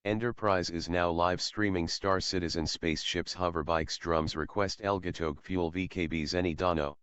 Enterprise is now live streaming Star Citizen spaceships hoverbikes drums request Elgatog fuel VKBs any Dono.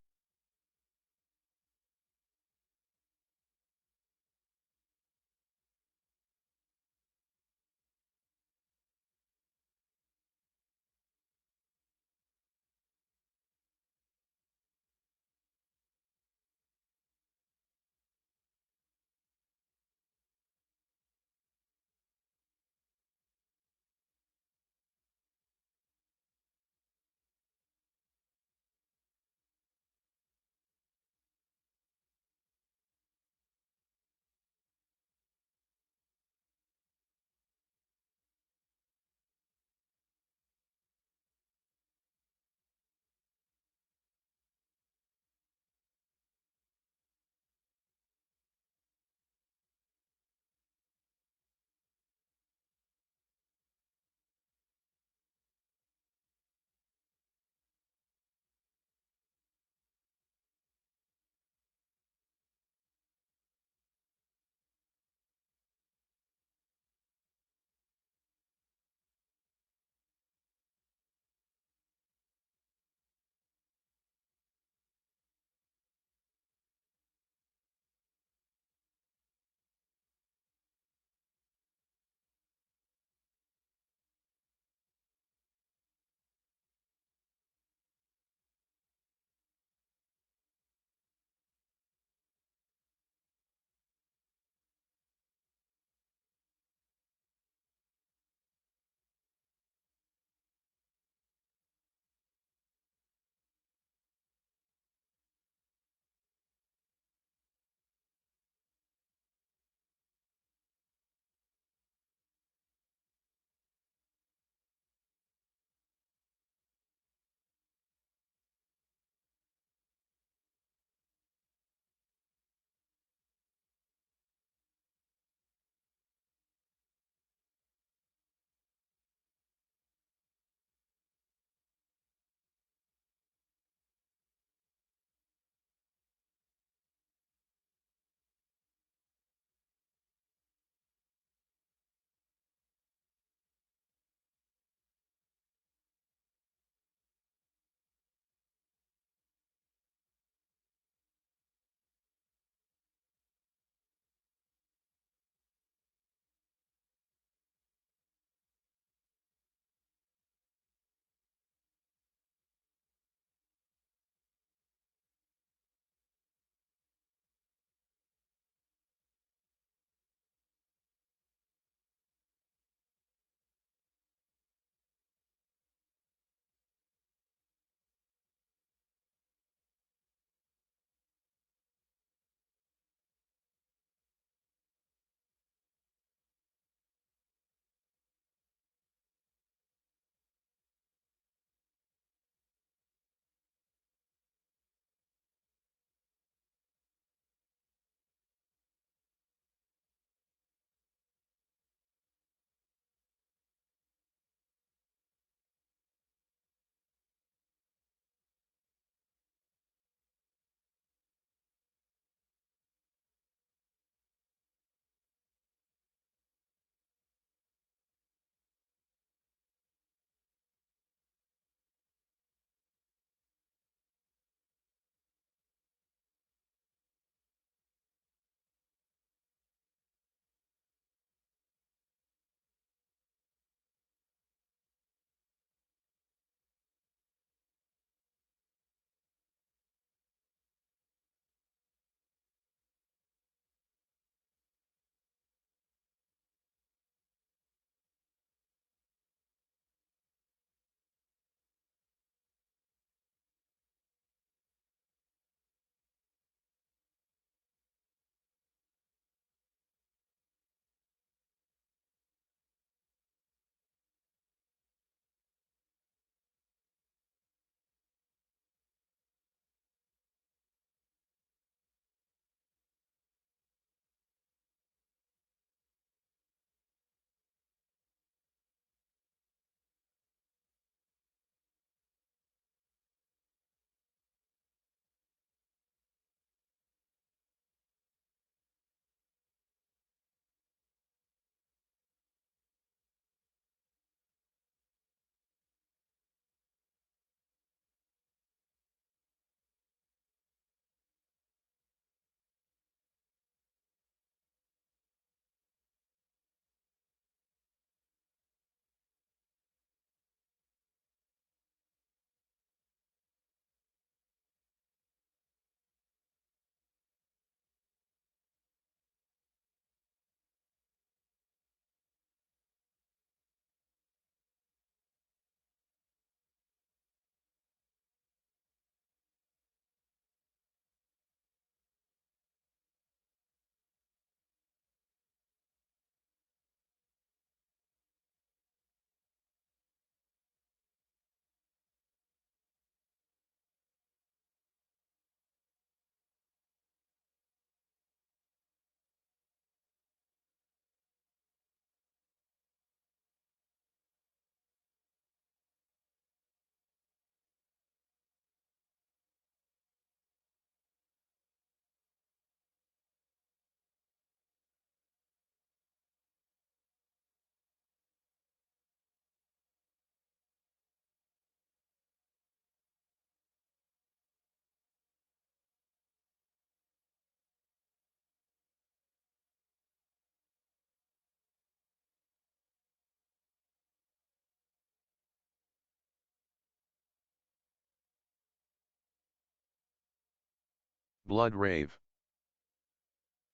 Blood rave.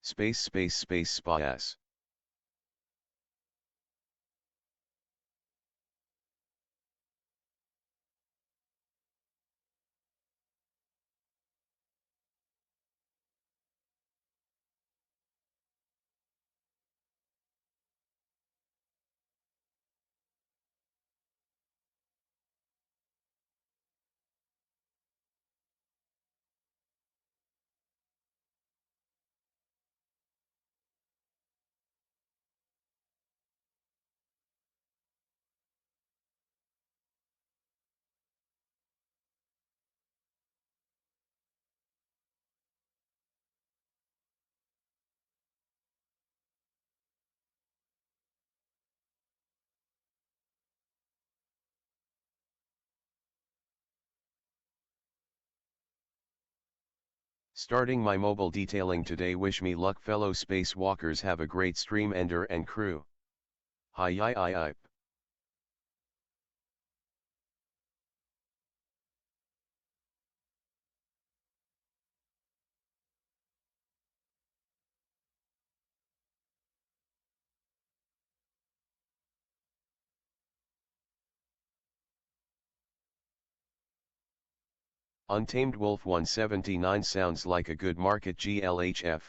Space spa s. Starting my mobile detailing today. Wish me luck fellow spacewalkers, have a great stream Ender and crew. Hi yi I. Untamed Wolf 179 sounds like a good market GLHF.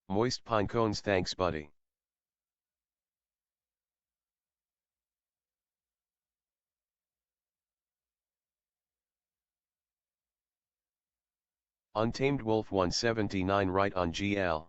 Moist pine cones, thanks buddy. Untamed Wolf 179 right on GL.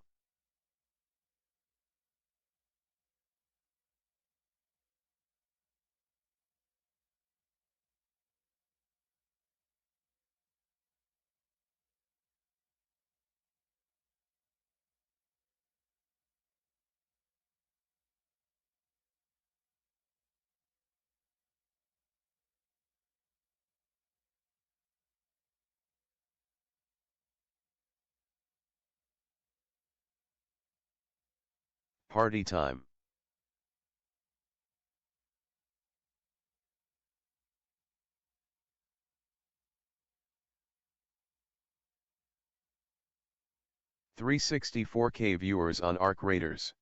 Party time. $364K viewers on Arc Raiders.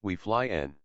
We fly in.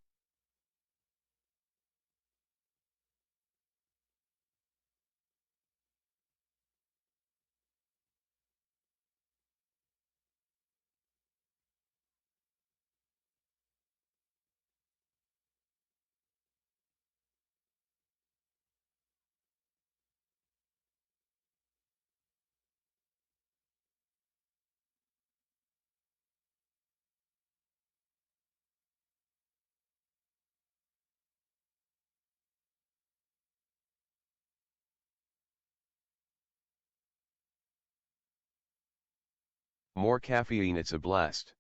More caffeine, it's a blast.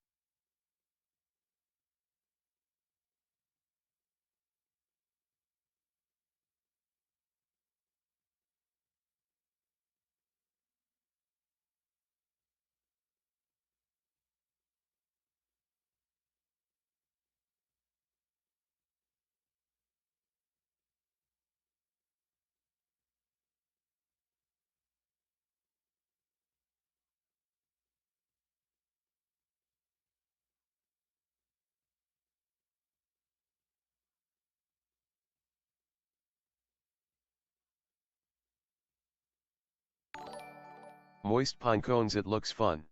Moist pine cones, it looks fun.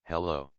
Hello.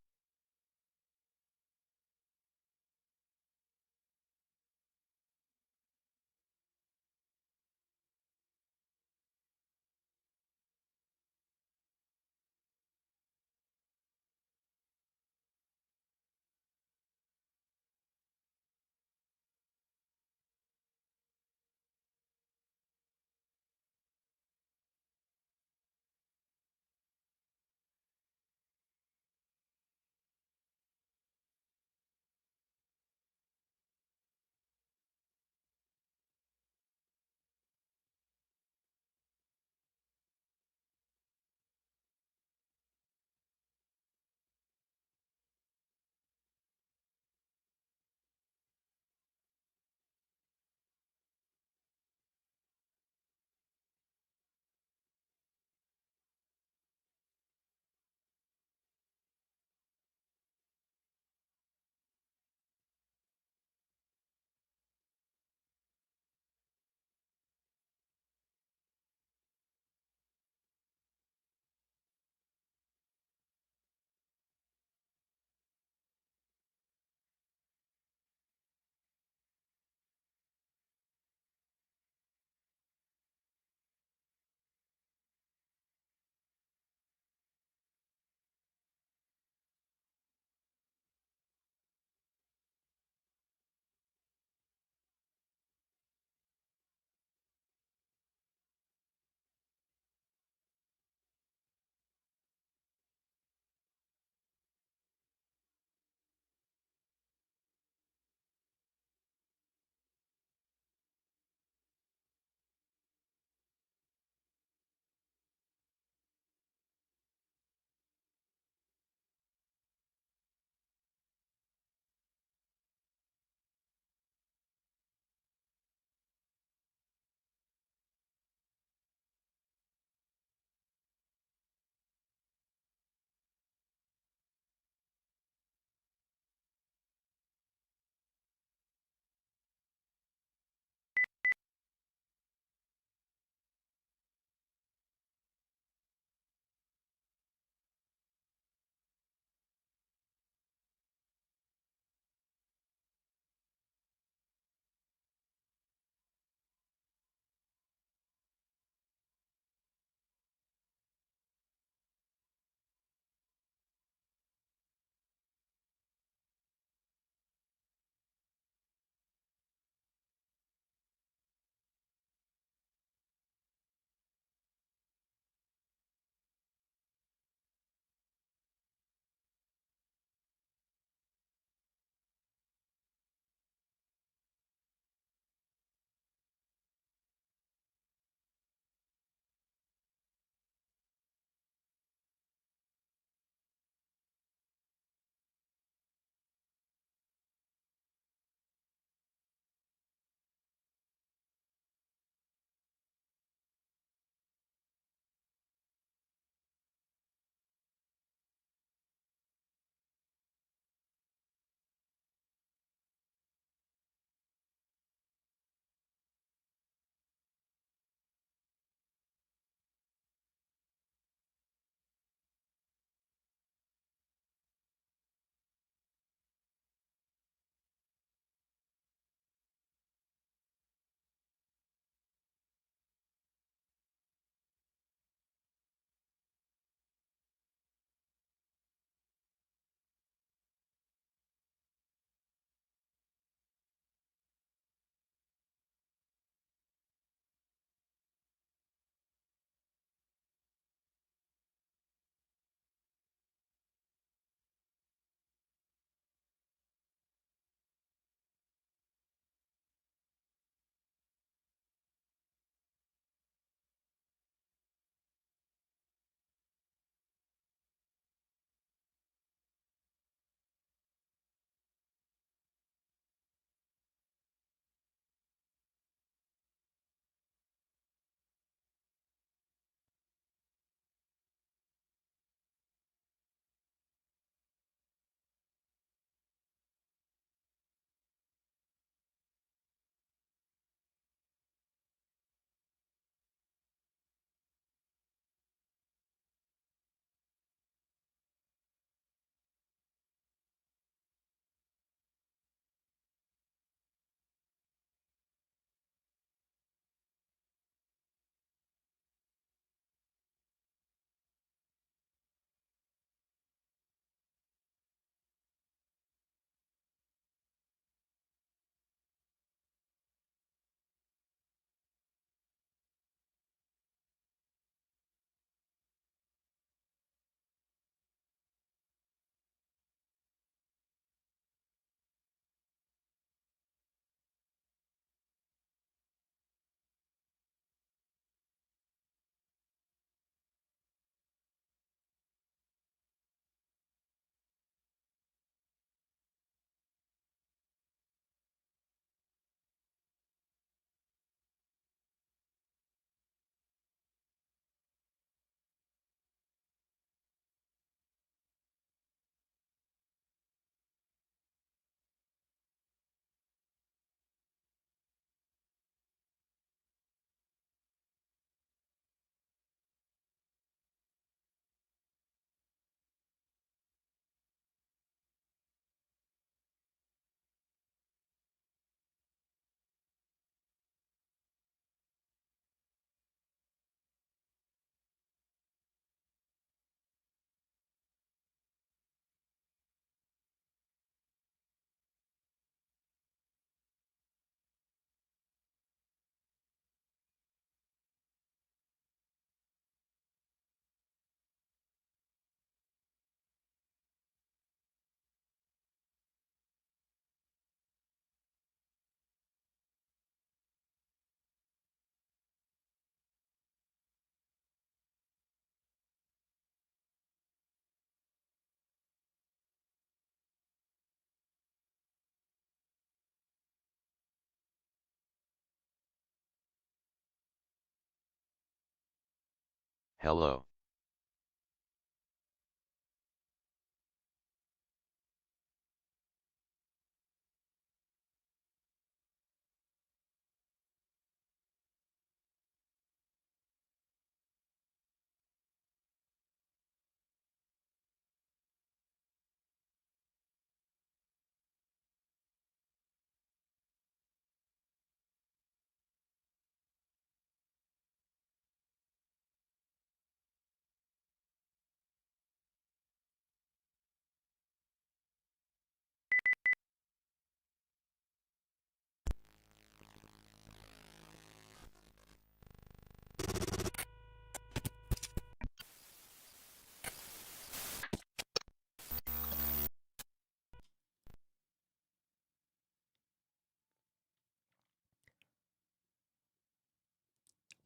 Hello.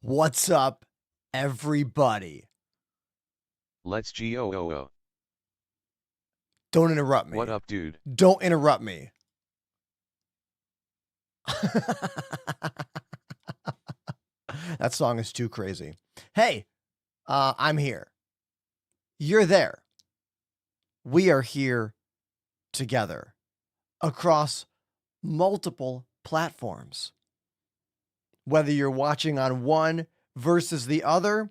What's up, everybody? Let's go. Don't interrupt me. What up, dude? Don't interrupt me. That song is too crazy. Hey, I'm here. You're there. We are here together across multiple platforms. Whether you're watching on one versus the other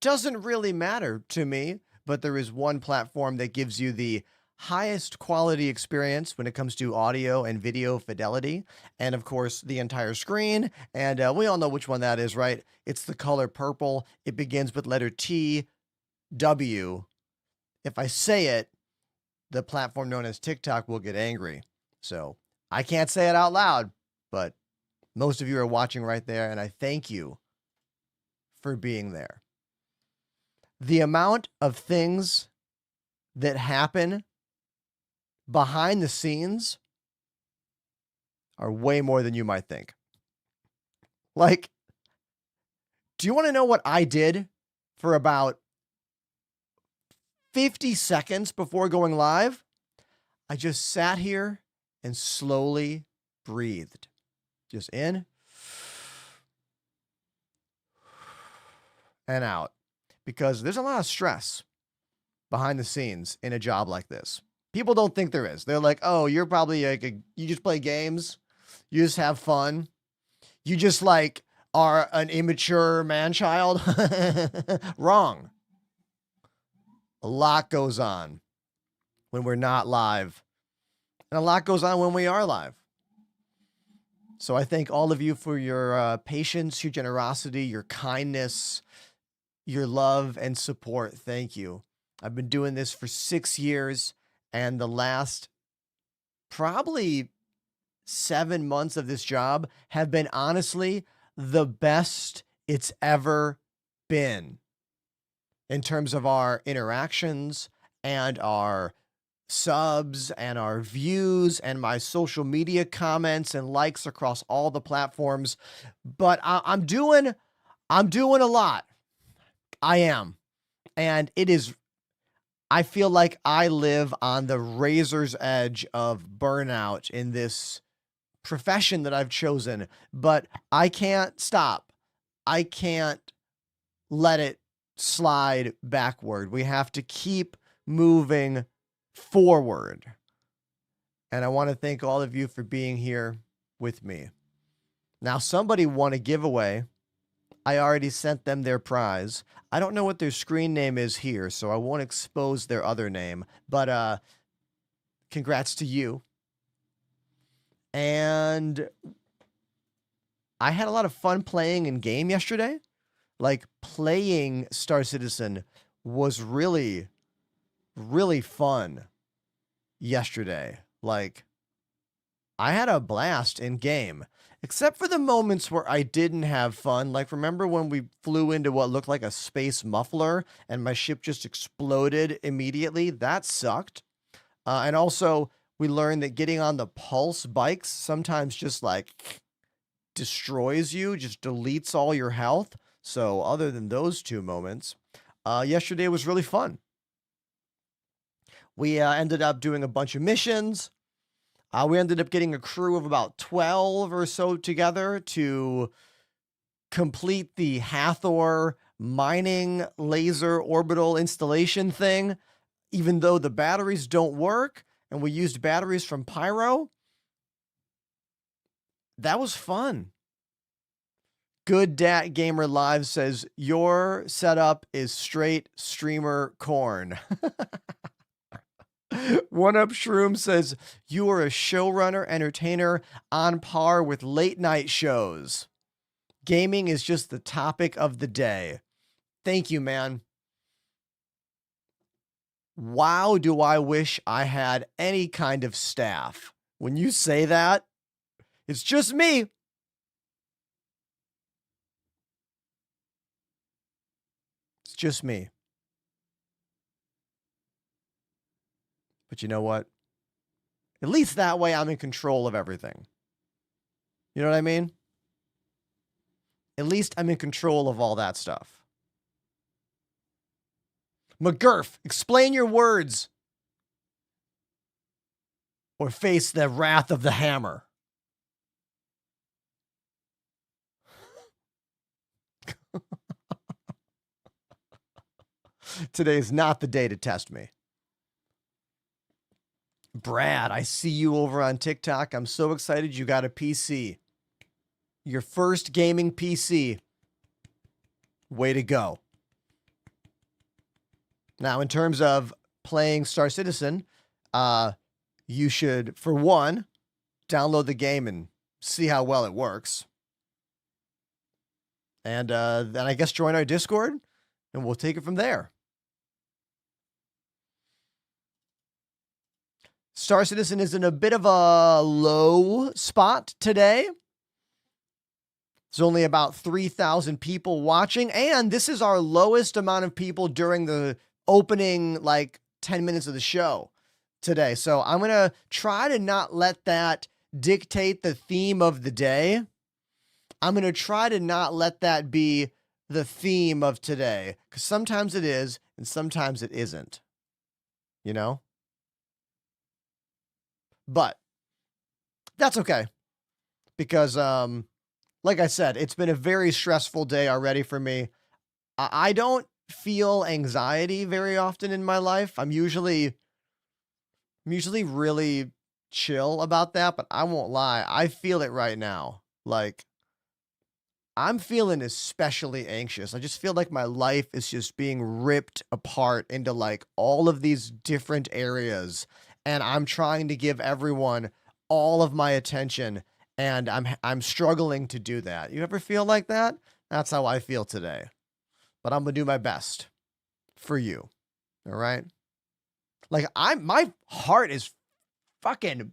doesn't really matter to me, but there is one platform that gives you the highest quality experience when it comes to audio and video fidelity, and of course the entire screen. And we all know which one that is, right? It's the color purple. It begins with letter T, W. If I say it, the platform known as TikTok will get angry. So I can't say it out loud, but most of you are watching right there, and I thank you for being there. The amount of things that happen behind the scenes are way more than you might think. Like, do you want to know what I did for about 50 seconds before going live? I just sat here and slowly breathed. Just in and out. Because there's a lot of stress behind the scenes in a job like this. People don't think there is. They're like, oh, you're probably like, you just play games. You just have fun. You just like are an immature man-child. Wrong. A lot goes on when we're not live. And a lot goes on when we are live. So I thank all of you for your patience, your generosity, your kindness, your love and support. Thank you. I've been doing this for 6 years, and the last probably 7 months of this job have been honestly the best it's ever been in terms of our interactions and our subs and our views and my social media comments and likes across all the platforms. But I'm doing a lot. I am. And it is, I feel like I live on the razor's edge of burnout in this profession that I've chosen, but I can't stop. I can't let it slide backward. We have to keep moving forward. And I want to thank all of you for being here with me. Now, somebody won a giveaway. I already sent them their prize. I don't know what their screen name is here, so I won't expose their other name. But congrats to you. And I had a lot of fun playing in game yesterday. Like, playing Star Citizen was really, really fun yesterday. Like, I had a blast in game, except for the moments where I didn't have fun. Like, remember when we flew into what looked like a space muffler and my ship just exploded immediately? That sucked. And also, we learned that getting on the pulse bikes sometimes just like destroys you, just deletes all your health. So other than those two moments, yesterday was really fun. We ended up doing a bunch of missions. We ended up getting a crew of about 12 or so together to complete the Hathor mining laser orbital installation thing, even though the batteries don't work and we used batteries from Pyro. That was fun. Good Dat Gamer Live says, your setup is straight streamer corn. One Up Shroom says, you are a showrunner, entertainer on par with late night shows. Gaming is just the topic of the day. Thank you, man. Wow, do I wish I had any kind of staff. When you say that, it's just me. It's just me. But you know what? At least that way I'm in control of everything. You know what I mean? At least I'm in control of all that stuff. McGurf, explain your words. Or face the wrath of the hammer. Today is not the day to test me. Brad, I see you over on TikTok. I'm so excited you got a PC. Your first gaming PC. Way to go. Now, in terms of playing Star Citizen, you should, for one, download the game and see how well it works. And then I guess join our Discord, and we'll take it from there. Star Citizen is in a bit of a low spot today. There's only about 3,000 people watching, and this is our lowest amount of people during the opening, 10 minutes of the show today. So I'm going to try to not let that dictate the theme of the day. I'm going to try to not let that be the theme of today, because sometimes it is, and sometimes it isn't, you know? But that's okay, because, like I said, it's been a very stressful day already for me. I don't feel anxiety very often in my life. I'm usually really chill about that, but I won't lie. I feel it right now. I'm feeling especially anxious. I just feel like my life is just being ripped apart into all of these different areas, and I'm trying to give everyone all of my attention, and I'm struggling to do that. You ever feel like that? That's how I feel today. But I'm going to do my best for you. All right? My heart is fucking,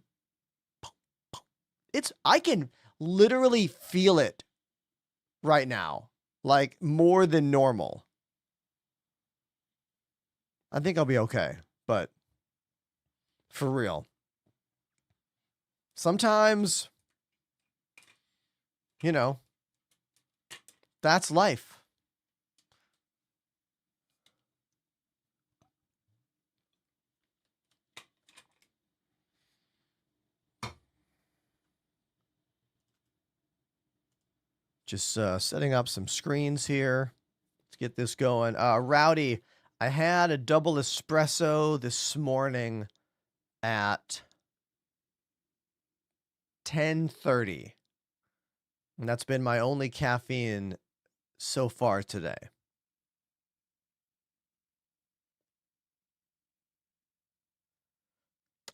I can literally feel it right now, more than normal. I think I'll be okay, but for real, sometimes, that's life. Just setting up some screens here. Let's get this going. Rowdy, I had a double espresso this morning at 10:30. And that's been my only caffeine so far today.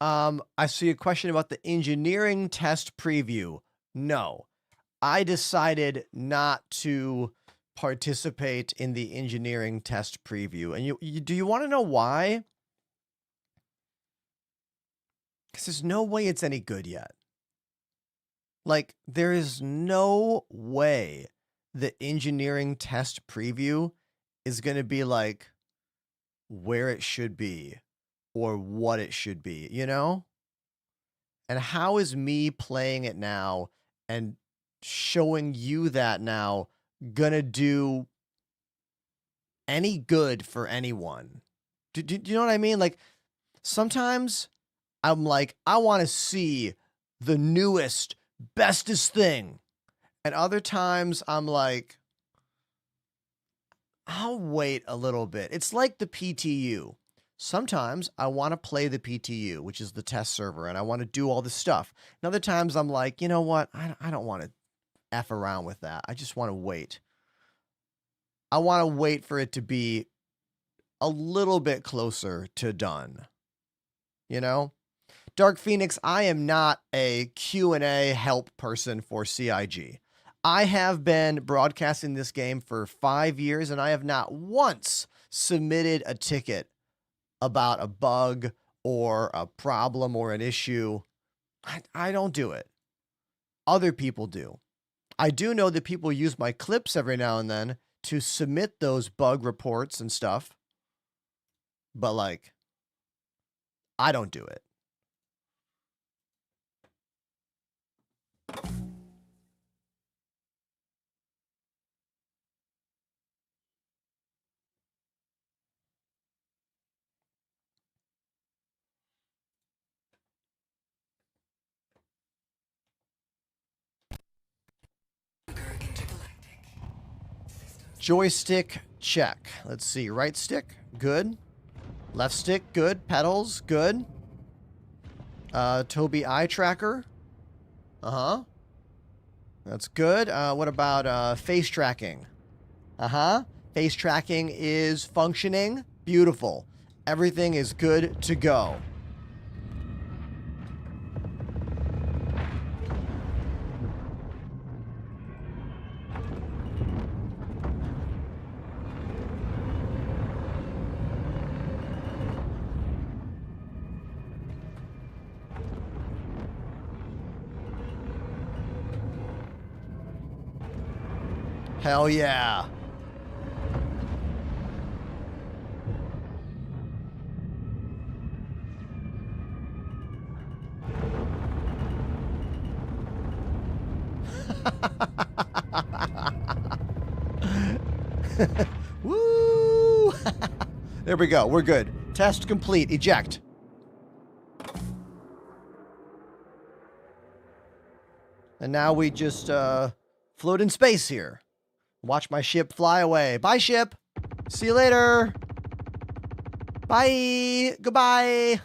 I see a question about the engineering test preview. No, I decided not to participate in the engineering test preview. And do you want to know why? Because there's no way it's any good yet. There is no way the engineering test preview is going to be where it should be or what it should be, you know? And how is me playing it now and showing you that now gonna do any good for anyone? Do you know what I mean? Sometimes I'm I want to see the newest, bestest thing. And other times I'm I'll wait a little bit. It's like the PTU. Sometimes I want to play the PTU, which is the test server, and I want to do all this stuff. And other times I'm like, you know what? I don't want to F around with that. I just want to wait. I want to wait for it to be a little bit closer to done. You know? Dark Phoenix, I am not a Q&A help person for CIG. I have been broadcasting this game for 5 years, and I have not once submitted a ticket about a bug or a problem or an issue. I don't do it. Other people do. I do know that people use my clips every now and then to submit those bug reports and stuff. But like, I don't do it. Joystick, check. Let's see. Right stick, good. Left stick, good. Pedals, good. Tobii eye tracker. Uh-huh. That's good. What about face tracking? Uh-huh. Face tracking is functioning. Beautiful. Everything is good to go. Hell yeah. Woo! There we go. We're good. Test complete. Eject. And now we just float in space here. Watch my ship fly away. Bye, ship. See you later. Bye. Goodbye.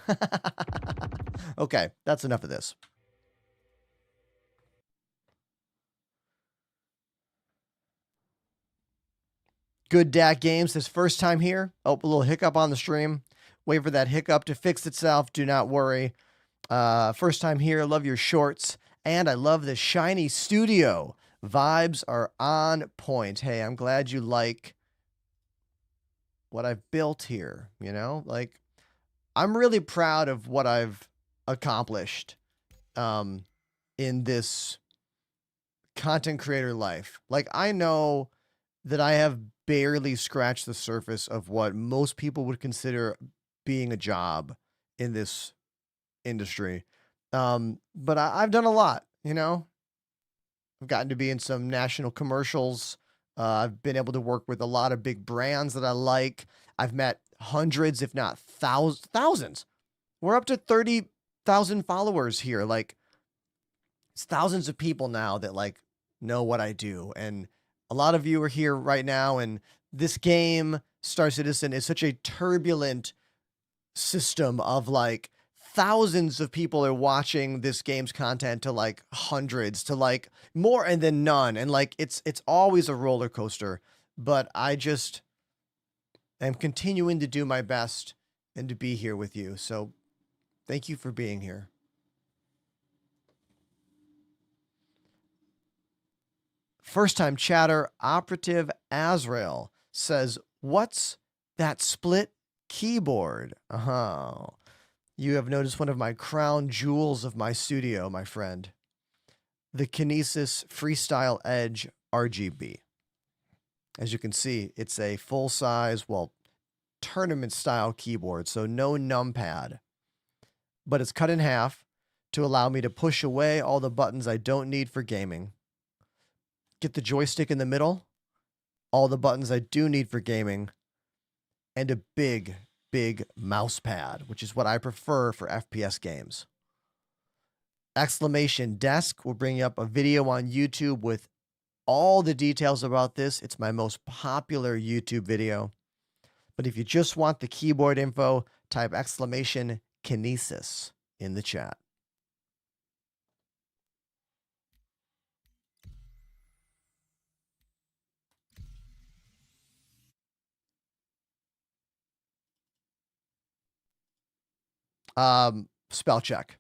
Okay, that's enough of this. Good Dak Games, his first time here. Oh, a little hiccup on the stream. Wait for that hiccup to fix itself. Do not worry. First time here. Love your shorts. And I love the shiny studio. Vibes are on point. Hey, I'm glad you like what I've built here, you know? Like, I'm really proud of what I've accomplished in this content creator life. Like, I know that I have barely scratched the surface of what most people would consider being a job in this industry. But I've done a lot, you know? I've gotten to be in some national commercials. I've been able to work with a lot of big brands that I like. I've met hundreds, if not thousands. We're up to 30,000 followers here. Like, it's thousands of people now that like know what I do. And a lot of you are here right now. And this game, Star Citizen, is such a turbulent system of like thousands of people are watching this game's content to like hundreds to like more and then none. And like it's always a roller coaster. But I just am continuing to do my best and to be here with you. So thank you for being here. First time chatter, Operative Azrael says, "What's that split keyboard?" You have noticed one of my crown jewels of my studio, my friend. The Kinesis Freestyle Edge RGB. As you can see, it's a full-size, well, tournament-style keyboard, so no numpad. But it's cut in half to allow me to push away all the buttons I don't need for gaming. Get the joystick in the middle, all the buttons I do need for gaming, and a big mouse pad, which is what I prefer for FPS games. Exclamation Desk will bring you up a video on YouTube with all the details about this, it's my most popular YouTube video. But if you just want the keyboard info, type exclamation Kinesis in the chat. Spell check.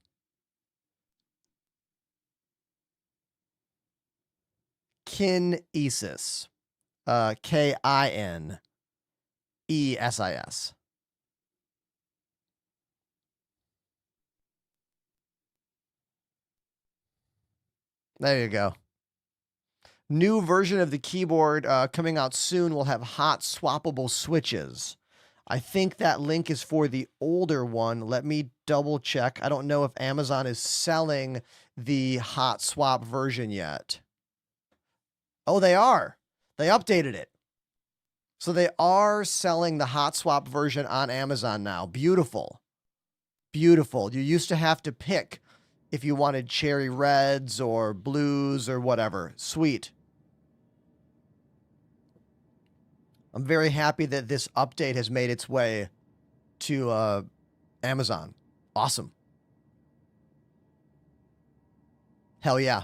Kinesis. Kinesis. There you go. New version of the keyboard coming out soon will have hot swappable switches. I think that link is for the older one. Let me double check. I don't know if Amazon is selling the hot swap version yet. Oh, they are. They updated it. So they are selling the hot swap version on Amazon now. Beautiful. Beautiful. You used to have to pick if you wanted cherry reds or blues or whatever. Sweet. I'm very happy that this update has made its way to Amazon. Awesome. Hell yeah.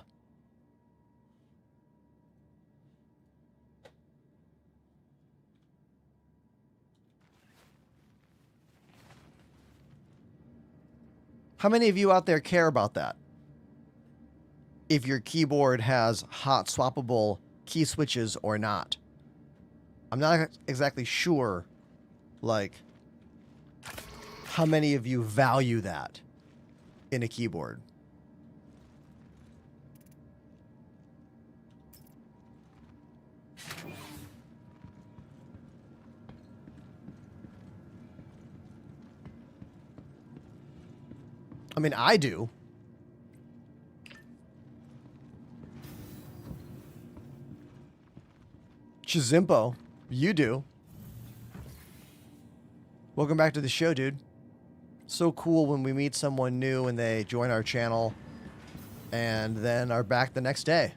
How many of you out there care about that? If your keyboard has hot swappable key switches or not. I'm not exactly sure, like, how many of you value that in a keyboard. I mean, I do. Chizimpo, you do. Welcome back to the show, dude. So cool when we meet someone new and they join our channel and then are back the next day.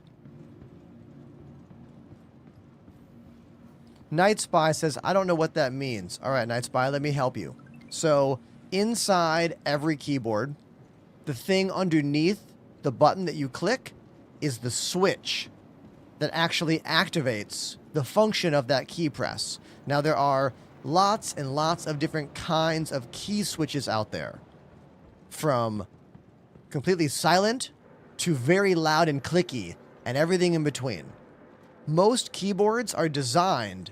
Night Spy says, I don't know what that means. All right, Night Spy, let me help you. So inside every keyboard, the thing underneath the button that you click is the switch that actually activates the function of that key press. Now, there are lots and lots of different kinds of key switches out there, from completely silent to very loud and clicky and everything in between. Most keyboards are designed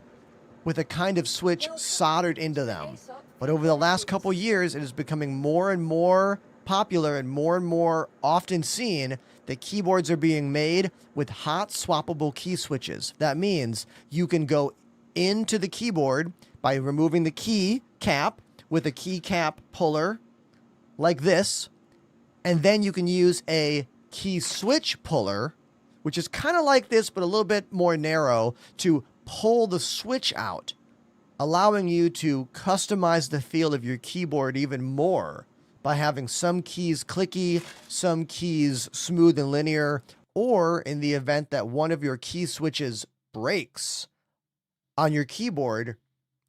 with a kind of switch soldered into them. But over the last couple years, it is becoming more and more popular and more often seen that keyboards are being made with hot swappable key switches. That means you can go into the keyboard by removing the key cap with a key cap puller like this, and then you can use a key switch puller, which is kind of like this but a little bit more narrow, to pull the switch out, allowing you to customize the feel of your keyboard even more by having some keys clicky, some keys smooth and linear, or in the event that one of your key switches breaks on your keyboard,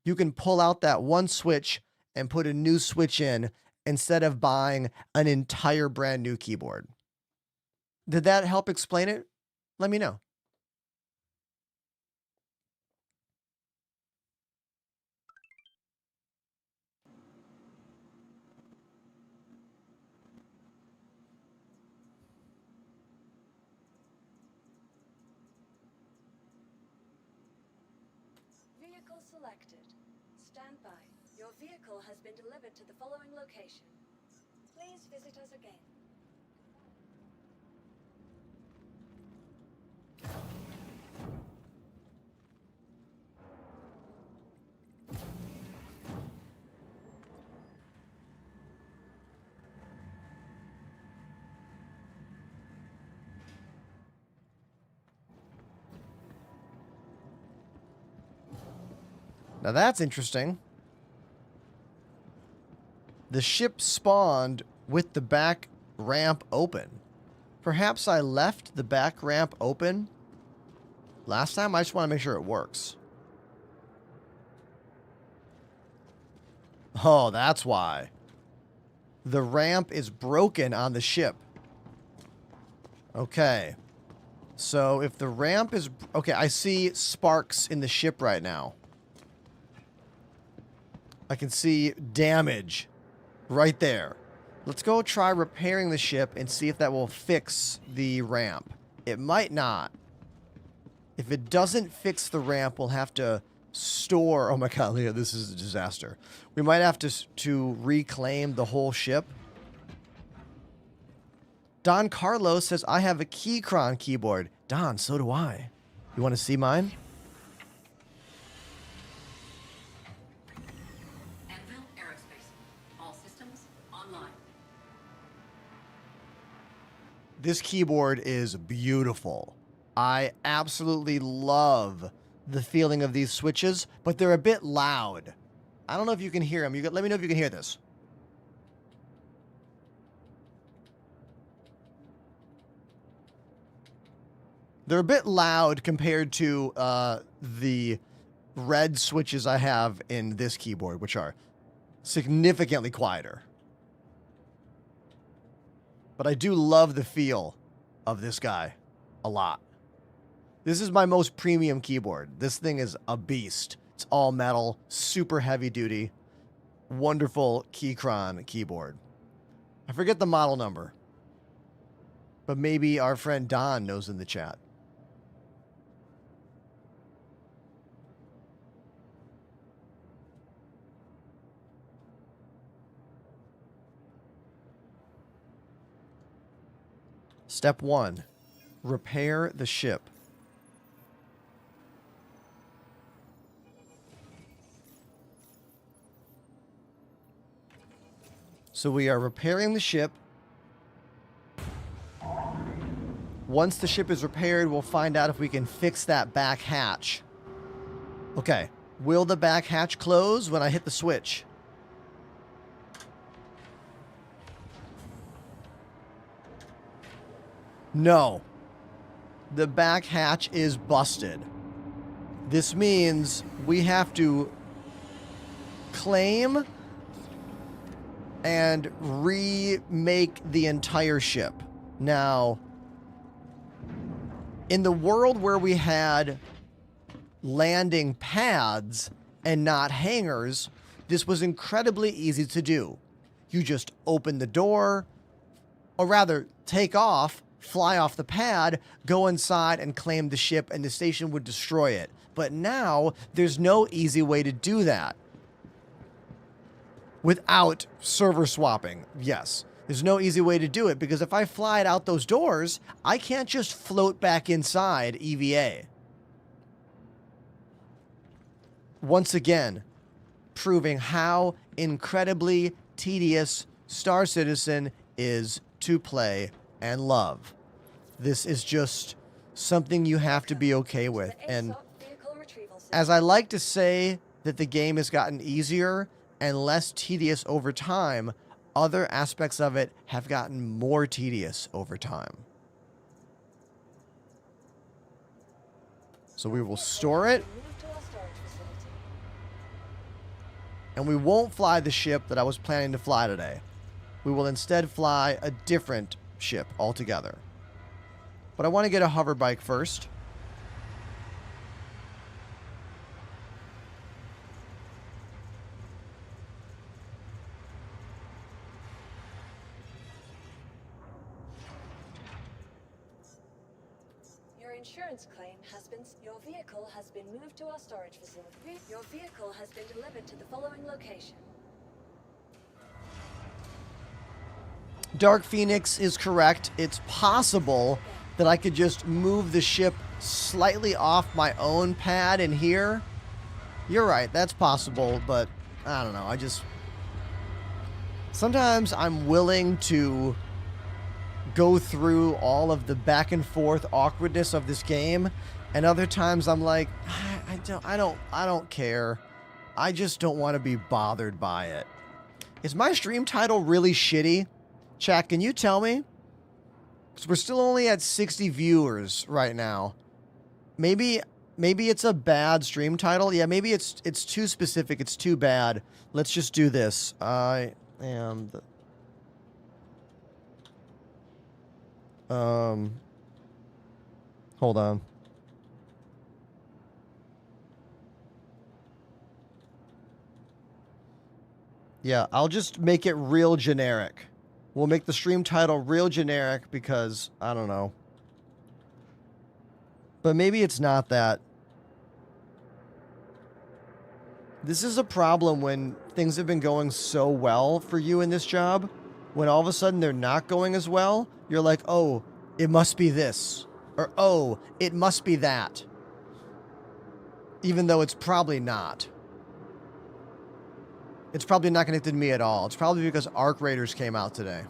you can pull out that one switch and put a new switch in instead of buying an entire brand new keyboard. Did that help explain it? Let me know. Vehicle selected. Stand by. Your vehicle has been delivered to the following location. Please visit us again. Now that's interesting. The ship spawned with the back ramp open. Perhaps I left the back ramp open last time. I just want to make sure it works. Oh, that's why. The ramp is broken on the ship. Okay. So if the ramp is... Okay, I see sparks in the ship right now. I can see damage right there. Let's go try repairing the ship and see if that will fix the ramp. It might not. If it doesn't fix the ramp, we'll have to store... Oh my god, Leah, this is a disaster. We might have to reclaim the whole ship. Don Carlos says, I have a Keychron keyboard. Don, so do I. You want to see mine? Anvil Aerospace. All systems online. This keyboard is beautiful. I absolutely love the feeling of these switches, but they're a bit loud. I don't know if you can hear them. Let me know if you can hear this. They're a bit loud compared to the red switches I have in this keyboard, which are significantly quieter. But I do love the feel of this guy a lot. This is my most premium keyboard. This thing is a beast. It's all metal, super heavy duty, wonderful Keychron keyboard. I forget the model number, but maybe our friend Don knows in the chat. Step 1, repair the ship. So we are repairing the ship. Once the ship is repaired, we'll find out if we can fix that back hatch. Okay. Will the back hatch close when I hit the switch? No. The back hatch is busted. This means we have to claim and remake the entire ship. Now, in the world where we had landing pads and not hangars, this was incredibly easy to do. You just open the door, or rather, take off, fly off the pad, go inside and claim the ship, and the station would destroy it. But now, there's no easy way to do that. Without server swapping, yes. There's no easy way to do it, because if I fly it out those doors, I can't just float back inside EVA. Once again, proving how incredibly tedious Star Citizen is to play and love. This is just something you have to be okay with. And as I like to say that the game has gotten easier and less tedious over time, other aspects of it have gotten more tedious over time. So we will store it. And we won't fly the ship that I was planning to fly today. We will instead fly a different ship altogether. But I want to get a hover bike first. Your insurance claim has been... Your vehicle has been moved to our storage facility. Your vehicle has been delivered to the following location. Dark Phoenix is correct. It's possible that I could just move the ship slightly off my own pad in here. You're right, that's possible, but I don't know. Sometimes I'm willing to go through all of the back and forth awkwardness of this game, and other times I'm like, I don't care. I just don't want to be bothered by it. Is my stream title really shitty? Chat, can you tell me? Because we're still only at 60 viewers right now. Maybe it's a bad stream title. Yeah, maybe it's too specific. It's too bad. Let's just do this. I am the hold on. Yeah, I'll just make it real generic. We'll make the stream title real generic because I don't know. But maybe it's not that. This is a problem when things have been going so well for you in this job. When all of a sudden they're not going as well, you're like, oh, it must be this. Or, oh, it must be that. Even though it's probably not. It's probably not connected to me at all. It's probably because Arc Raiders came out today.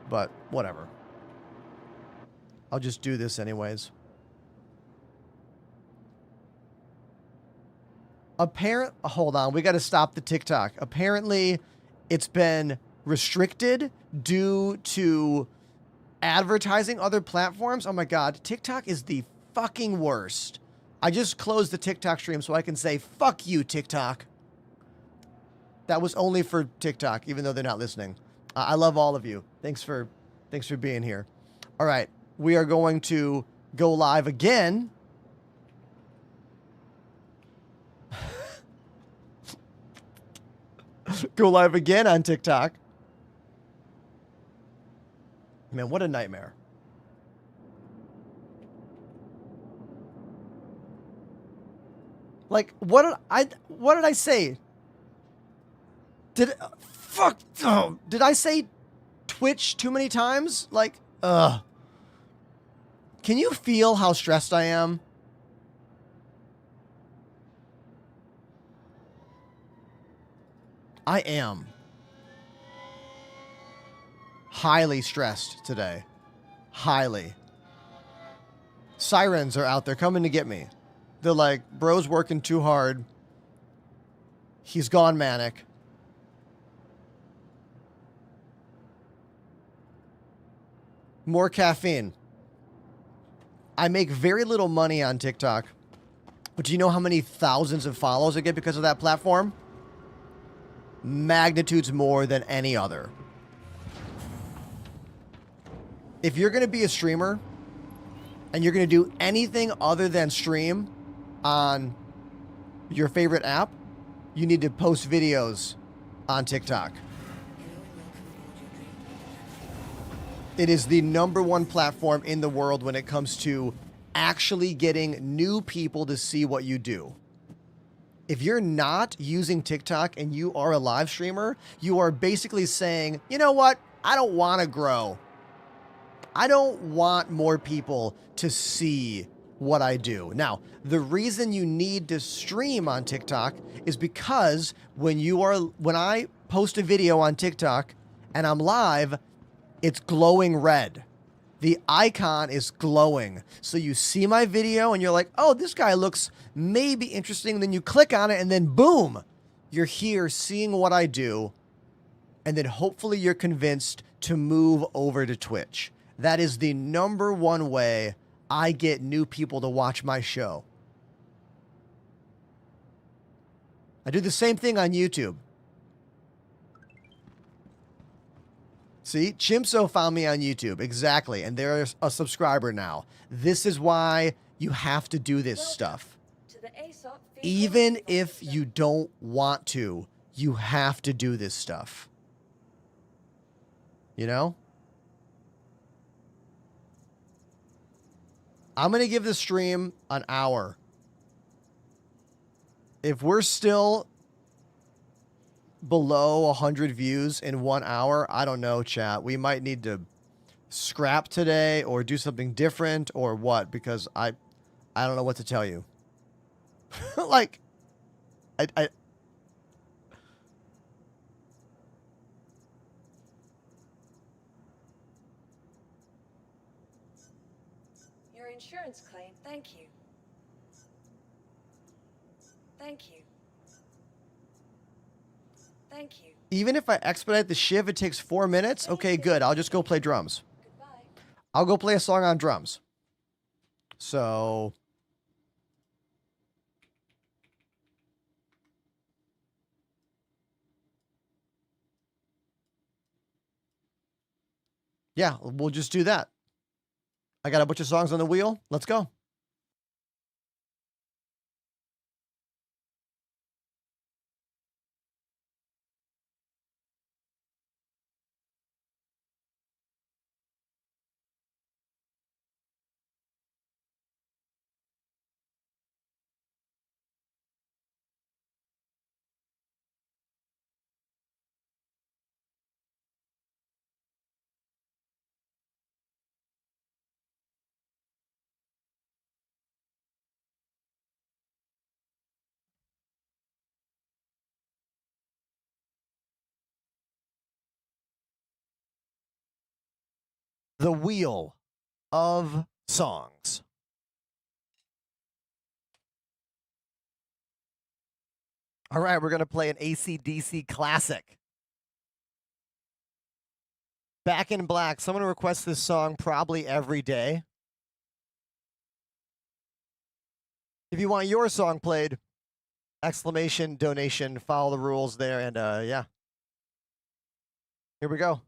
But, whatever. I'll just do this anyways. Hold on, we got to stop the TikTok. Apparently, it's been restricted due to advertising other platforms. Oh my god, TikTok is the fucking worst. I just closed the TikTok stream so I can say, fuck you, TikTok. That was only for TikTok, even though they're not listening. I love all of you. Thanks for being here. All right, we are going to go live again. Go live again on TikTok. Man, what a nightmare. Like, what did I say? Did I say Twitch too many times? Like, can you feel how stressed I am? I am highly stressed today. Highly. Sirens are out there coming to get me. They're like, bro's working too hard. He's gone manic. More caffeine. I make very little money on TikTok. But do you know how many thousands of follows I get because of that platform? Magnitudes more than any other. If you're going to be a streamer and you're going to do anything other than stream on your favorite app, you need to post videos on TikTok. It is the #1 platform in the world when it comes to actually getting new people to see what you do. If you're not using TikTok and you are a live streamer, you are basically saying, you know what? I don't want to grow. I don't want more people to see what I do. Now, the reason you need to stream on TikTok is because when I post a video on TikTok and I'm live, it's glowing red. The icon is glowing. So you see my video and you're like, oh, this guy looks maybe interesting. Then you click on it and then boom, you're here seeing what I do. And then hopefully you're convinced to move over to Twitch. That is the #1 way I get new people to watch my show. I do the same thing on YouTube. See, Chimso found me on YouTube. Exactly. And they're a subscriber now. This is why you have to do this stuff. Even if you don't want to, you have to do this stuff. You know? I'm going to give the stream an hour. If we're still below 100 views in 1 hour, I don't know, chat. We might need to scrap today or do something different or what, because I don't know what to tell you. Like, I Your insurance claim, thank you. Thank you. Thank you. even if I expedite the shiv, it takes 4 minutes. Okay, good. I'll just go play drums. Goodbye. I'll go play a song on drums. So yeah, we'll just do that. I got a bunch of songs on the wheel. Let's go. The wheel of songs. All right, we're going to play an AC/DC classic. Back in Black. Someone requests this song probably every day. If you want your song played, exclamation donation, follow the rules there, and yeah. Here we go.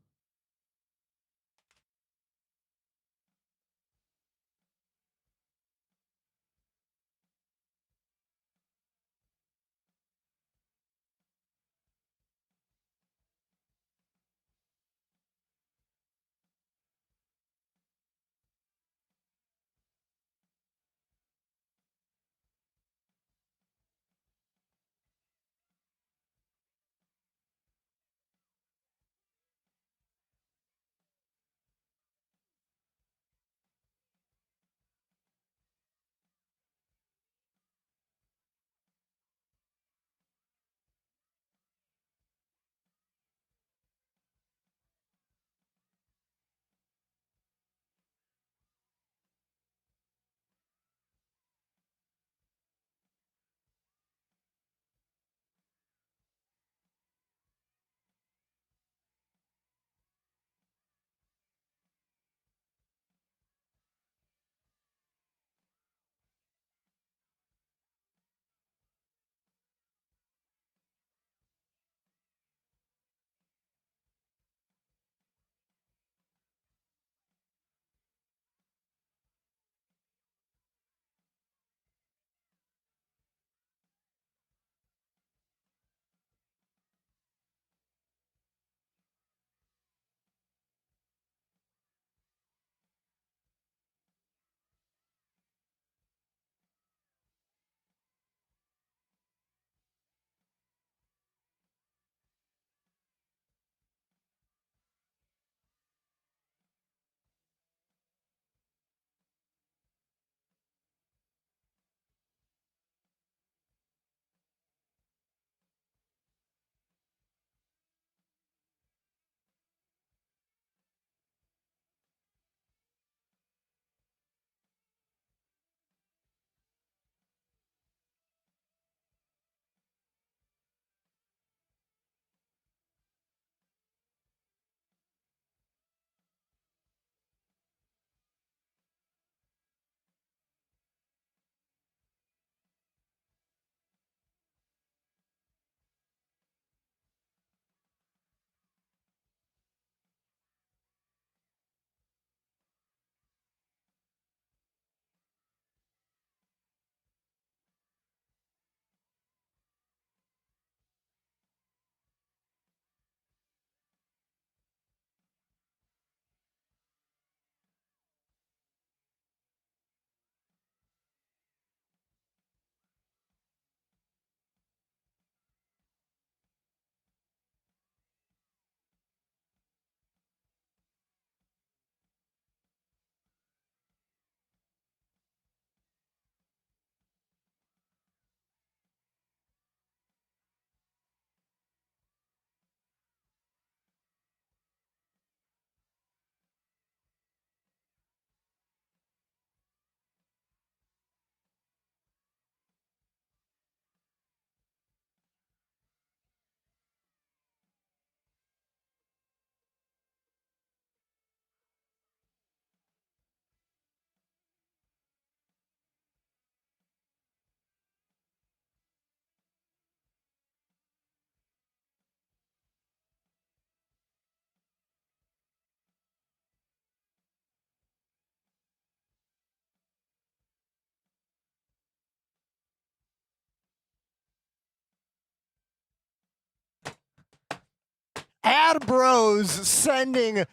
Ad bros sending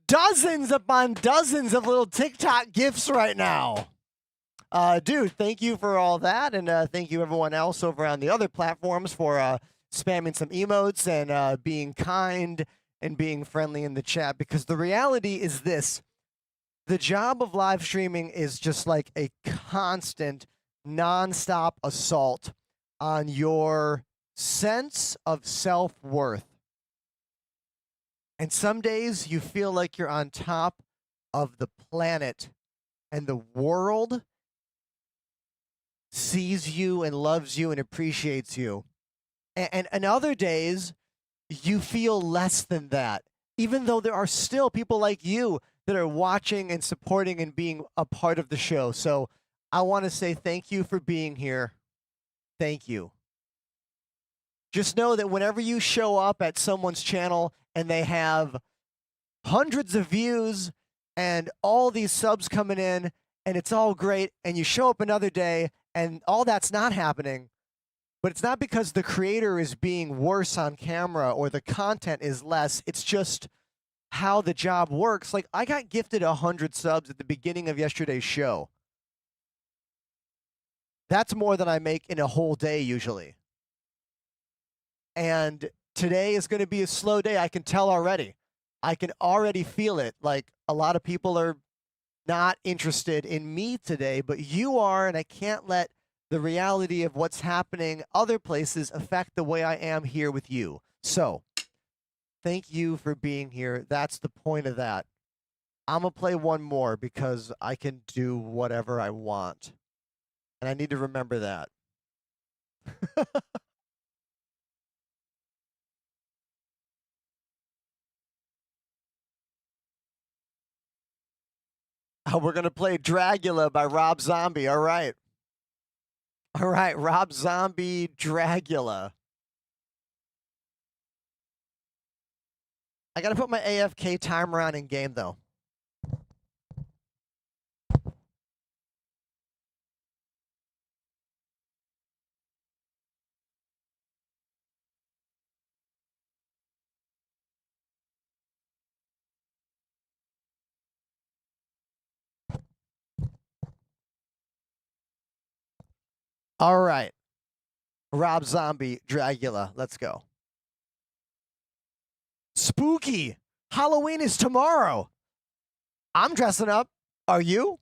dozens upon dozens of little TikTok gifts right now. Dude, thank you for all that, and thank you everyone else over on the other platforms for spamming some emotes and being kind and being friendly in the chat. Because the reality is this: the job of live streaming is just like a constant, nonstop assault on your sense of self-worth. And some days you feel like you're on top of the planet and the world sees you and loves you and appreciates you. And other days you feel less than that, even though there are still people like you that are watching and supporting and being a part of the show. So I want to say thank you for being here. Thank you. Just know that whenever you show up at someone's channel and they have hundreds of views and all these subs coming in and it's all great, and you show up another day and all that's not happening, but it's not because the creator is being worse on camera or the content is less. It's just how the job works. Like, I got gifted 100 subs at the beginning of yesterday's show. That's more than I make in a whole day usually. And today is going to be a slow day. I can tell already. I can already feel it. Like, a lot of people are not interested in me today, but you are, and I can't let the reality of what's happening other places affect the way I am here with you. So, thank you for being here. That's the point of that. I'm going to play one more because I can do whatever I want. And I need to remember that. We're going to play Dragula by Rob Zombie. All right. All right, Rob Zombie, Dragula. I got to put my AFK timer on in game, though. All right. Rob Zombie, Dragula. Let's go. Spooky. Halloween is tomorrow. I'm dressing up. Are you?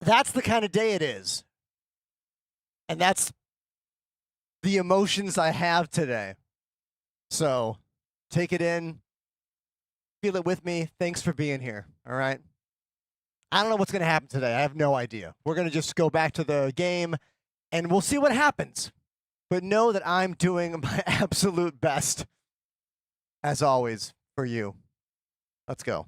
that's the kind of day it is. And that's the emotions I have today. So take it in, feel it with me. Thanks for being here. All right. I don't know what's going to happen today. I have no idea. We're going to just go back to the game and we'll see what happens. But know that I'm doing my absolute best, as always, for you. Let's go.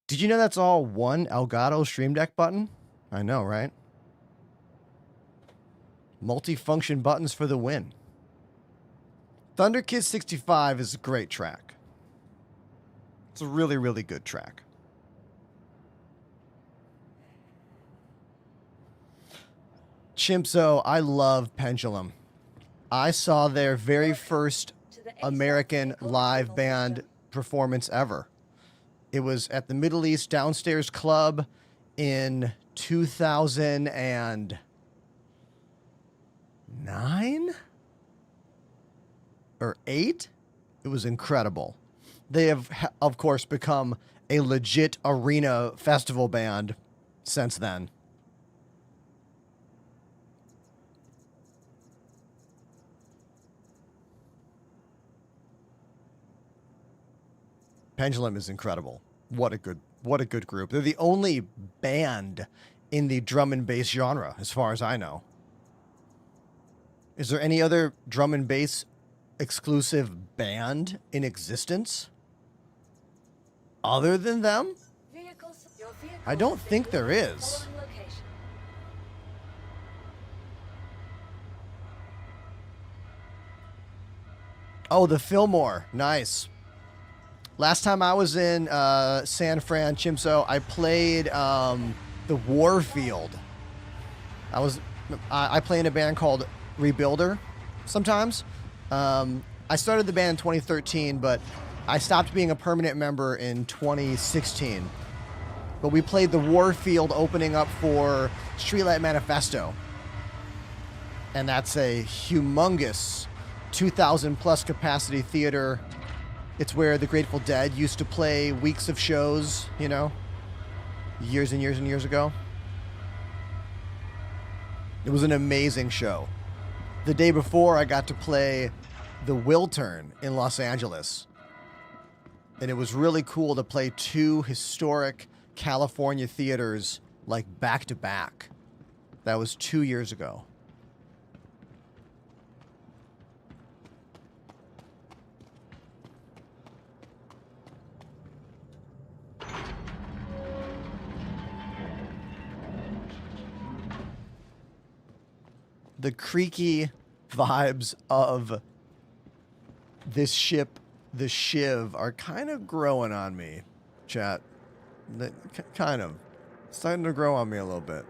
Did you know that's all one Elgato Stream Deck button? I know, right? Multi-function buttons for the win. Thunder Kid 65 is a great track. It's a really, really good track. Chimpso, I love Pendulum. I saw their very first American live band performance ever. It was at the Middle East Downstairs Club in 2009 or 8. It was incredible. They have, of course, become a legit arena festival band since then. Pendulum is incredible. What a good group. They're the only band in the drum and bass genre, as far as I know. Is there any other drum and bass exclusive band in existence other than them? I don't think there is. Oh, the Fillmore. Nice. Last time I was in San Fran, Chimso, I played the Warfield. I play in a band called Rebuilder sometimes. I started the band in 2013, but I stopped being a permanent member in 2016. But we played the Warfield opening up for Streetlight Manifesto. And that's a humongous 2,000 plus capacity theater. It's where the Grateful Dead used to play weeks of shows, you know, years and years and years ago. It was an amazing show. The day before, I got to play the Wiltern in Los Angeles. And it was really cool to play two historic California theaters, like, back to back. That was 2 years ago. The creaky vibes of this ship, the Shiv, are kind of growing on me, chat. Kind of. Starting to grow on me a little bit.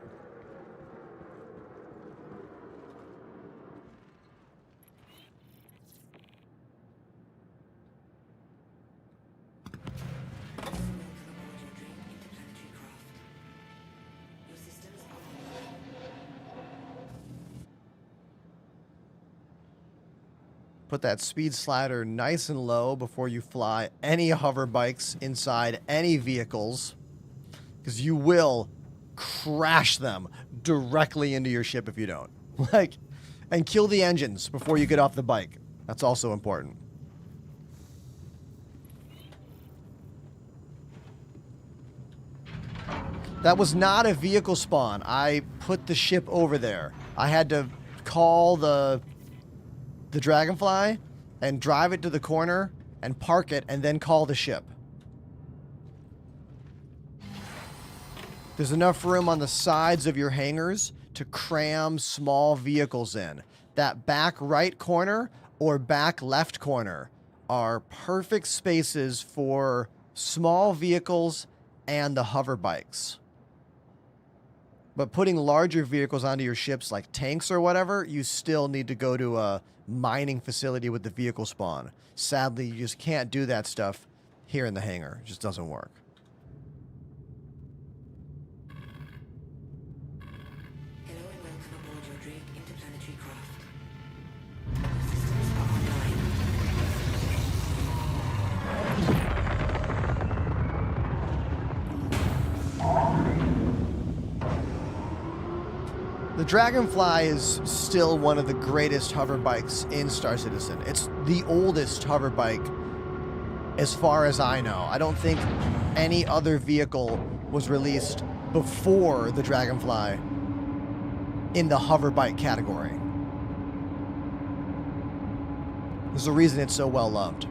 Put that speed slider nice and low before you fly any hover bikes inside any vehicles, because you will crash them directly into your ship if you don't. Like, and kill the engines before you get off the bike. That's also important. That was not a vehicle spawn. I put the ship over there. I had to call the Dragonfly and drive it to the corner and park it and then call the ship. There's enough room on the sides of your hangars to cram small vehicles in. That back right corner or back left corner are perfect spaces for small vehicles and the hover bikes. But putting larger vehicles onto your ships like tanks or whatever, you still need to go to a mining facility with the vehicle spawn. Sadly, you just can't do that stuff here in the hangar. It just doesn't work. Hello and welcome aboard your Drake interplanetary craft. Systems are online. The Dragonfly is still one of the greatest hover bikes in Star Citizen. It's the oldest hover bike as far as I know. I don't think any other vehicle was released before the Dragonfly in the hover bike category. There's a reason it's so well loved.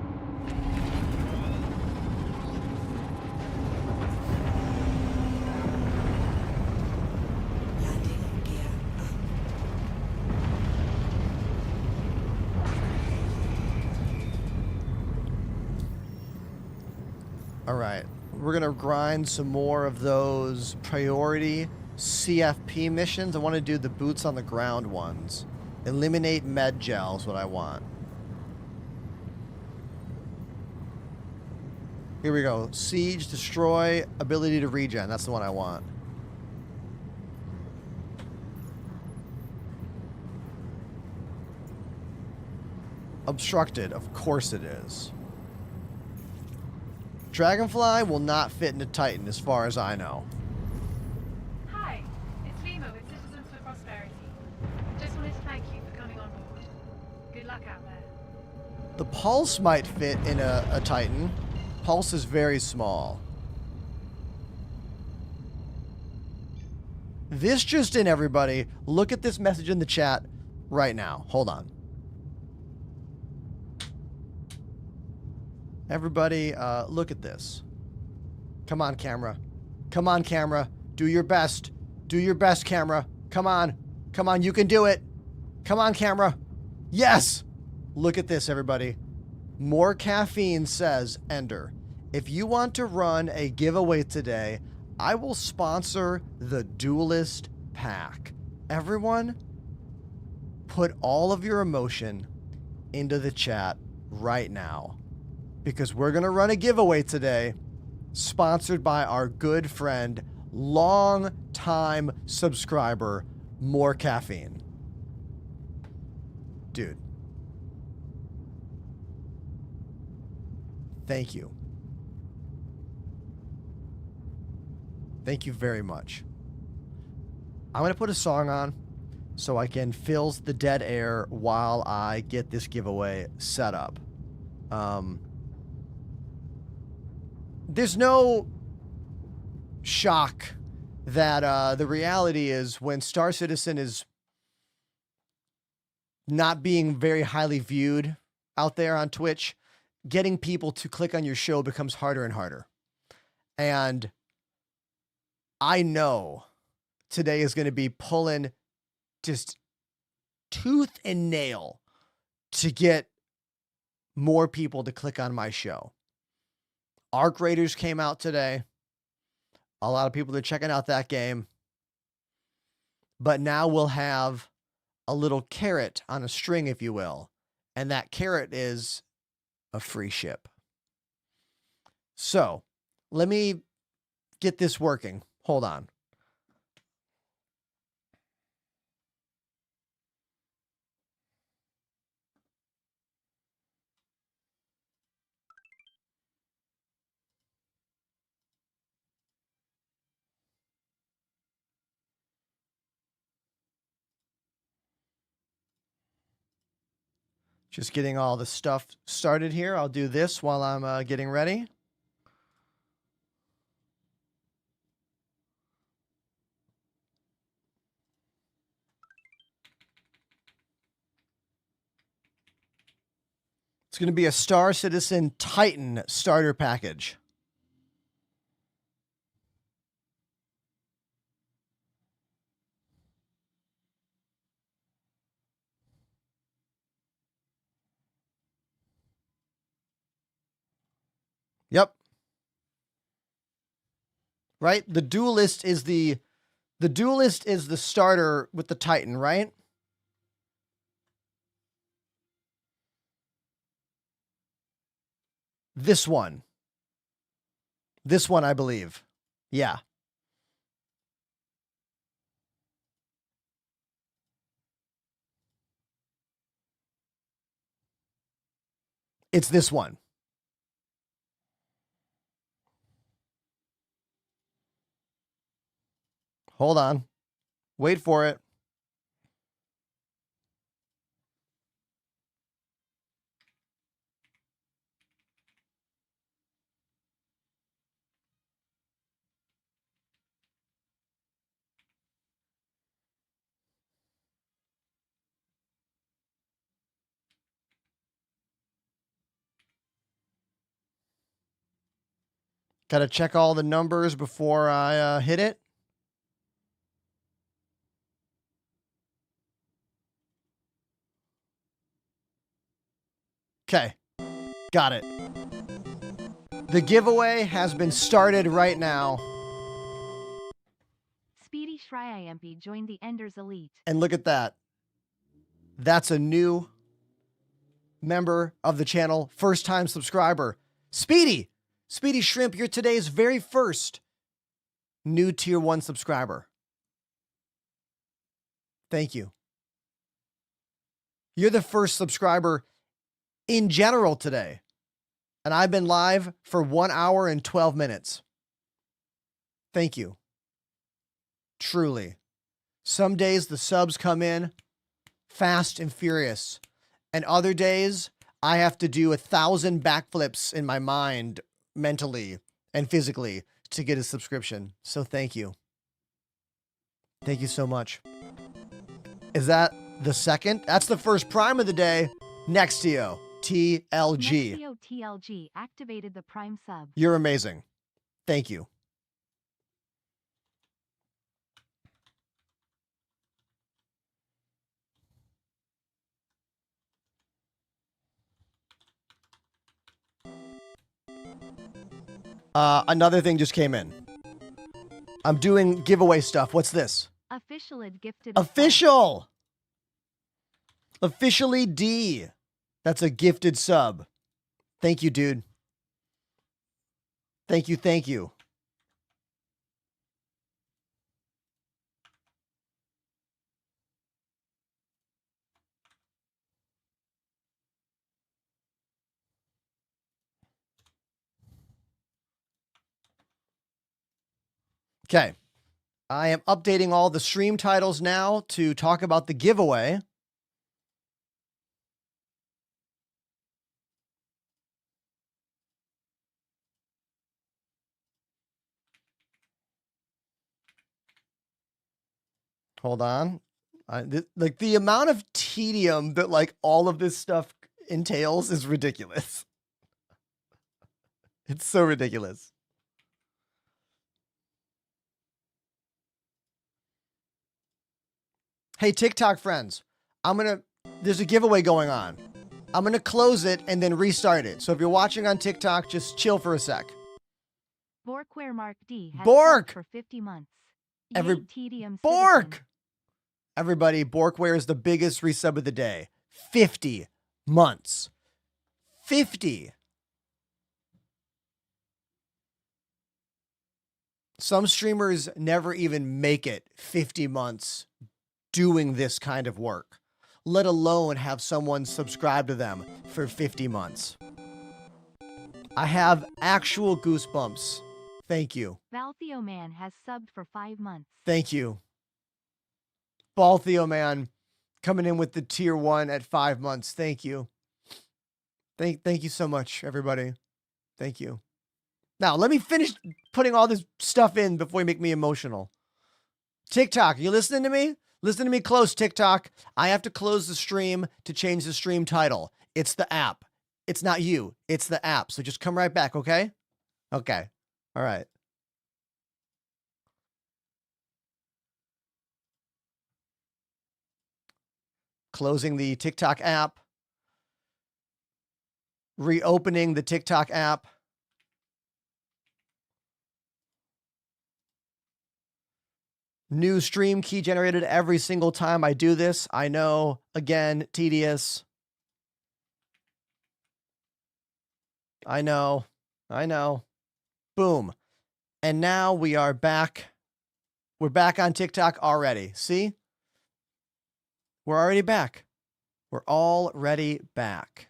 Landing gear up. All right, we're gonna grind some more of those priority CFP missions. I want to do the boots on the ground ones. Eliminate med gel is what I want. Here we go. Siege, destroy, ability to regen. That's the one I want. Obstructed. Of course it is. Dragonfly will not fit into Titan as far as I know. Hi, it's Lima with Citizens for Prosperity. Just wanted to thank you for coming on board. Good luck out there. The Pulse might fit in a Titan. Pulse is very small. This just in, everybody. Look at this message in the chat right now. Hold on. Everybody, look at this. Come on, camera. Come on, camera. Do your best. Do your best, camera. Come on. Come on, you can do it. Come on, camera. Yes! Look at this, everybody. More Caffeine says, Ender, if you want to run a giveaway today, I will sponsor the Duelist Pack. Everyone, put all of your emotion into the chat right now, because we're going to run a giveaway today sponsored by our good friend, long-time subscriber, More Caffeine. Dude. Thank you. Thank you very much. I'm going to put a song on so I can fill the dead air while I get this giveaway set up. There's no shock that the reality is when Star Citizen is not being very highly viewed out there on Twitch, getting people to click on your show becomes harder and harder. And I know today is going to be pulling just tooth and nail to get more people to click on my show. Arc Raiders came out today. A lot of people are checking out that game. But now we'll have a little carrot on a string, if you will. And that carrot is a free ship. So, let me get this working. Hold on. Just getting all the stuff started here. I'll do this while I'm getting ready. It's going to be a Star Citizen Titan starter package. Yep. Right? The Duelist is the The Duelist is the starter with the Titan, right? This one. This one, I believe. Yeah. It's this one. Hold on. Wait for it. Got to check all the numbers before I hit it. Okay. Got it. The giveaway has been started right now. Speedy Shryamp joined the Enders Elite. And look at that. That's a new member of the channel, first time subscriber. Speedy Shrimp, you're today's very first new tier 1 subscriber. Thank you. You're the first subscriber in general today. And I've been live for 1 hour and 12 minutes. Thank you. Truly. Some days the subs come in fast and furious. And other days I have to do 1,000 backflips in my mind, mentally and physically, to get a subscription. So thank you. Thank you so much. Is that the second? That's the first prime of the day. Nextio, TLG. Nextio TLG activated the Prime sub. You're amazing. Thank you. Another thing just came in. I'm doing giveaway stuff. What's this? Official had gifted. Official. Officially D. That's a gifted sub. Thank you, dude. Thank you. Thank you. Okay. I am updating all the stream titles now to talk about the giveaway. Hold on. Like the amount of tedium that like all of this stuff entails is ridiculous. It's so ridiculous. Hey, TikTok friends, there's a giveaway going on. I'm going to close it and then restart it. So if you're watching on TikTok, just chill for a sec. Borkware Mark D has Bork! subbed for 50 months. Every- Yay, tedium Bork! citizen. Everybody, Borkware is the biggest resub of the day. 50 months. 50. Some streamers never even make it 50 months doing this kind of work, let alone have someone subscribe to them for 50 months. I have actual goosebumps. Thank you. Valtheo Man has subbed for 5 months. Thank you. Baltheo Man coming in with the tier 1 at 5 months. Thank you. Thank you so much, everybody. Thank you. Now, let me finish putting all this stuff in before you make me emotional. TikTok, you listening to me? Listen to me close, TikTok. I have to close the stream to change the stream title. It's the app. It's not you. It's the app. So just come right back, okay? Okay. All right. Closing the TikTok app. Reopening the TikTok app. New stream key generated every single time I do this. I know, again, tedious. I know. Boom. And now we are back. We're back on TikTok already. See? We're already back. We're already back.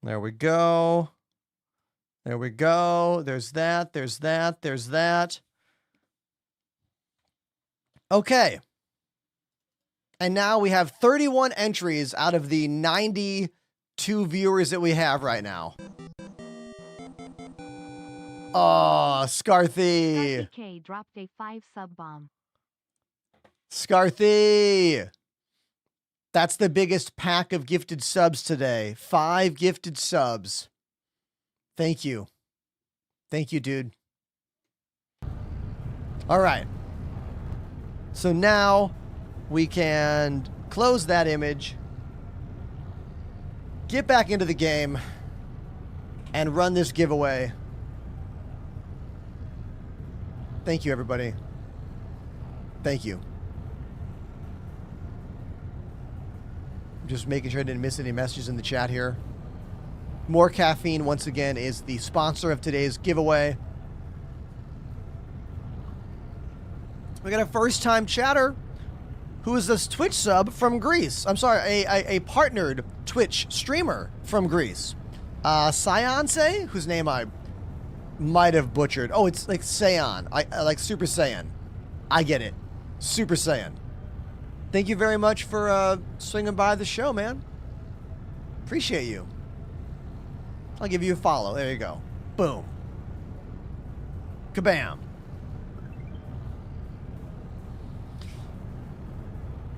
There we go. There we go. There's that. There's that. There's that. Okay. And now we have 31 entries out of the 92 viewers that we have right now. Oh, Scarthy. K dropped a 5 sub bomb. Scarthy. That's the biggest pack of gifted subs today. 5 gifted subs. Thank you. Thank you, dude. All right. So now we can close that image, get back into the game, and run this giveaway. Thank you, everybody. Thank you. Just making sure I didn't miss any messages in the chat here. More Caffeine, once again, is the sponsor of today's giveaway. We got a first-time chatter who is this Twitch sub from Greece. I'm sorry, a partnered Twitch streamer from Greece. Saiyanse, whose name I might have butchered. Oh, it's like Saiyan. I like Super Saiyan. I get it. Super Saiyan. Thank you very much for swinging by the show, man. Appreciate you. I'll give you a follow. There you go. Boom. Kabam.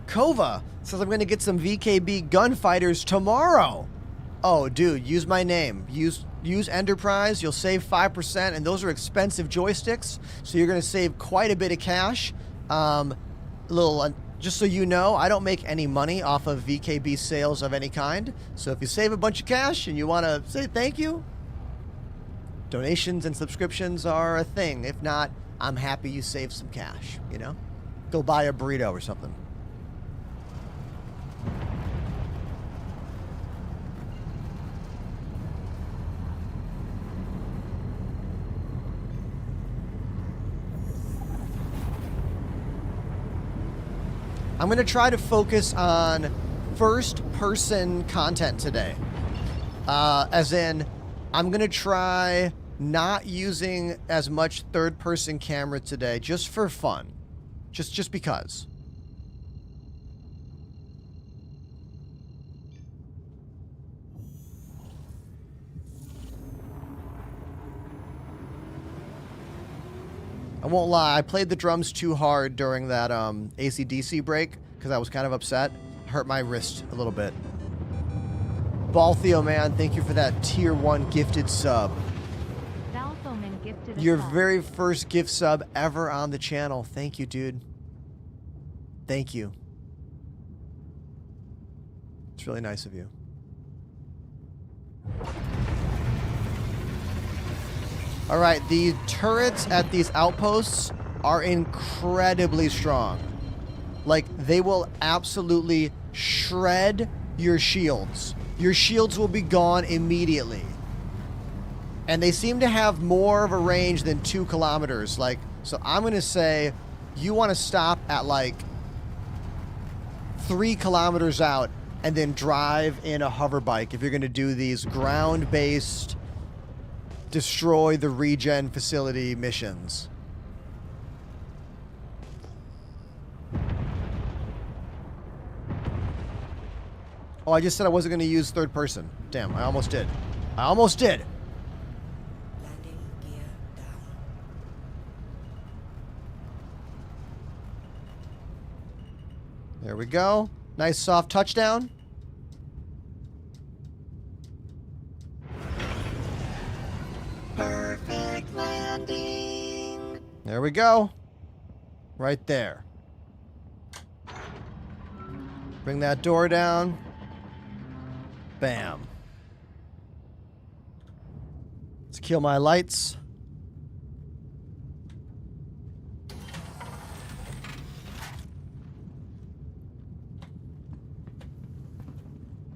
Kova says I'm going to get some VKB gunfighters tomorrow. Oh, dude, use my name. Use Enterprise. You'll save 5%, and those are expensive joysticks, so you're going to save quite a bit of cash. Just so you know, I don't make any money off of VKB sales of any kind. So if you save a bunch of cash and you want to say thank you, donations and subscriptions are a thing. If not, I'm happy you saved some cash, you know? Go buy a burrito or something. I'm going to try to focus on first-person content today. As in, I'm going to try not using as much third-person camera today, just for fun. Just because. I won't lie, I played the drums too hard during that AC/DC break because I was kind of upset. Hurt my wrist a little bit. Baltheo, man, thank you for that tier 1 gifted sub. Valthoman gifted a Your sub. very first gift sub ever on the channel. Thank you, dude. Thank you. It's really nice of you. All right, the turrets at these outposts are incredibly strong. Like, they will absolutely shred your shields. Your shields will be gone immediately. And they seem to have more of a range than 2 kilometers. Like, so I'm going to say you want to stop at like 3 kilometers out and then drive in a hover bike if you're going to do these ground-based destroy the regen facility missions. Oh, I just said I wasn't going to use third person. Damn, I almost did. I almost did. Landing gear down. There we go. Nice soft touchdown. Perfect landing. There we go. Right there. Bring that door down. Bam. Let's kill my lights.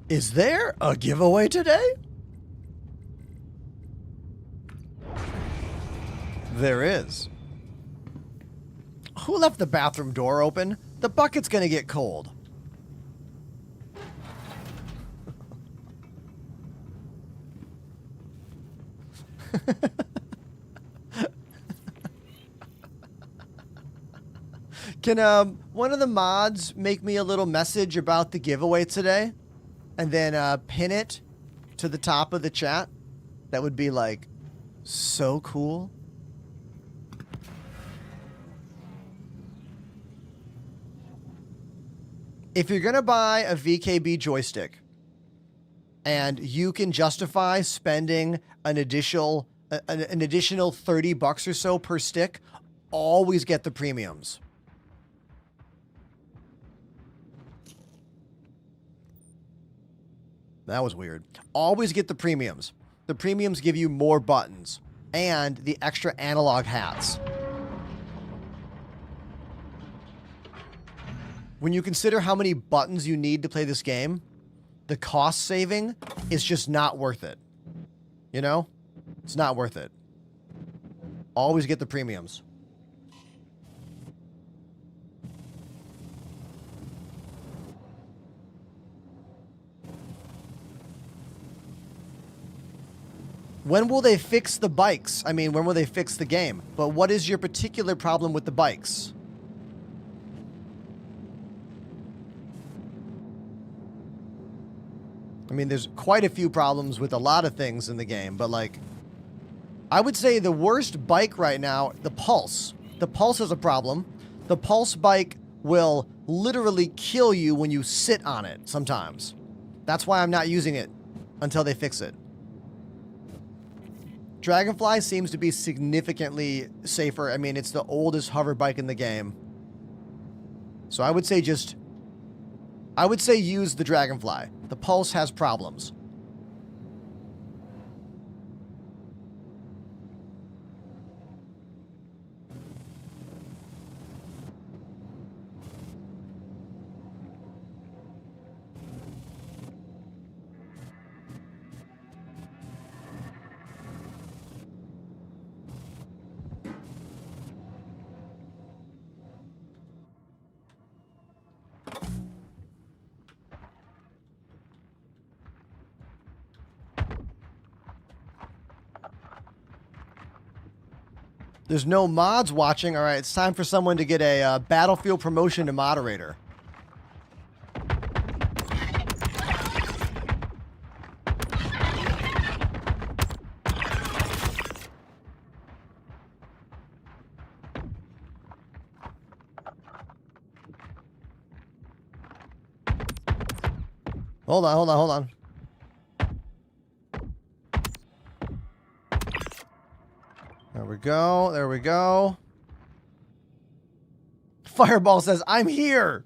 Is there a giveaway today? There is. Who left the bathroom door open? The bucket's gonna get cold. Can one of the mods make me a little message about the giveaway today? And then pin it to the top of the chat? That would be like so cool. If you're gonna buy a VKB joystick and you can justify spending an additional $30 or so per stick, always get the premiums. That was weird. Always get the premiums. The premiums give you more buttons and the extra analog hats. When you consider how many buttons you need to play this game, the cost saving is just not worth it. You know? It's not worth it. Always get the premiums. When will they fix the bikes? I mean, when will they fix the game? But what is your particular problem with the bikes? I mean, there's quite a few problems with a lot of things in the game, but like, I would say the worst bike right now, the Pulse. The Pulse is a problem. The Pulse bike will literally kill you when you sit on it sometimes. That's why I'm not using it until they fix it. Dragonfly seems to be significantly safer. I mean, it's the oldest hover bike in the game. So I would say use the Dragonfly. The Pulse has problems. There's no mods watching. All right, it's time for someone to get a Battlefield promotion to moderator. Hold on. There we go. Fireball says, I'm here.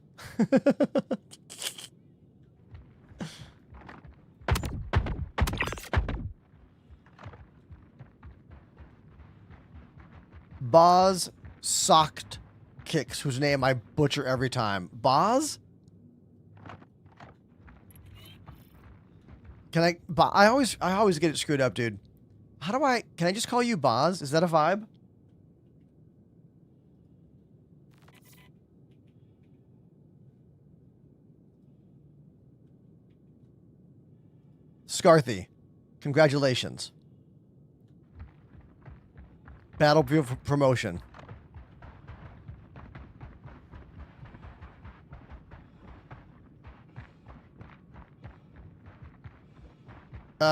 Boz Socked Kicks, whose name I butcher every time. Boz? I always get it screwed up, dude. Can I just call you Boz? Is that a vibe? Scarthy, congratulations. Battlefield promotion.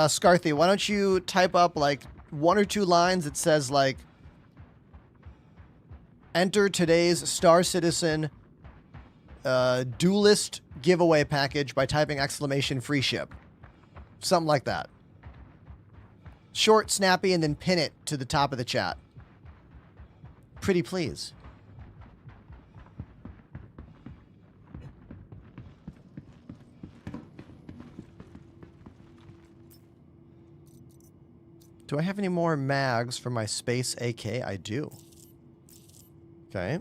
Scarthy, why don't you type up like 1 or 2 lines that says like, enter today's Star Citizen duelist giveaway package by typing exclamation free ship. Something like that. Short, snappy, and then pin it to the top of the chat. Pretty please. Do I have any more mags for my Space AK? I do. Okay.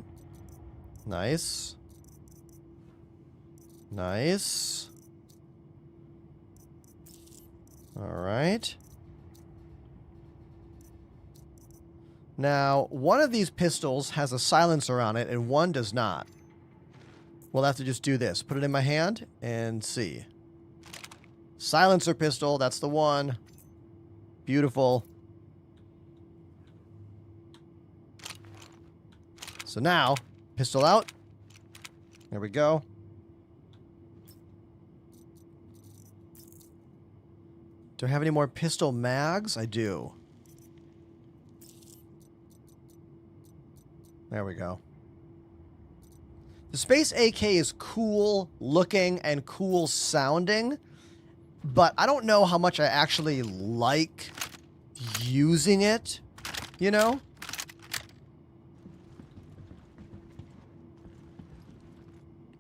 Nice. Nice. All right. Now, one of these pistols has a silencer on it, and one does not. We'll have to just do this. Put it in my hand and see. Silencer pistol, that's the one. Beautiful. So now, pistol out. There we go. Do I have any more pistol mags? I do. There we go. The Space AK is cool looking and cool sounding, but I don't know how much I actually like using it, you know?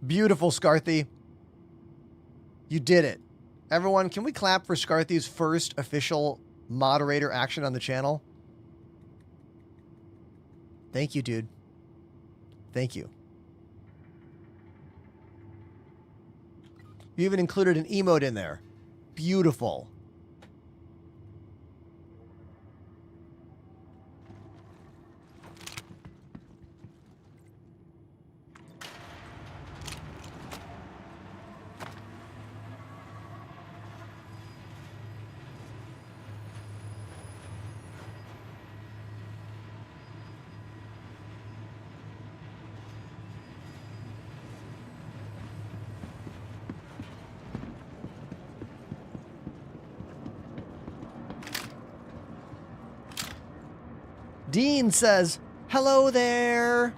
Beautiful, Scarthy. You did it. Everyone, can we clap for Scarthy's first official moderator action on the channel? Thank you, dude. Thank you. You even included an emote in there. Beautiful. Dean says, "Hello there,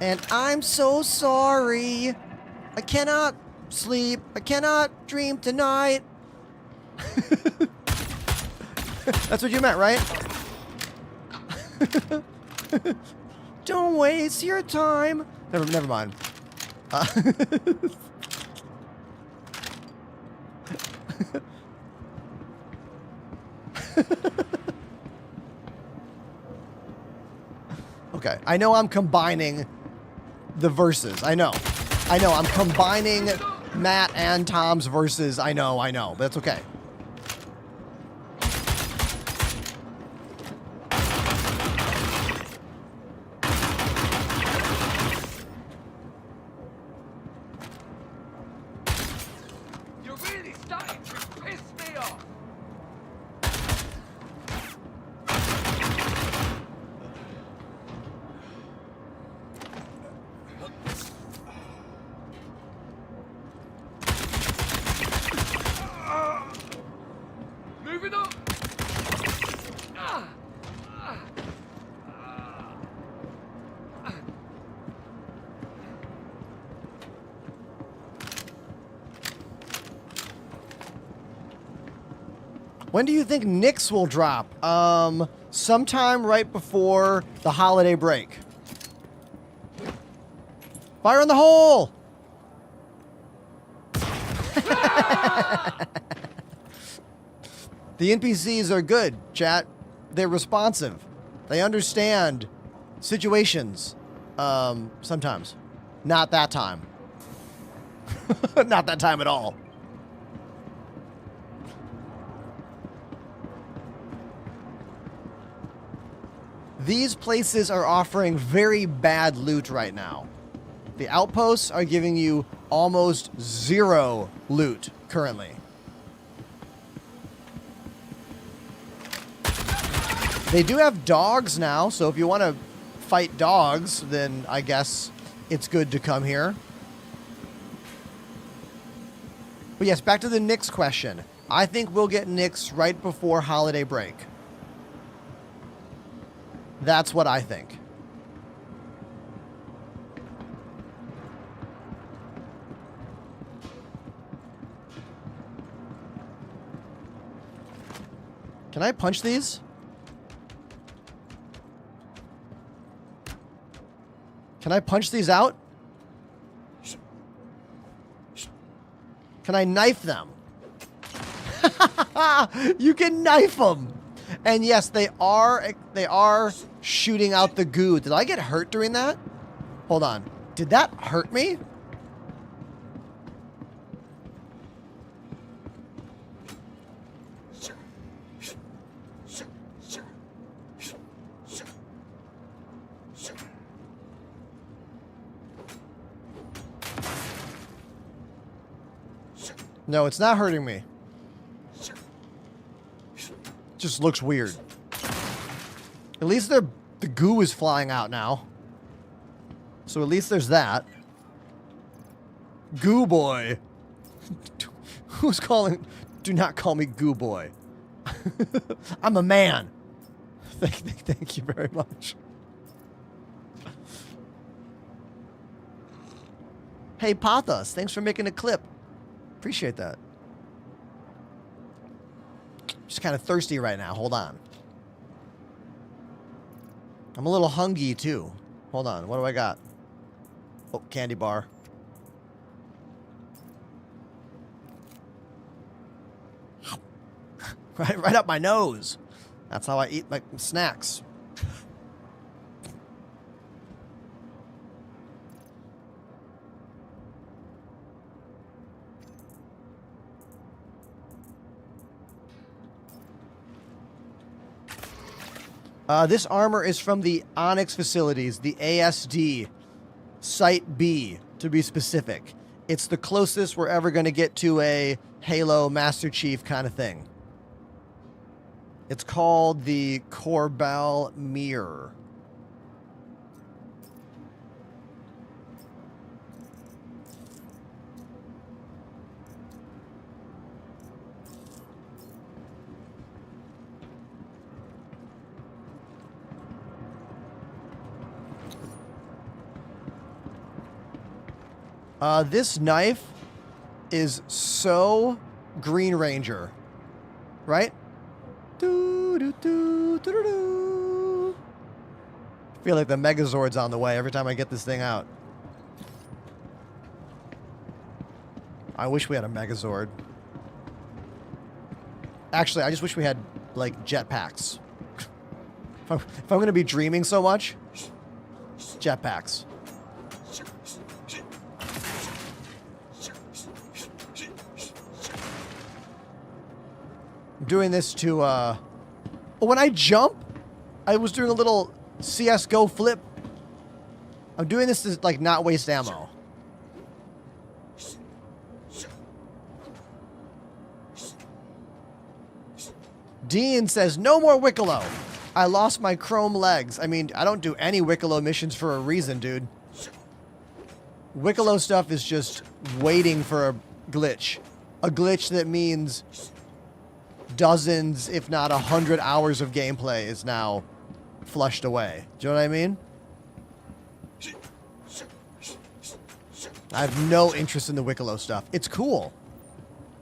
and I'm so sorry. I cannot sleep. I cannot dream tonight." That's what you meant, right? Don't waste your time. Never mind. Okay, I know I'm combining the verses. I know. I'm combining Matt and Tom's verses. I know, but that's okay. You're really starting to piss me off. Moving up. When do you think Nyx will drop? Sometime right before the holiday break. Fire in the hole! The NPCs are good, chat. They're responsive. They understand situations. Sometimes. Not that time. Not that time at all. These places are offering very bad loot right now. The outposts are giving you almost zero loot currently. They do have dogs now, so if you want to fight dogs, then I guess it's good to come here. But yes, back to the Nyx question. I think we'll get Nyx right before holiday break. That's what I think. Can I punch these? Can I punch these out? Can I knife them? You can knife them. And yes, they are shooting out the goo. Did I get hurt during that? Hold on. Did that hurt me? No, it's not hurting me. Just looks weird. At least the goo is flying out now. So at least there's that. Goo boy. Who's calling? Do not call me goo boy. I'm a man. Thank you very much. Hey, Pathos, thanks for making a clip. Appreciate that. Just kind of thirsty right now. Hold on. I'm a little hungry, too. Hold on. What do I got? Oh, candy bar. Right up my nose. That's how I eat my snacks. This armor is from the Onyx facilities, the ASD, Site B, to be specific. It's the closest we're ever going to get to a Halo Master Chief kind of thing. It's called the Corbel Mirror. This knife is so Green Ranger, right? I feel like the Megazord's on the way every time I get this thing out. I wish we had a Megazord. Actually, I just wish we had, like, jetpacks. If I'm going to be dreaming so much, jetpacks. I'm doing this to, when I jump, I was doing a little CSGO flip. I'm doing this to, like, not waste ammo. Dean says, no more Wicklow. I lost my chrome legs. I mean, I don't do any Wicklow missions for a reason, dude. Wicklow stuff is just waiting for a glitch. A glitch that means dozens, if not 100 hours of gameplay is now flushed away. Do you know what I mean? I have no interest in the Wicklow stuff. It's cool.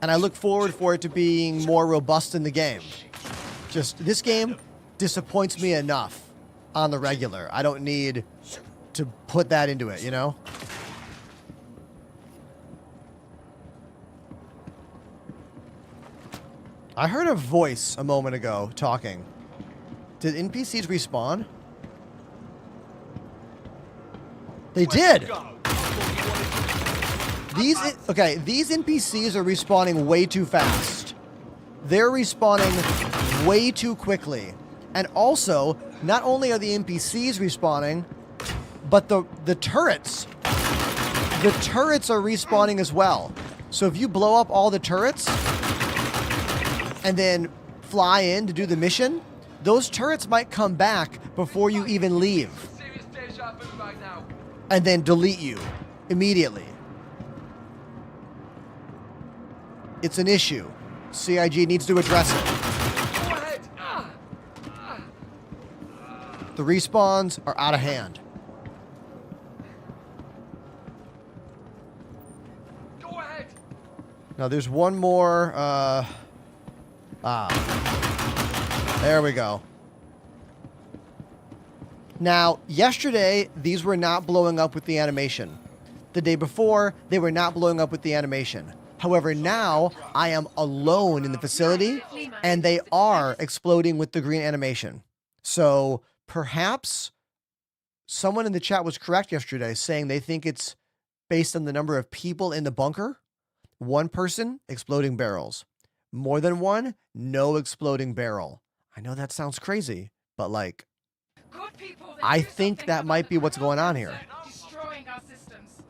And I look forward for it to being more robust in the game. Just, this game disappoints me enough on the regular. I don't need to put that into it, you know? I heard a voice a moment ago talking. Did NPCs respawn? They did! These NPCs are respawning way too fast. They're respawning way too quickly. And also, not only are the NPCs respawning, but the turrets. The turrets are respawning as well. So if you blow up all the turrets and then fly in to do the mission, those turrets might come back before you even leave. And then delete you immediately. It's an issue. CIG needs to address it. The respawns are out of hand. Go ahead. Now there's one more, there we go. Now, yesterday, these were not blowing up with the animation. The day before, they were not blowing up with the animation. However, now, I am alone in the facility, and they are exploding with the green animation. So, perhaps someone in the chat was correct yesterday, saying they think it's based on the number of people in the bunker. One person, exploding barrels. More than one, no exploding barrel. I know that sounds crazy, but like, I think that might be what's going on here. Destroying our systems.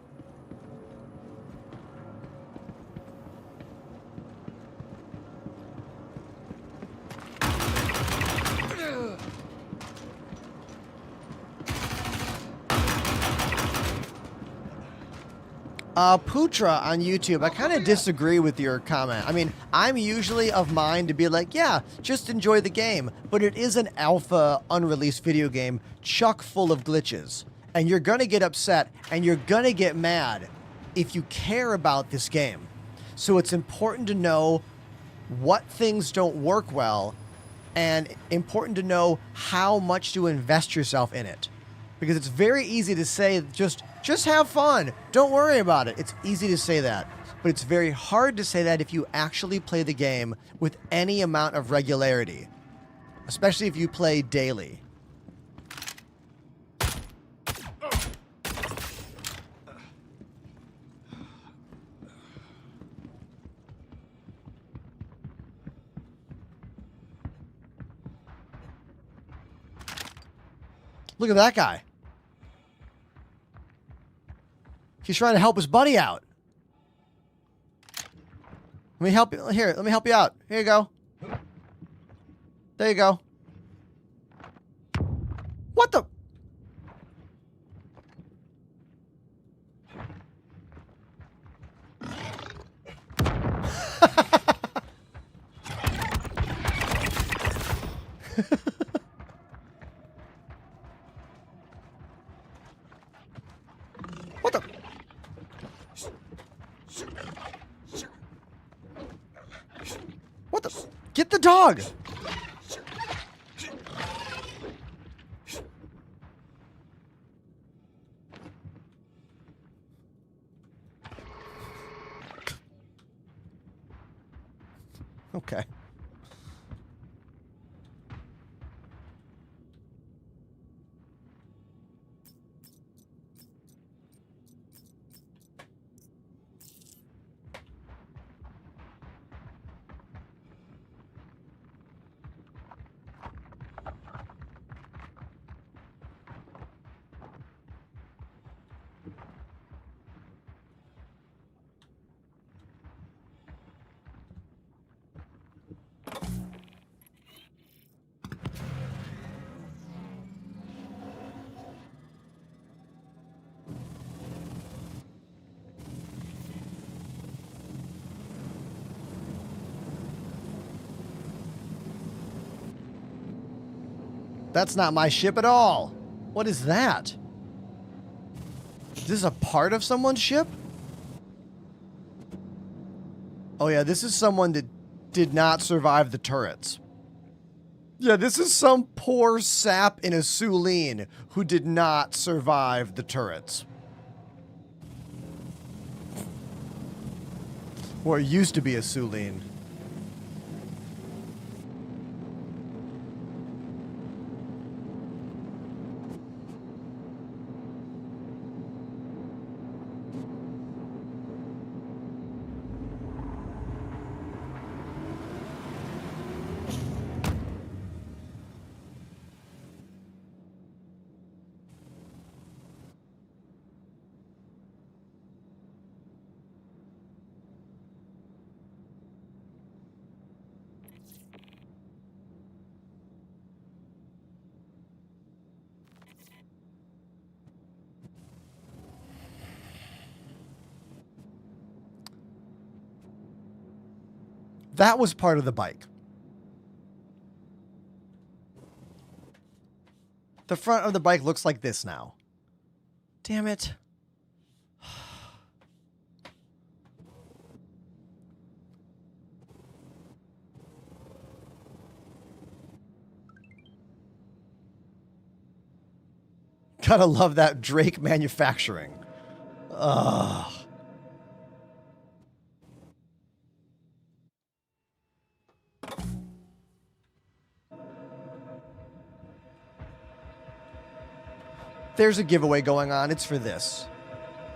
Putra on YouTube, I kind of disagree with your comment. I mean, I'm usually of mind to be like, yeah, just enjoy the game. But it is an alpha, unreleased video game chock full of glitches. And you're going to get upset and you're going to get mad if you care about this game. So it's important to know what things don't work well and important to know how much to invest yourself in it. Because it's very easy to say, just have fun. Don't worry about it. It's easy to say that. But it's very hard to say that if you actually play the game with any amount of regularity. Especially if you play daily. Look at that guy. He's trying to help his buddy out. Let me help you. Here, let me help you out. Here you go. There you go. What the? What the? What the? Get the dog! Okay. That's not my ship at all. What is that? Is this a part of someone's ship? Oh yeah, this is someone that did not survive the turrets. Yeah, this is some poor sap in a Suline who did not survive the turrets. Or used to be a Suline. That was part of the bike. The front of the bike looks like this now. Damn it. Gotta love that Drake manufacturing. Ugh. There's a giveaway going on. It's for this.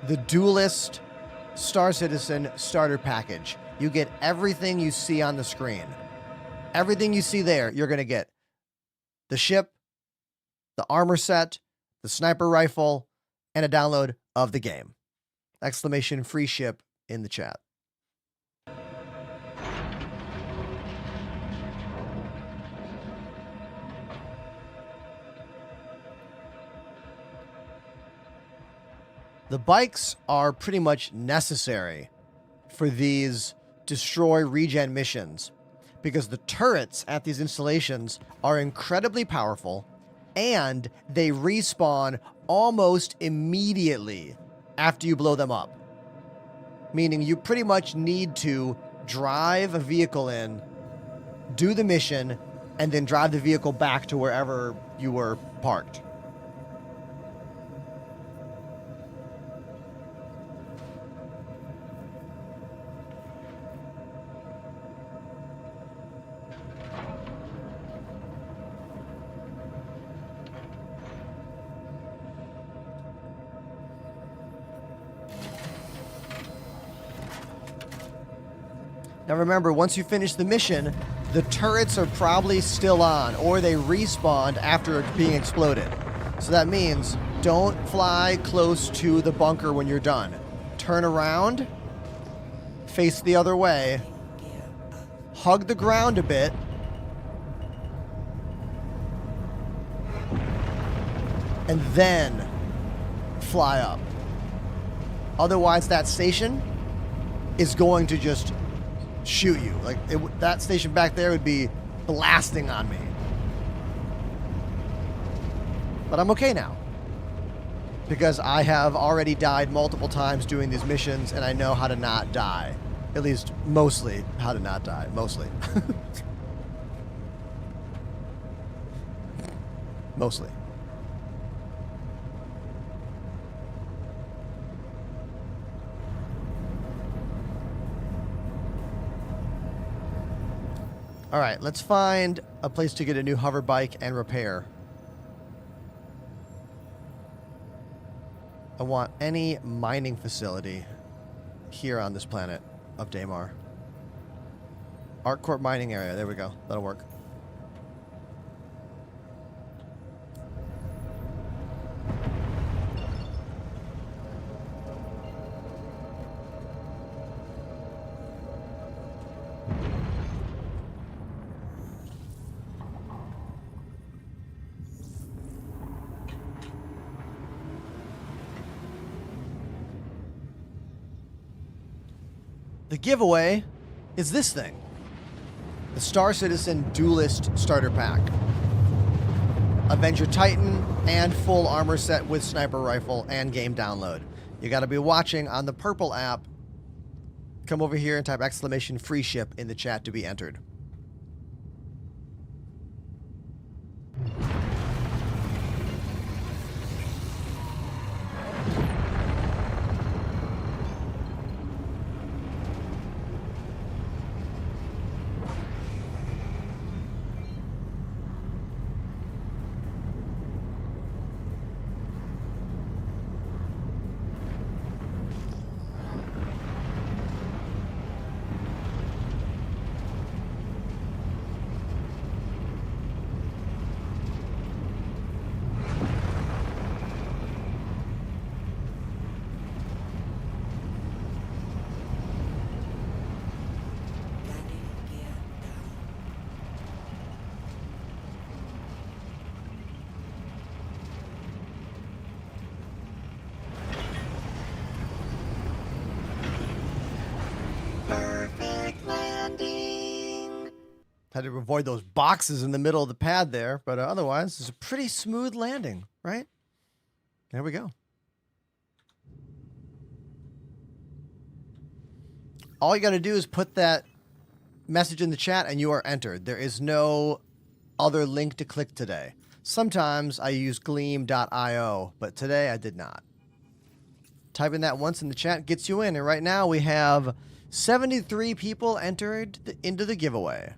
The Duelist Star Citizen Starter Package. You get everything you see on the screen. Everything you see there, you're going to get. The ship, the armor set, the sniper rifle, and a download of the game. Exclamation free ship in the chat. The bikes are pretty much necessary for these destroy regen missions because the turrets at these installations are incredibly powerful and they respawn almost immediately after you blow them up. Meaning you pretty much need to drive a vehicle in, do the mission, and then drive the vehicle back to wherever you were parked. Now remember, once you finish the mission, the turrets are probably still on, or they respawned after being exploded. So that means don't fly close to the bunker when you're done. Turn around, face the other way, hug the ground a bit, and then fly up. Otherwise, that station is going to just shoot you. Like that station back there would be blasting on me. But I'm okay now because I have already died multiple times doing these missions and I know how to not die. At least mostly how to not die. Mostly. Mostly. All right, let's find a place to get a new hover bike and repair. I want any mining facility here on this planet of Daymar. ArcCorp mining area. There we go. That'll work. The giveaway is this thing. The Star Citizen Duelist Starter Pack. Avenger Titan and full armor set with sniper rifle and game download. You gotta be watching on the purple app. Come over here and type exclamation free ship in the chat to be entered. Had to avoid those boxes in the middle of the pad there, but otherwise, it's a pretty smooth landing, right? There we go. All you got to do is put that message in the chat and you are entered. There is no other link to click today. Sometimes I use gleam.io, but today I did not. Typing that once in the chat gets you in, and right now we have 73 people entered into the giveaway.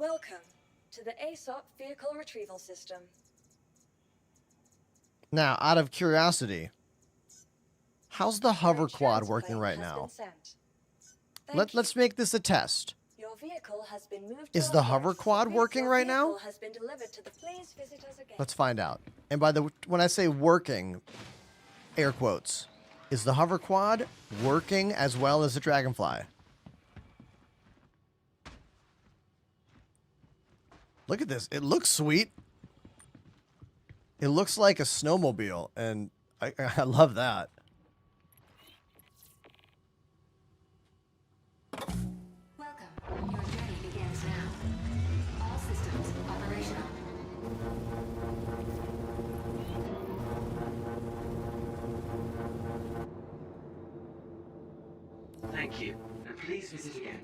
Welcome to the ASOP Vehicle Retrieval System. Now, out of curiosity, how's the hover quad Insurance working claim right has now? been sent. Thank you. Let's make this a test. Your vehicle has been moved to Is a the place. hover quad working Your right now? vehicle has been delivered to the. Please visit us again. Let's find out. And when I say working, air quotes, is the hover quad working as well as the Dragonfly? Look at this. It looks sweet. It looks like a snowmobile, and I love that. Welcome. Your journey begins now. All systems operational. Thank you. Please visit again.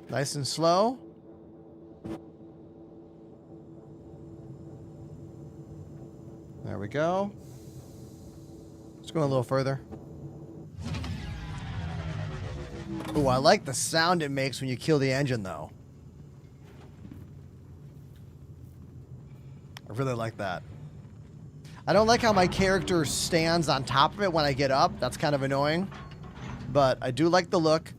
Nice and slow. There we go. Let's go a little further. Ooh, I like the sound it makes when you kill the engine, though. I really like that. I don't like how my character stands on top of it when I get up. That's kind of annoying. But I do like the look.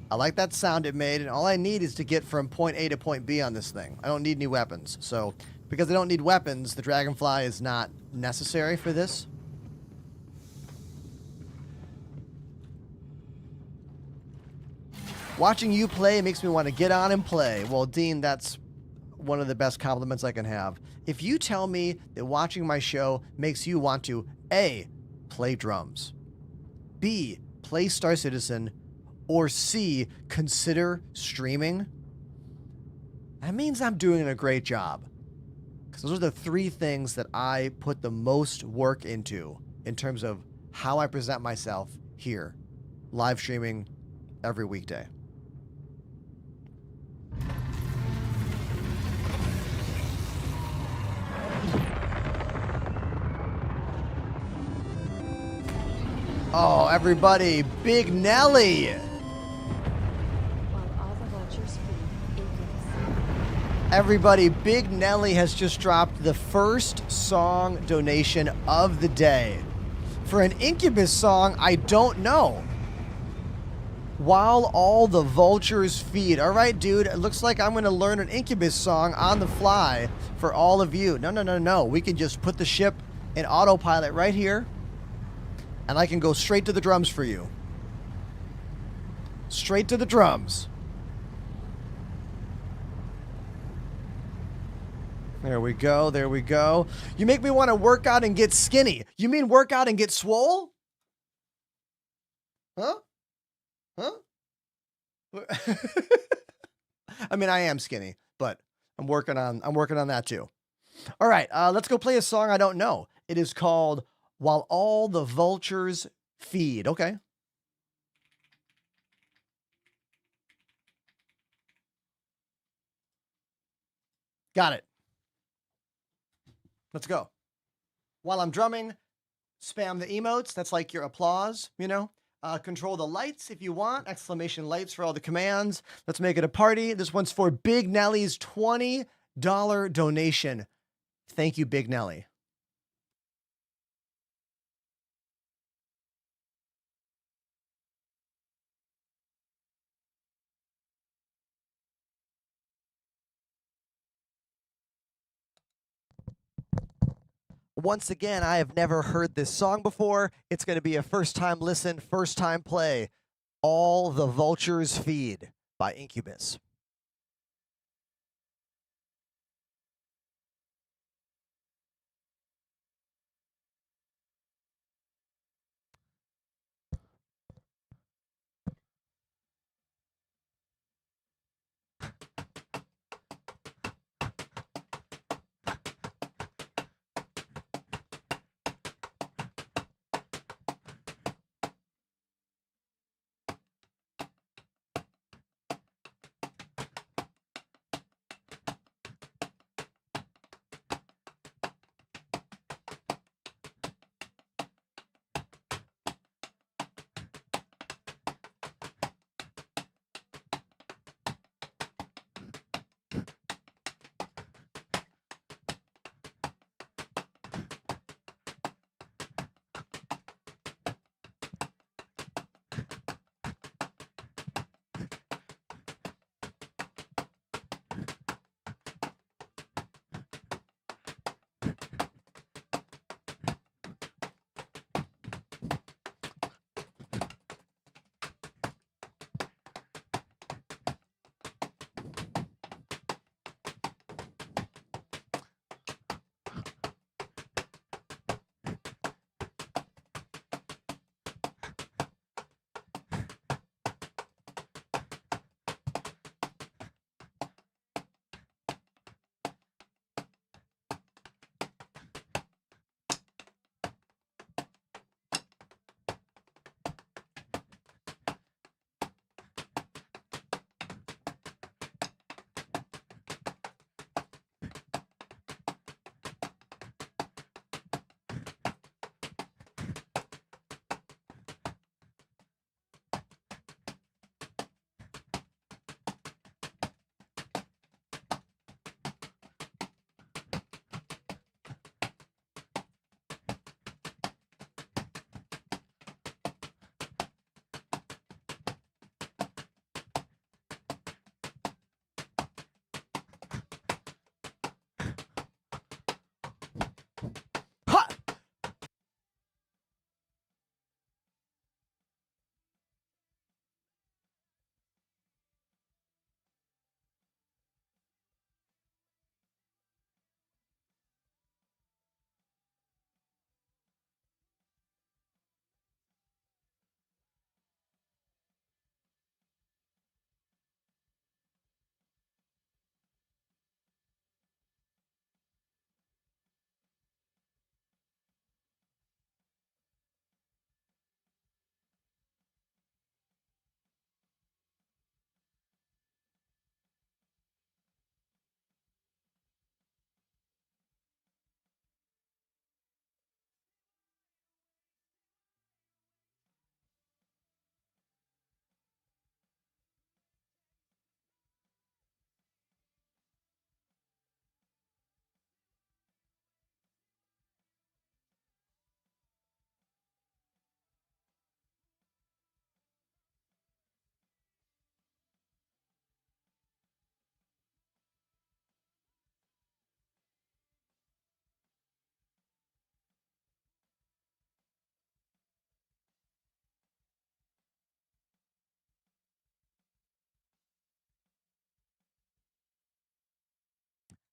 I like that sound it made, and all I need is to get from point A to point B on this thing. I don't need any weapons. So, because I don't need weapons, the Dragonfly is not necessary for this. Watching you play makes me want to get on and play. Well, Dean, that's one of the best compliments I can have. If you tell me that watching my show makes you want to A, play drums, B, play Star Citizen, or C, consider streaming, that means I'm doing a great job. Because those are the three things that I put the most work into in terms of how I present myself here, live streaming every weekday. Oh, everybody, Big Nelly. Everybody, Big Nelly has just dropped the first song donation of the day. For an Incubus song, I don't know. While all the vultures feed. All right, dude, it looks like I'm going to learn an Incubus song on the fly for all of you. No. We can just put the ship in autopilot right here, and I can go straight to the drums for you. Straight to the drums. There we go. There we go. You make me want to work out and get skinny. You mean work out and get swole? Huh? Huh? I mean, I am skinny, but I'm working on that too. All right, let's go play a song I don't know. It is called While All the Vultures Feed. Okay. Got it. Let's go. While I'm drumming, spam the emotes. That's like your applause, you know. Control the lights if you want. Exclamation lights for all the commands. Let's make it a party. This one's for Big Nelly's $20 donation. Thank you, Big Nelly. Once again, I have never heard this song before. It's going to be a first-time listen, first-time play. All the Vultures Feed by Incubus.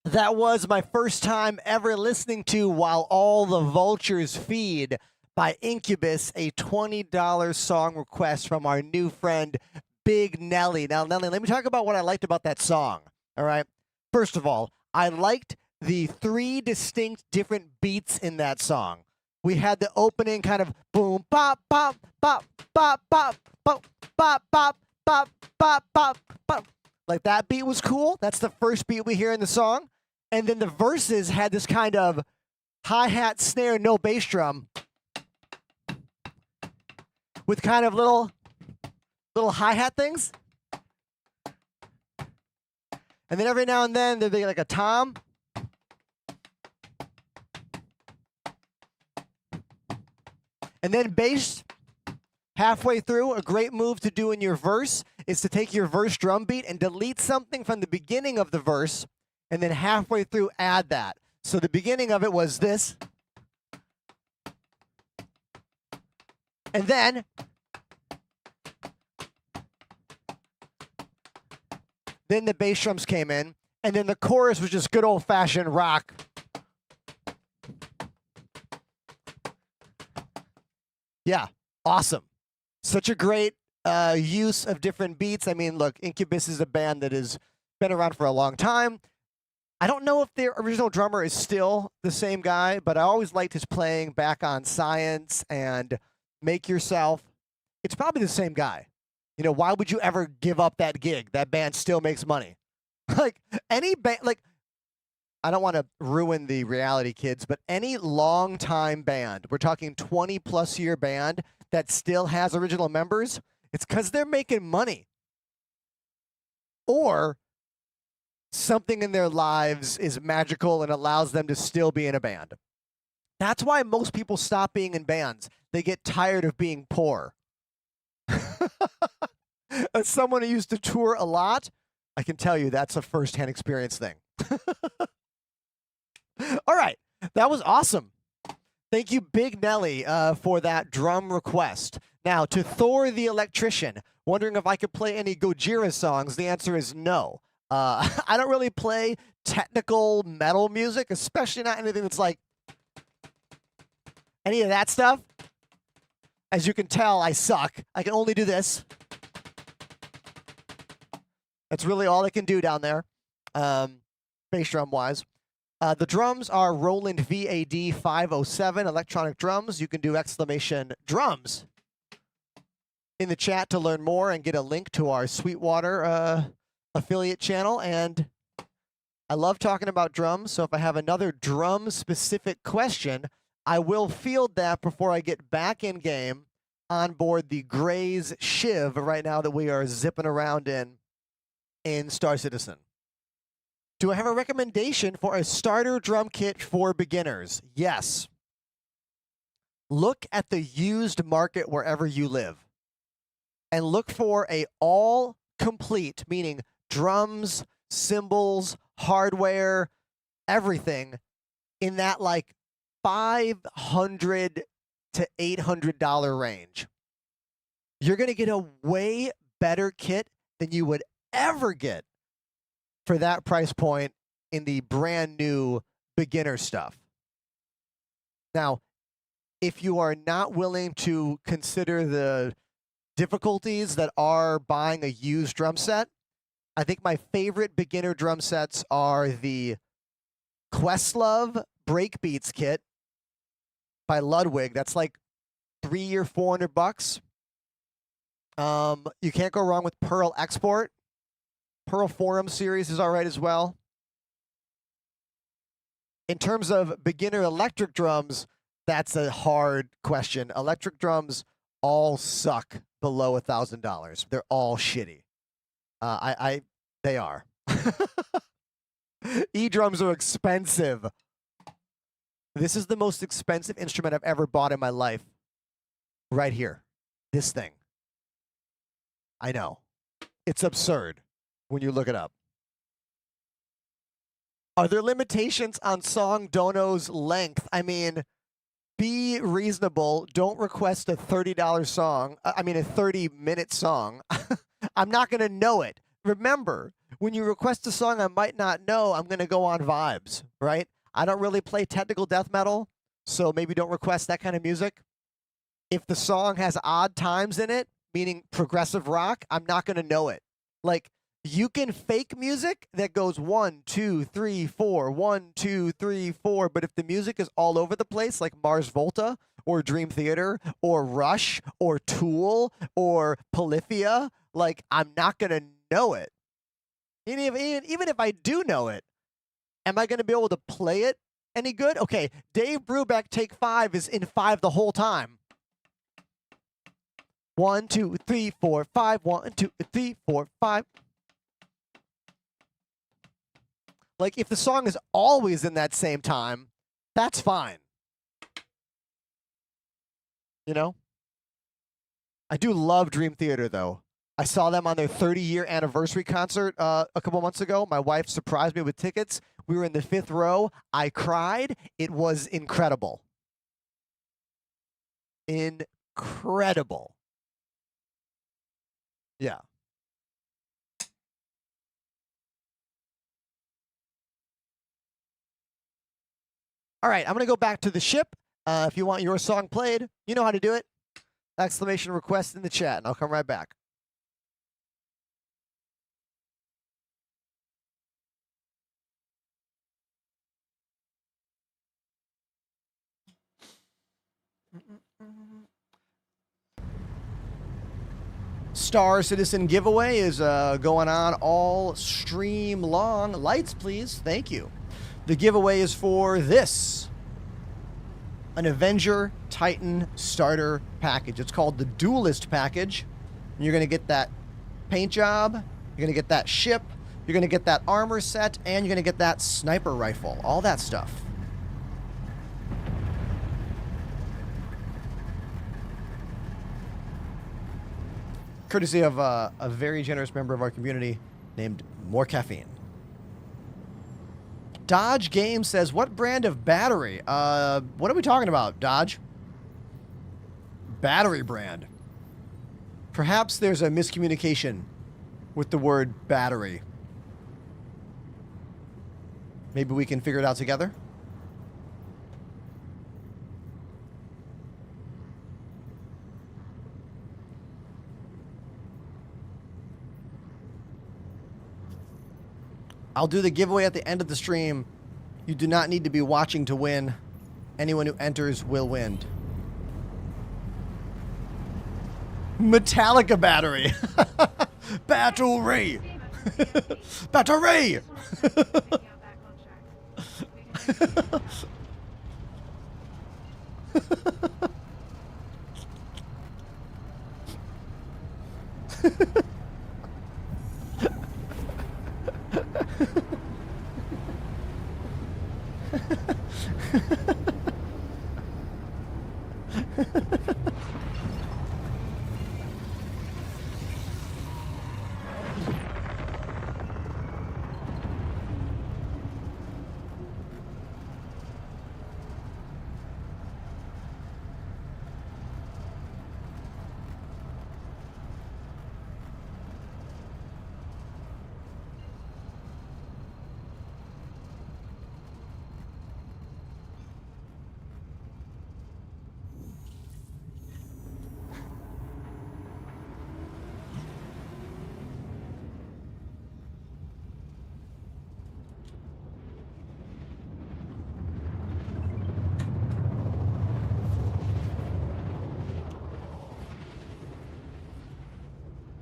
That was my first time ever listening to While All the Vultures Feed by Incubus, a $20 song request from our new friend, Big Nelly. Now, Nelly, let me talk about what I liked about that song. All right. First of all, I liked the 3 distinct different beats in that song. We had the opening kind of boom, bop, bop, bop, bop, bop, bop, bop, bop, bop, bop, bop, bop. Like that beat was cool. That's the first beat we hear in the song. And then the verses had this kind of hi-hat, snare, no bass drum with kind of little hi-hat things. And then every now and then there'd be like a tom. And then bass halfway through. A great move to do in your verse is to take your verse drum beat and delete something from the beginning of the verse, and then halfway through add that. So the beginning of it was this. And then the bass drums came in, and then the chorus was just good old-fashioned rock. Yeah, awesome. Such a great use of different beats. I mean, look, Incubus is a band that has been around for a long time. I don't know if their original drummer is still the same guy, but I always liked his playing back on Science and Make Yourself. It's probably the same guy. You know, why would you ever give up that gig? That band still makes money. Like, any band, like, I don't want to ruin the reality, kids, but any long-time band, we're talking 20-plus year band that still has original members, it's because they're making money. Or something in their lives is magical and allows them to still be in a band. That's why most people stop being in bands. They get tired of being poor. As someone who used to tour a lot, I can tell you that's a first-hand experience thing. All right, that was awesome. Thank you, Big Nelly, for that drum request. Now, to Thor the Electrician, wondering if I could play any Gojira songs. The answer is no. I don't really play technical metal music, especially not anything that's like any of that stuff. As you can tell, I suck. I can only do this. That's really all I can do down there, bass drum wise. The drums are Roland VAD 507 electronic drums. You can do exclamation drums in the chat to learn more and get a link to our Sweetwater affiliate channel. And I love talking about drums, so if I have another drum specific question, I will field that before I get back in game on board the Gray's Shiv right now that we are zipping around in Star Citizen. Do I have a recommendation for a starter drum kit for beginners? Yes. Look at the used market wherever you live and look for a all complete, meaning drums, cymbals, hardware, everything in that like $500 to $800 range. You're going to get a way better kit than you would ever get for that price point in the brand new beginner stuff. Now, if you are not willing to consider the difficulties that are buying a used drum set, I think my favorite beginner drum sets are the Questlove Breakbeats kit by Ludwig. That's like $300 or $400. You can't go wrong with Pearl Export. Pearl Forum series is all right as well. In terms of beginner electric drums, that's a hard question. Electric drums all suck below $1,000. They're all shitty. They are. E-drums are expensive. This is the most expensive instrument I've ever bought in my life. Right here. This thing. I know. It's absurd when you look it up. Are there limitations on song donos length? I mean, be reasonable. Don't request a $30 song. I mean, a 30-minute song. I'm not going to know it. Remember, when you request a song I might not know, I'm going to go on vibes, right? I don't really play technical death metal, so maybe don't request that kind of music. If the song has odd times in it, meaning progressive rock, I'm not going to know it. Like, you can fake music that goes 1, 2, 3, 4, 1, 2, 3, 4, but if the music is all over the place, like Mars Volta or Dream Theater or Rush or Tool or Polyphia, like, I'm not going to know it. Even if I do know it, am I going to be able to play it any good? Okay, Dave Brubeck Take 5 is in 5 the whole time. 1, 2, 3, 4, 5. 1, 2, 3, 4, 5. Like, if the song is always in that same time, that's fine. You know? I do love Dream Theater, though. I saw them on their 30-year anniversary concert a couple months ago. My wife surprised me with tickets. We were in the 5th row. I cried. It was incredible. Incredible. Yeah. All right, I'm going to go back to the ship. If you want your song played, you know how to do it. Exclamation request in the chat, and I'll come right back. Star Citizen giveaway is going on all stream long. Lights, please. Thank you. The giveaway is for this. An Avenger Titan starter package. It's called the Duelist package. And you're going to get that paint job. You're going to get that ship. You're going to get that armor set. And you're going to get that sniper rifle. All that stuff. Courtesy of a very generous member of our community named More Caffeine. Dodge Game says, what brand of battery? What are we talking about, Dodge? Battery brand. Perhaps there's a miscommunication with the word battery. Maybe we can figure it out together? I'll do the giveaway at the end of the stream. You do not need to be watching to win. Anyone who enters will win. Metallica battery. Battery. Battery.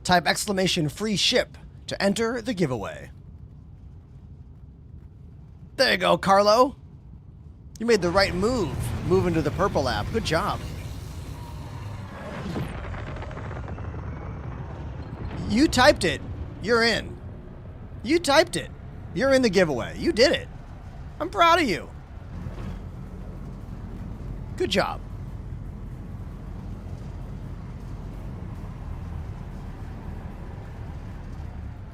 Type exclamation free ship to enter the giveaway. There you go, Carlo. You made the right move, moving to the purple app. Good job. You typed it. You're in. You typed it. You're in the giveaway. You did it. I'm proud of you. Good job.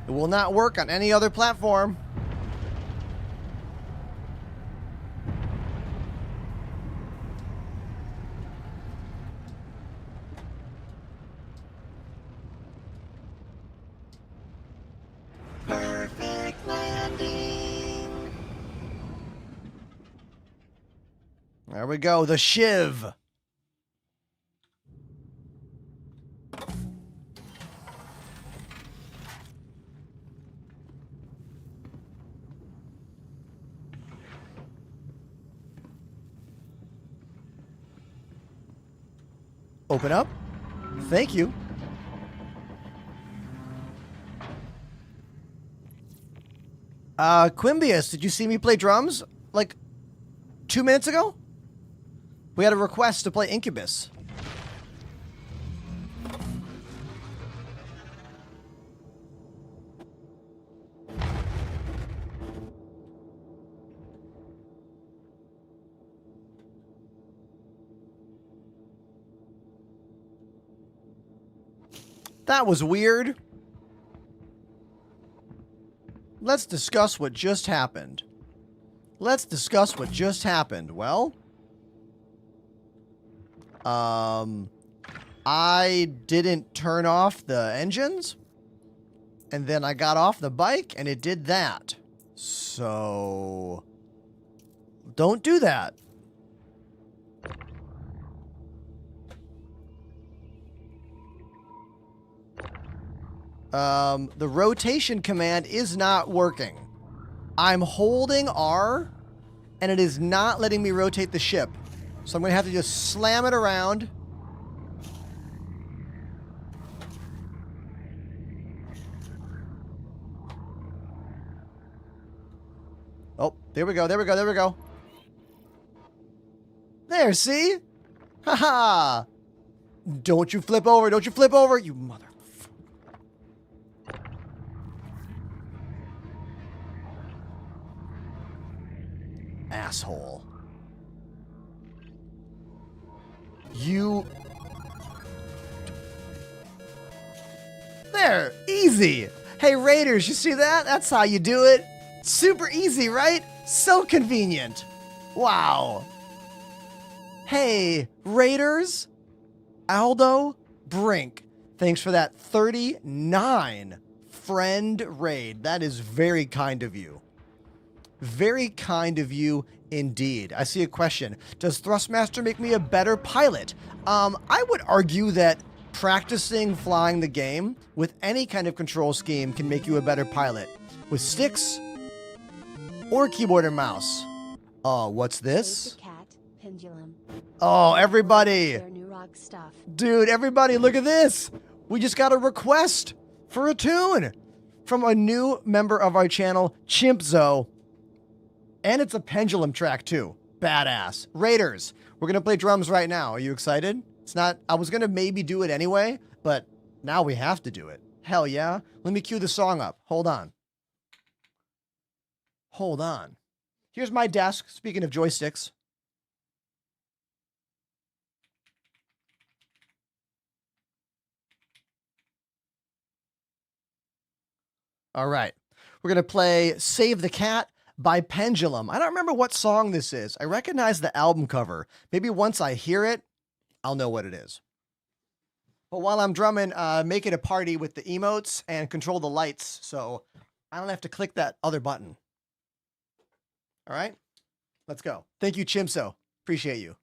It will not work on any other platform. Perfect. we go. The Shiv. Open up. Thank you. Quimbius, did you see me play drums like 2 minutes ago? We had a request to play Incubus. That was weird. Let's discuss what just happened. Let's discuss what just happened. Well, I didn't turn off the engines, and then I got off the bike, and it did that. So, don't do that. The rotation command is not working. I'm holding R, and it is not letting me rotate the ship. So I'm going to have to just slam it around. Oh, there we go, there we go, there we go. There, see? Haha! Don't you flip over, don't you flip over, you mother... Asshole. You... There! Easy! Hey, Raiders, you see that? That's how you do it. Super easy, right? So convenient. Wow. Hey, Raiders. Aldo Brink. Thanks for that 39 friend raid. That is very kind of you. Very kind of you indeed. I see a question. Does Thrustmaster make me a better pilot? I would argue that practicing flying the game with any kind of control scheme can make you a better pilot. With sticks or keyboard and mouse. Oh, what's this? Cat, pendulum. Oh, everybody. Their new rock stuff. Dude, everybody, look at this. We just got a request for a tune from a new member of our channel, Chimpzo. And it's a pendulum track too. Badass. Raiders, we're going to play drums right now. Are you excited? It's not, I was going to maybe do it anyway, but now we have to do it. Hell yeah. Let me cue the song up. Hold on. Hold on. Here's my desk. Speaking of joysticks. All right. We're going to play Save the Cat by Pendulum. I don't remember what song this is. I recognize the album cover. Maybe once I hear it, I'll know what it is. But while I'm drumming, make it a party with the emotes and control the lights so I don't have to click that other button. All right? Let's go. Thank you, Chimso. Appreciate you.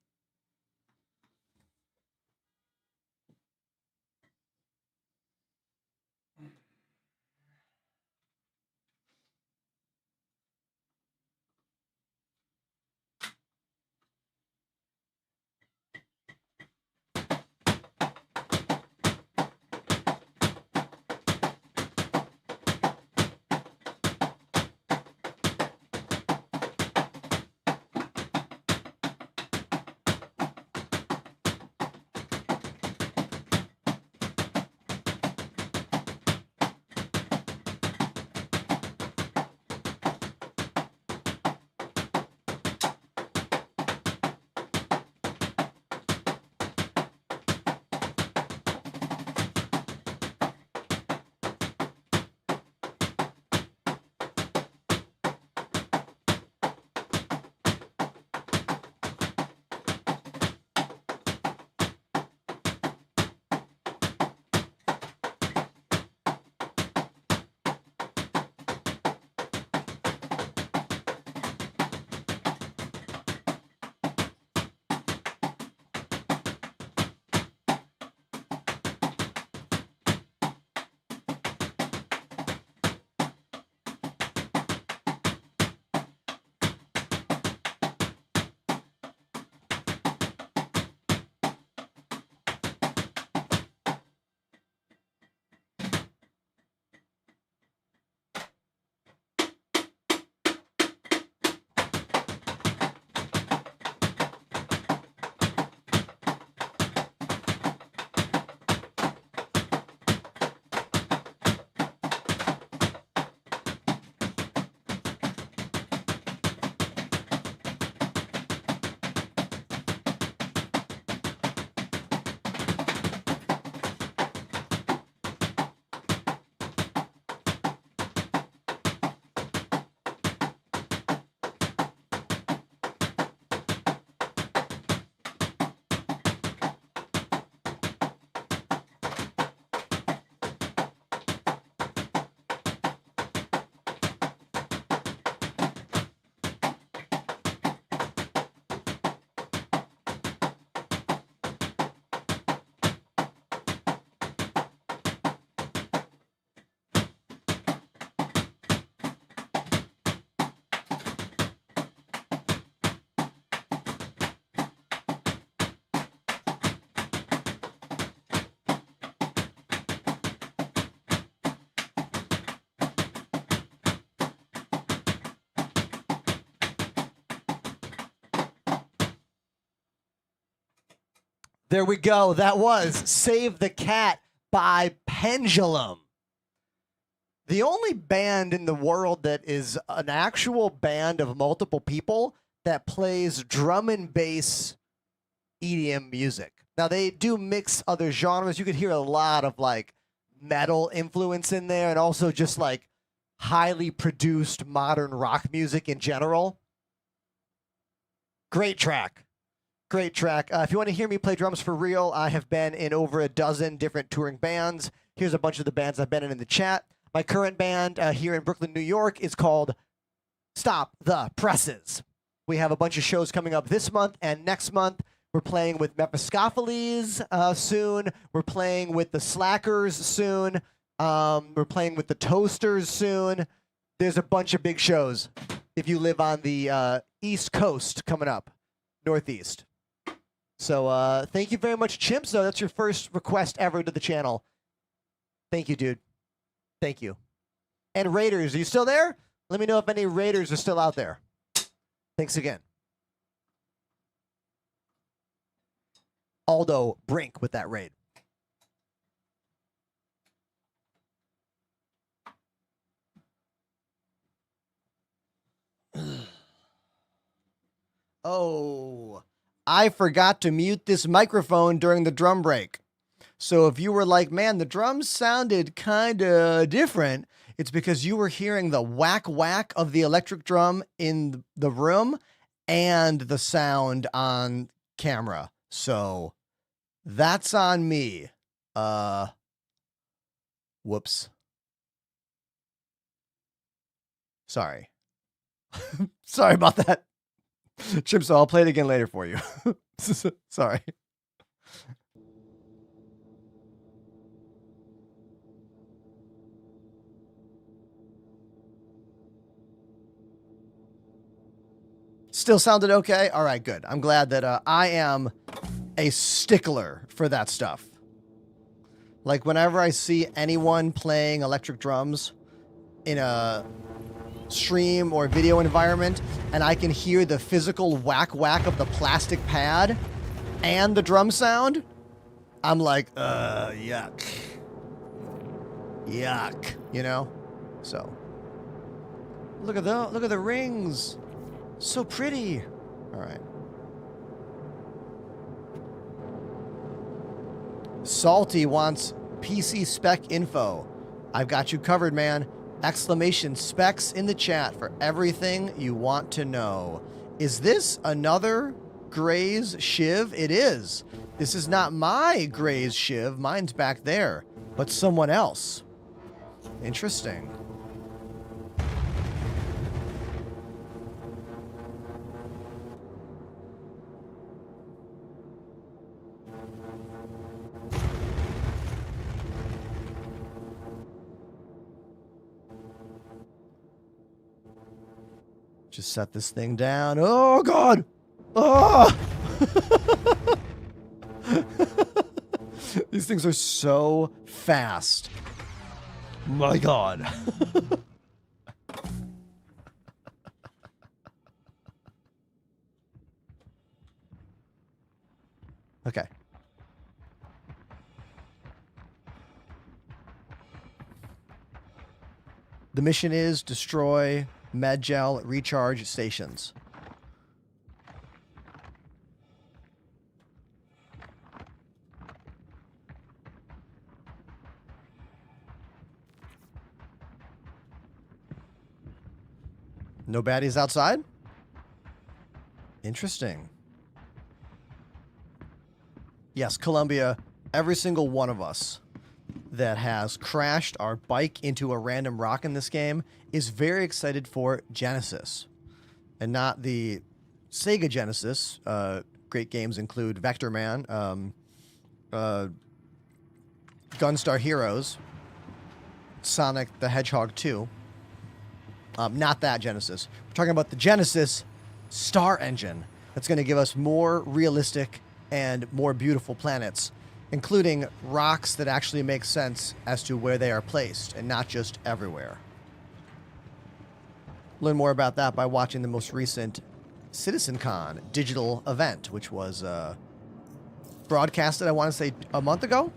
There we go. That was Save the Cat by Pendulum. The only band in the world that is an actual band of multiple people that plays drum and bass EDM music. Now, they do mix other genres. You could hear a lot of like metal influence in there and also just like highly produced modern rock music in general. Great track. Great track. If you want to hear me play drums for real, I have been in over a dozen different touring bands. Here's a bunch of the bands I've been in the chat. My current band here in Brooklyn, New York is called Stop the Presses. We have a bunch of shows coming up this month and next month. We're playing with Mephistopheles soon. We're playing with the Slackers soon. We're playing with the Toasters soon. There's a bunch of big shows if you live on the East Coast coming up, Northeast. So thank you very much, Chimps. So that's your first request ever to the channel. Thank you, dude. Thank you. And Raiders, are you still there? Let me know if any Raiders are still out there. Thanks again. Aldo Brink with that raid. Oh, I forgot to mute this microphone during the drum break. So if you were like, man, the drums sounded kind of different, it's because you were hearing the whack whack of the electric drum in the room and the sound on camera. So that's on me. Whoops. Sorry. Sorry about that. Chimps, I'll play it again later for you. Sorry. Still sounded okay? All right, good. I'm glad that I am a stickler for that stuff. Like, whenever I see anyone playing electric drums in a stream or video environment, and I can hear the physical whack-whack of the plastic pad and the drum sound, I'm like, yuck. Yuck, you know? So, look at the rings. So pretty. All right. Salty wants PC spec info. I've got you covered, man. Exclamation specs in the chat for everything you want to know. Is this another Gray's Shiv? It is. This is not my Gray's Shiv. Mine's back there, but someone else. Interesting. Just set this thing down. Oh, God. Oh! These things are so fast. My God. Okay. The mission is destroy Medgel recharge stations. No baddies outside? Interesting. Yes, Columbia, every single one of us that has crashed our bike into a random rock in this game is very excited for Genesis. And not the Sega Genesis. Great games include Vector Man, Gunstar Heroes, Sonic the Hedgehog 2. Not that Genesis. We're talking about the Genesis Star Engine that's going to give us more realistic and more beautiful planets, including rocks that actually make sense as to where they are placed and not just everywhere. Learn more about that by watching the most recent CitizenCon digital event, which was broadcasted, I want to say, a month ago.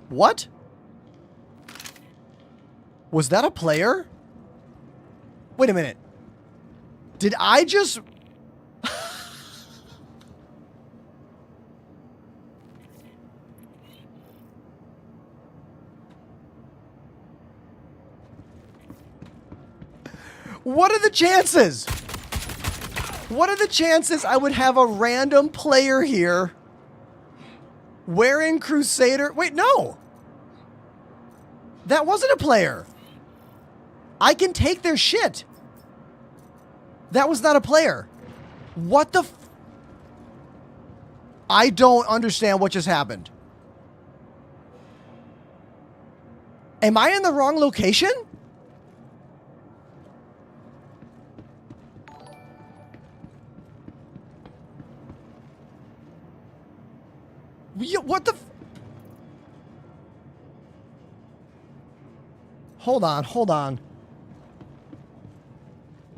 What? Was that a player? Wait a minute. Did I just... What are the chances? What are the chances I would have a random player here wearing Crusader? Wait, no. That wasn't a player. I can take their shit. That was not a player. What the f... I don't understand what just happened. Am I in the wrong location? What the... Hold on, hold on.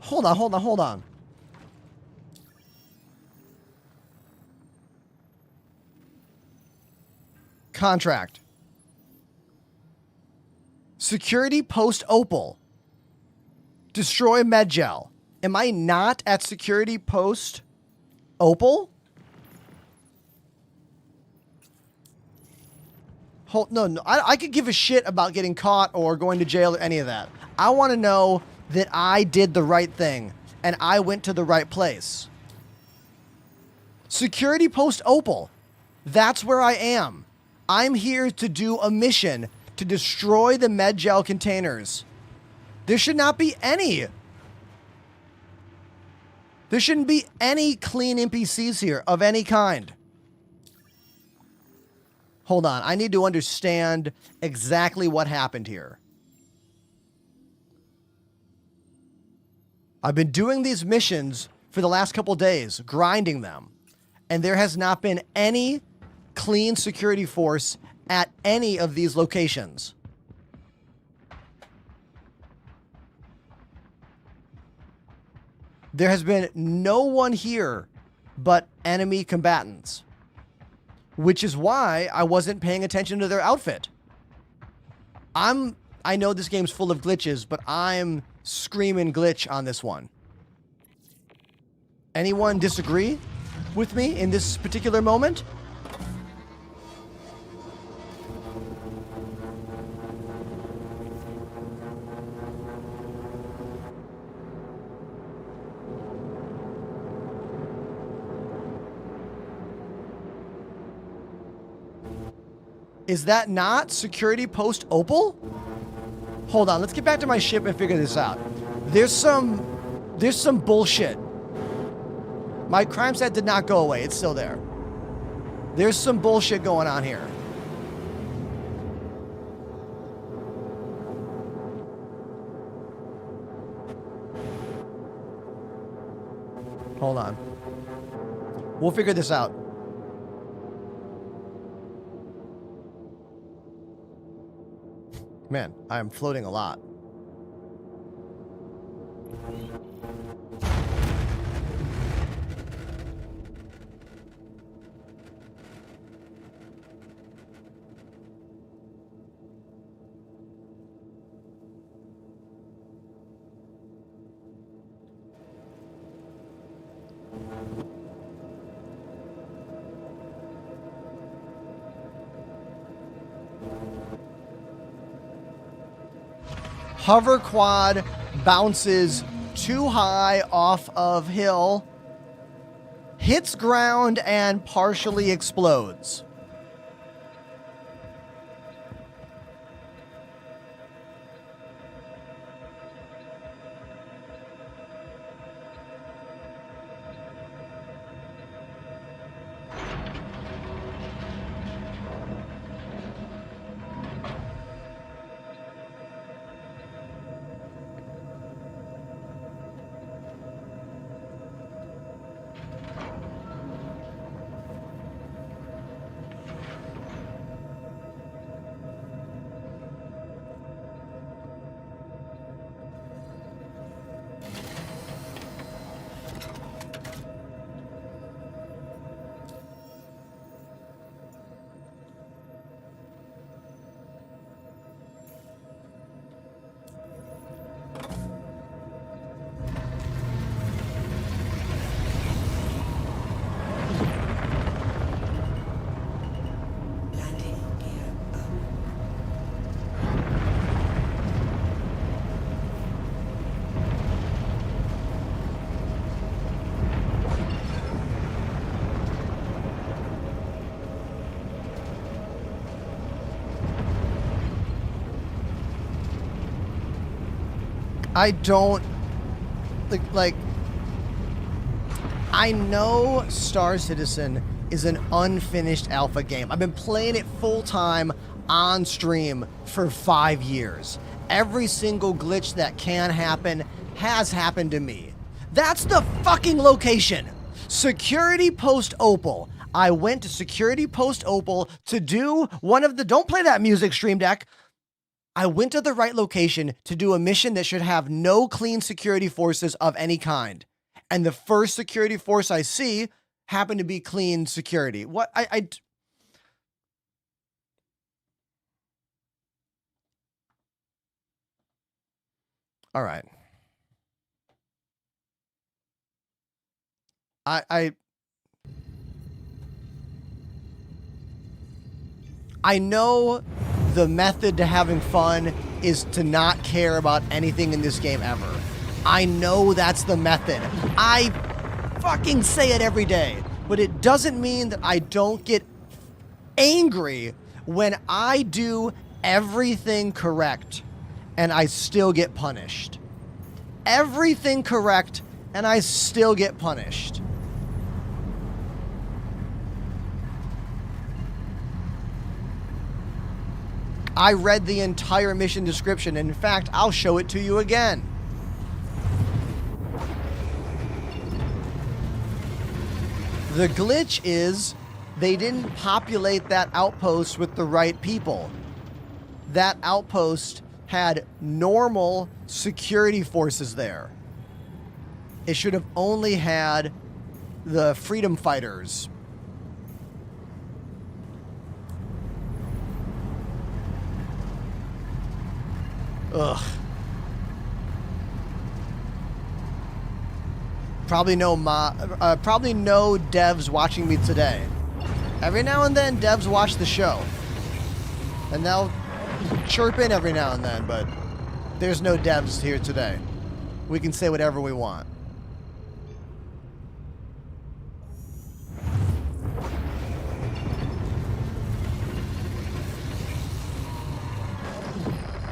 Hold on, hold on, hold on. Contract. Security post Opal. Destroy Medgel. Am I not at security post Opal? No, I could give a shit about getting caught or going to jail or any of that. I want to know that I did the right thing and I went to the right place. Security post Opal. That's where I am. I'm here to do a mission to destroy the Medgel containers. There should not be any. There shouldn't be any clean NPCs here of any kind. Hold on, I need to understand exactly what happened here. I've been doing these missions for the last couple days, grinding them, and there has not been any clean security force at any of these locations. There has been no one here but enemy combatants. Which is why I wasn't paying attention to their outfit. I know this game's full of glitches, but I'm screaming glitch on this one. Anyone disagree with me in this particular moment? Is that not security post Opal? Hold on, let's get back to my ship and figure this out. There's some bullshit. My crime stat did not go away. It's still there. There's some bullshit going on here. Hold on. We'll figure this out. Man, I am floating a lot. Hover quad bounces too high off of hill, hits ground, and partially explodes. I don't like I know Star Citizen is an unfinished alpha game. I've been playing it full time on stream for 5 years. Every single glitch that can happen has happened to me. That's the fucking location. Security Post Opal. I went to Security Post Opal to do one of the, don't play that music, Stream Deck. I went to the right location to do a mission that should have no clean security forces of any kind. And the first security force I see happened to be clean security. What? All right. I know the method to having fun is to not care about anything in this game ever. I know that's the method. I fucking say it every day, but it doesn't mean that I don't get angry when I do everything correct and I still get punished. Everything correct and I still get punished. I read the entire mission description, and in fact, I'll show it to you again. The glitch is they didn't populate that outpost with the right people. That outpost had normal security forces there. It should have only had the freedom fighters. Ugh. Probably no devs watching me today. Every now and then, devs watch the show. And they'll chirp in every now and then, but there's no devs here today. We can say whatever we want.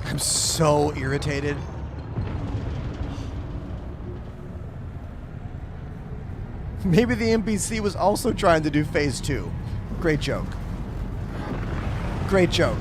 I'm so irritated. Maybe the NPC was also trying to do phase 2. Great joke. Great joke.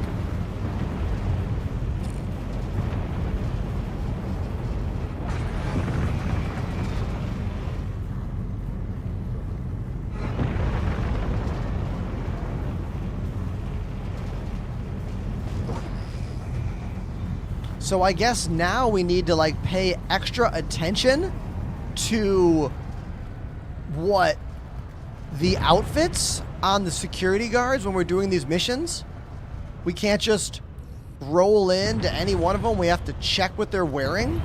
So I guess now we need to like pay extra attention to what the outfits on the security guards when we're doing these missions. We can't just roll into any one of them. We have to check what they're wearing.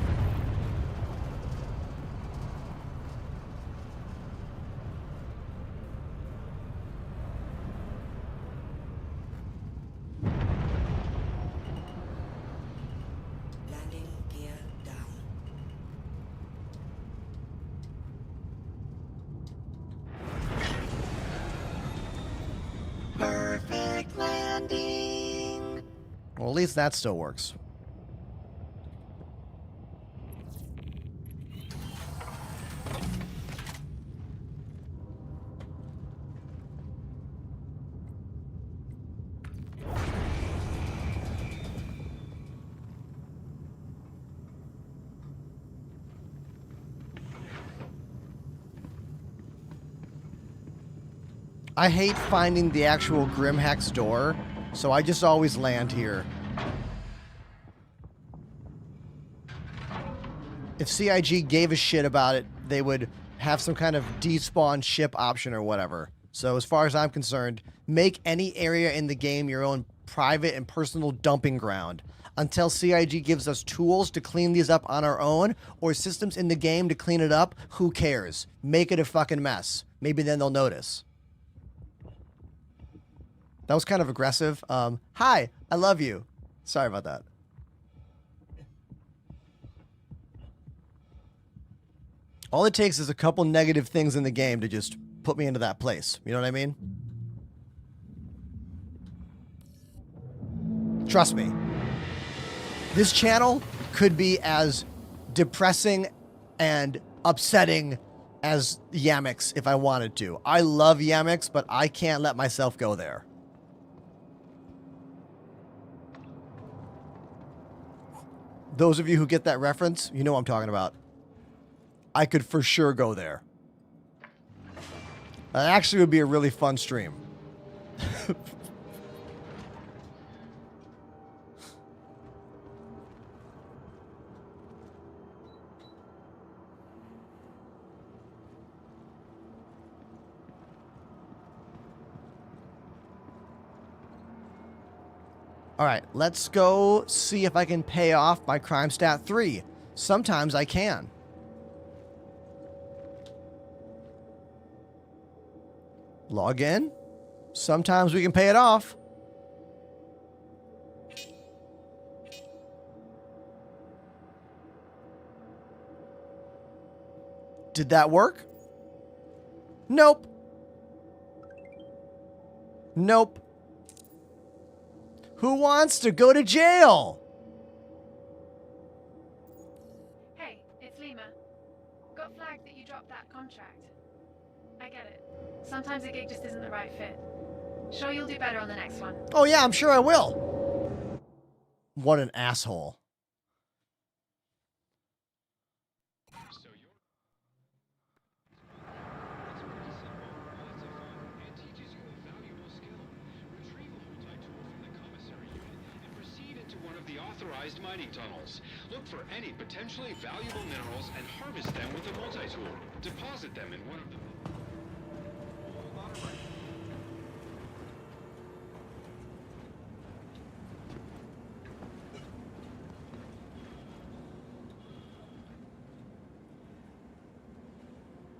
Landing gear down. Perfect landing. Well, at least that still works. I hate finding the actual Grimhex door, so I just always land here. If CIG gave a shit about it, they would have some kind of despawn ship option or whatever. So as far as I'm concerned, make any area in the game your own private and personal dumping ground. Until CIG gives us tools to clean these up on our own, or systems in the game to clean it up, who cares? Make it a fucking mess. Maybe then they'll notice. That was kind of aggressive. Hi, I love you. Sorry about that. All it takes is a couple negative things in the game to just put me into that place. You know what I mean? Trust me. This channel could be as depressing and upsetting as Yamix if I wanted to. I love Yamix, but I can't let myself go there. Those of you who get that reference, you know what I'm talking about. I could for sure go there. That actually would be a really fun stream. All right, let's go see if I can pay off my crime stat 3. Sometimes I can. Log in. Sometimes we can pay it off. Did that work? Nope. Nope. Who wants to go to jail? Hey, it's Lima. Got flagged that you dropped that contract. I get it. Sometimes a gig just isn't the right fit. Sure you'll do better on the next one. Oh yeah, I'm sure I will. What an asshole. Authorized mining tunnels. Look for any potentially valuable minerals and harvest them with a multi-tool. Deposit them in one of them.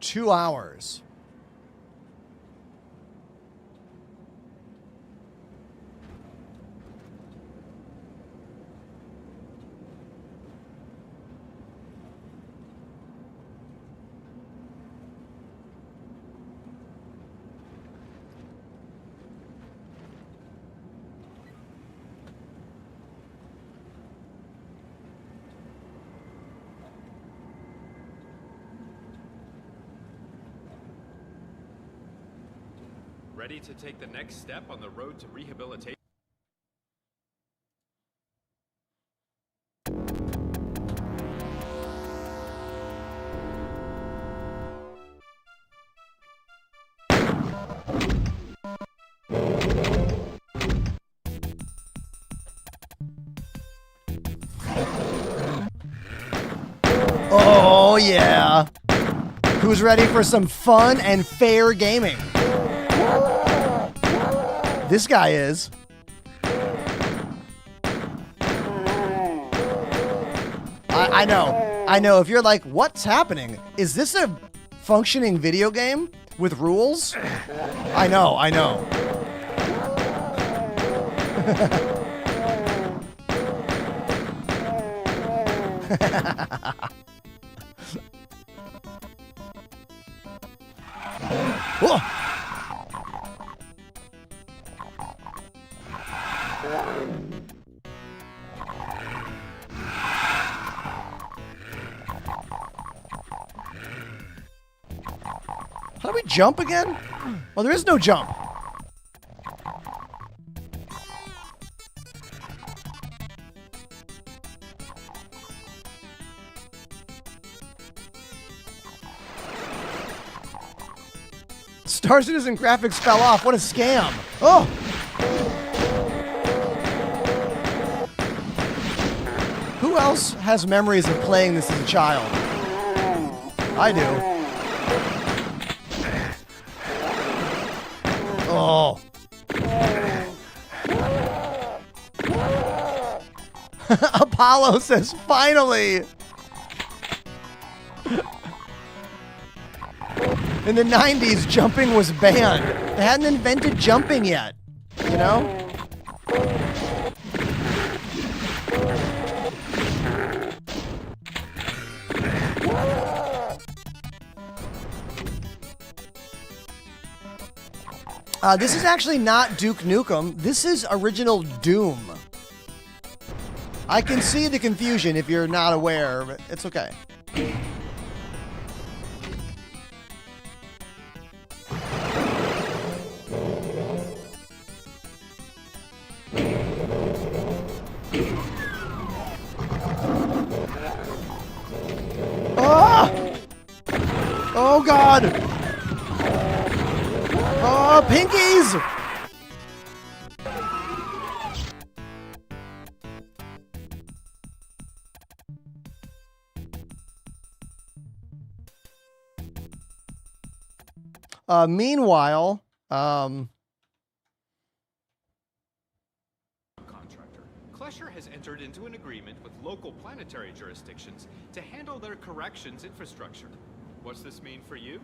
2 hours. Ready to take the next step on the road to rehabilitation? Oh yeah. Who's ready for some fun and fair gaming? This guy is. I know. If you're like, what's happening? Is this a functioning video game with rules? I know. Whoa. How do we jump again? Oh, there is no jump. Star Citizen graphics fell off. What a scam. Oh! Who else has memories of playing this as a child? I do. Oh. Apollo says, finally! In the 90s, jumping was banned. They hadn't invented jumping yet, you know? This is actually not Duke Nukem. This is original Doom. I can see the confusion if you're not aware, but it's okay. Ah! Oh, God! Oh, pinkies! Meanwhile, Contractor. Klesher has entered into an agreement with local planetary jurisdictions to handle their corrections infrastructure. What's this mean for you?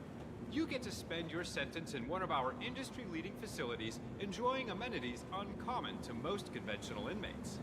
You get to spend your sentence in one of our industry-leading facilities, enjoying amenities uncommon to most conventional inmates.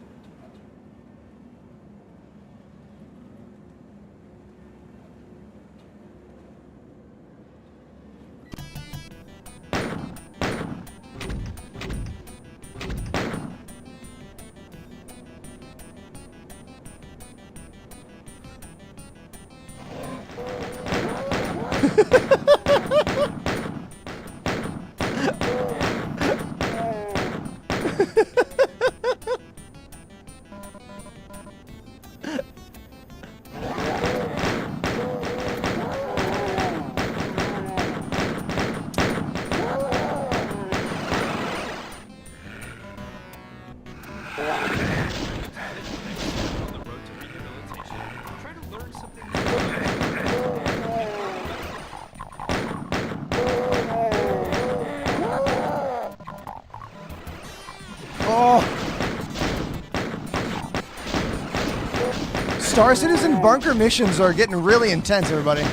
Star Citizen bunker missions are getting really intense, everybody.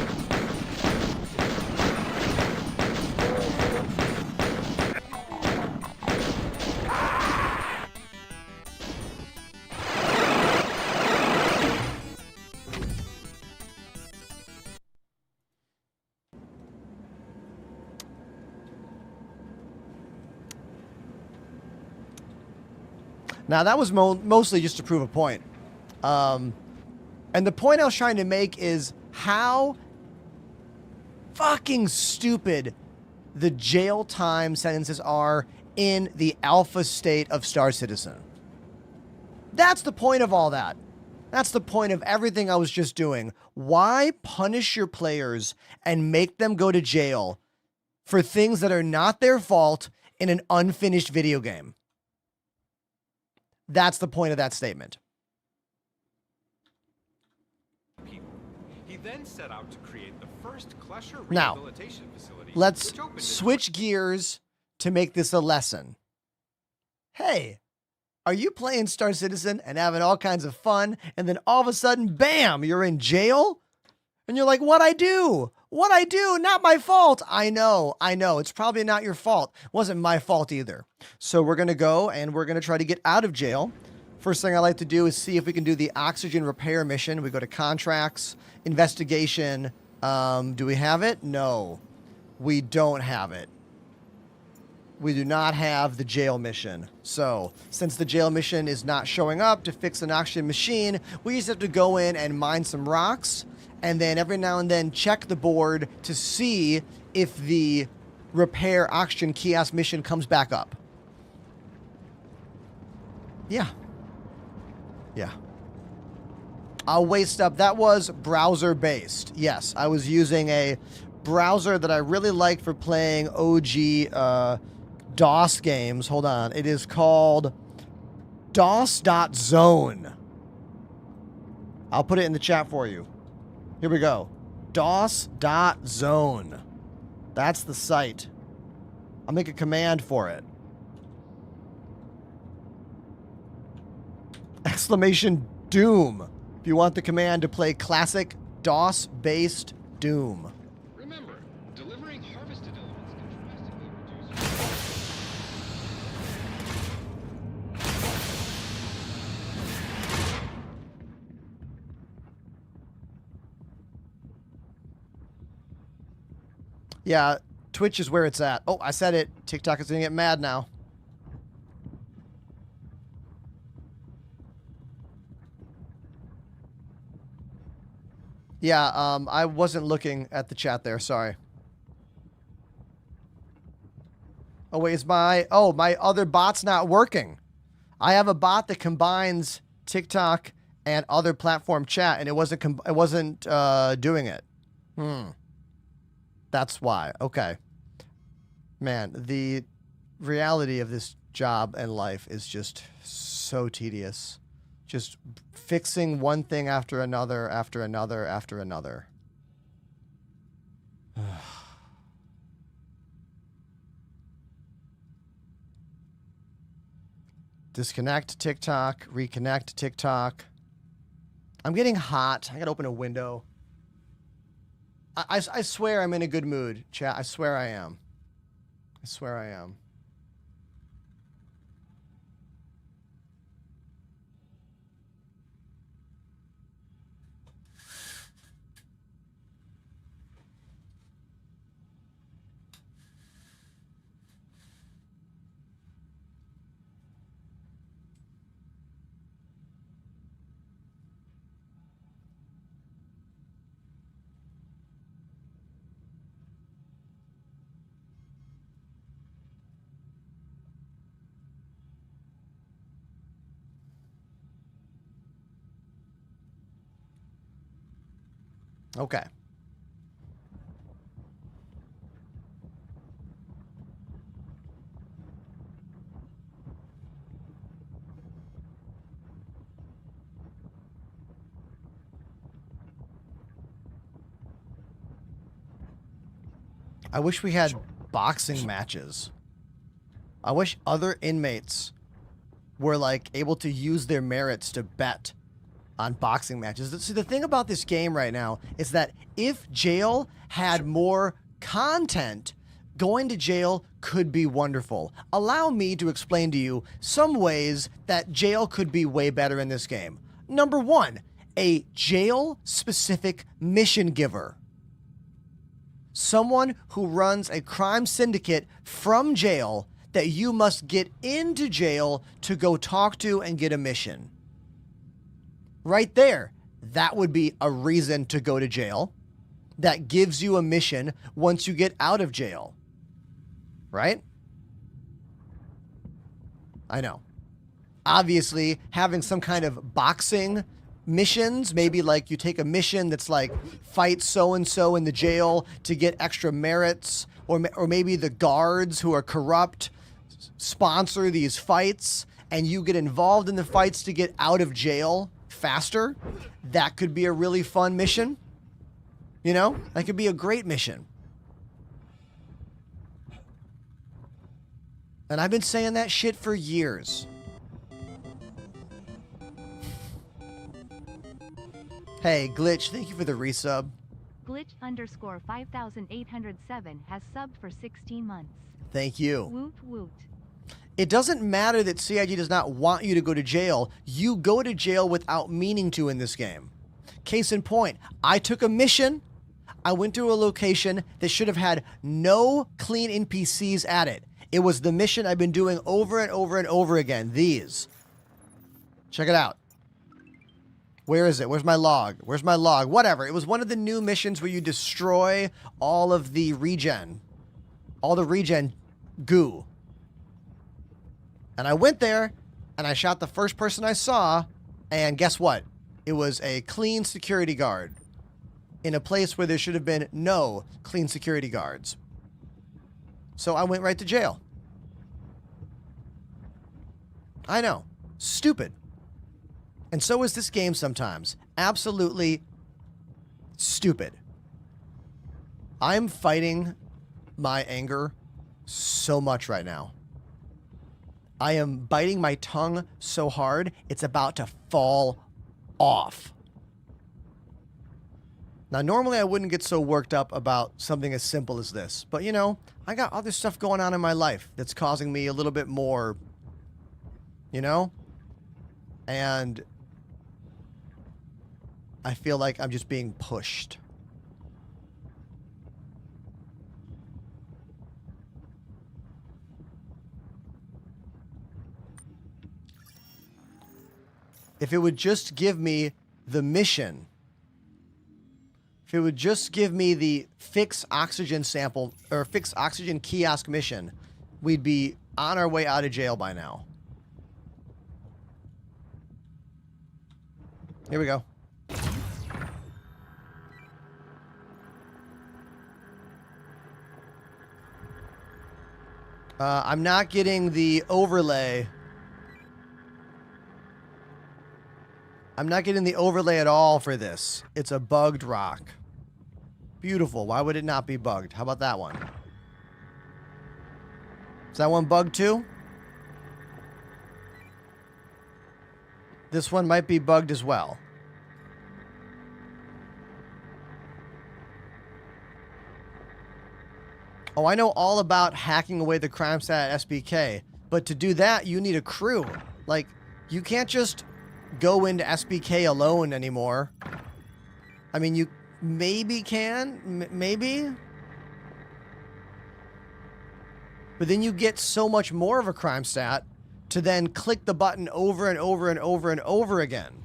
Now, that was mostly just to prove a point. And the point I was trying to make is how fucking stupid the jail time sentences are in the alpha state of Star Citizen. That's the point of all that. That's the point of everything I was just doing. Why punish your players and make them go to jail for things that are not their fault in an unfinished video game? That's the point of that statement. He then set out to create the first Klesher Now, rehabilitation facility. let's which opened in switch gears to make this a lesson. Hey, are you playing Star Citizen and having all kinds of fun, and then all of a sudden, bam, you're in jail? And you're like, what'd I do? What'd I do? Not my fault. I know. It's probably not your fault. Wasn't my fault either. So we're going to go and we're going to try to get out of jail. First thing I like to do is see if we can do the oxygen repair mission. We go to contracts, investigation. Do we have it? No, we don't have it. We do not have the jail mission. So since the jail mission is not showing up to fix an oxygen machine, we just have to go in and mine some rocks. And then every now and then check the board to see if the repair oxygen kiosk mission comes back up. Yeah. I'll waste up. That was browser based. Yes, I was using a browser that I really like for playing OG DOS games. Hold on. It is called DOS.zone. I'll put it in the chat for you. Here we go. DOS.zone. That's the site. I'll make a command for it. Exclamation Doom. If you want the command to play classic DOS-based Doom. Remember, delivering harvested elements can drastically Yeah, Twitch is where it's at. Oh, I said it. TikTok is going to get mad now. Yeah, I wasn't looking at the chat there. Sorry. Oh, wait, my other bot's not working. I have a bot that combines TikTok and other platform chat, and it wasn't doing it. That's why. Okay. Man, the reality of this job and life is just so tedious. Just fixing one thing after another, after another, after another. Disconnect TikTok, reconnect TikTok. I'm getting hot. I gotta open a window. I swear I'm in a good mood, chat. I swear I am. I swear I am. Okay. I wish we had boxing matches. I wish other inmates were like able to use their merits to bet on boxing matches. See, the thing about this game right now is that if jail had more content, going to jail could be wonderful. Allow me to explain to you some ways that jail could be way better in this game. Number one, a jail-specific mission giver. Someone who runs a crime syndicate from jail that you must get into jail to go talk to and get a mission. Right there, that would be a reason to go to jail. That gives you a mission once you get out of jail. Right? I know. Obviously, having some kind of boxing missions, maybe like you take a mission that's like fight so-and-so in the jail to get extra merits, or maybe the guards who are corrupt sponsor these fights and you get involved in the fights to get out of jail faster. That could be a really fun mission. You know, that could be a great mission. And I've been saying that shit for years. Hey, Glitch, thank you for the resub. Glitch_5807 has subbed for 16 months. Thank you. Woot woot. It doesn't matter that CIG does not want you to go to jail. You go to jail without meaning to in this game. Case in point, I took a mission. I went to a location that should have had no clean NPCs at it. It was the mission I've been doing over and over and over again. These. Check it out. Where is it? Where's my log? Where's my log? Whatever. It was one of the new missions where you destroy all of the regen. All the regen goo. And I went there, and I shot the first person I saw, and guess what? It was a clean security guard in a place where there should have been no clean security guards. So I went right to jail. I know. Stupid. And so is this game sometimes. Absolutely stupid. I'm fighting my anger so much right now. I am biting my tongue so hard, it's about to fall off. Now, normally I wouldn't get so worked up about something as simple as this. But, you know, I got other stuff going on in my life that's causing me a little bit more, you know? And I feel like I'm just being pushed. If it would just give me the mission If it would just give me the fix oxygen sample or fix oxygen kiosk mission, we'd be on our way out of jail by now. Here we go. I'm not getting the overlay. I'm not getting the overlay at all for this. It's a bugged rock. Beautiful. Why would it not be bugged? How about that one? Is that one bugged too? This one might be bugged as well. Oh, I know all about hacking away the crime stat at SBK, but to do that, you need a crew. Like, you can't just go into SBK alone anymore. I mean, you maybe can, maybe. But then you get so much more of a crime stat to then click the button over and over and over and over again.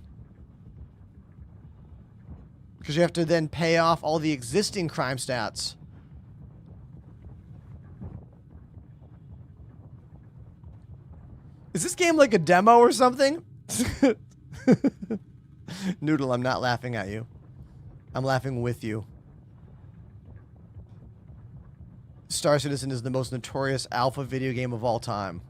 Because you have to then pay off all the existing crime stats. Is this game like a demo or something? Noodle, I'm not laughing at you. I'm laughing with you. Star Citizen is the most notorious alpha video game of all time.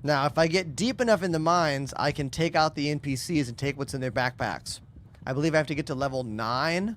Now, if I get deep enough in the mines, I can take out the NPCs and take what's in their backpacks. I believe I have to get to level 9.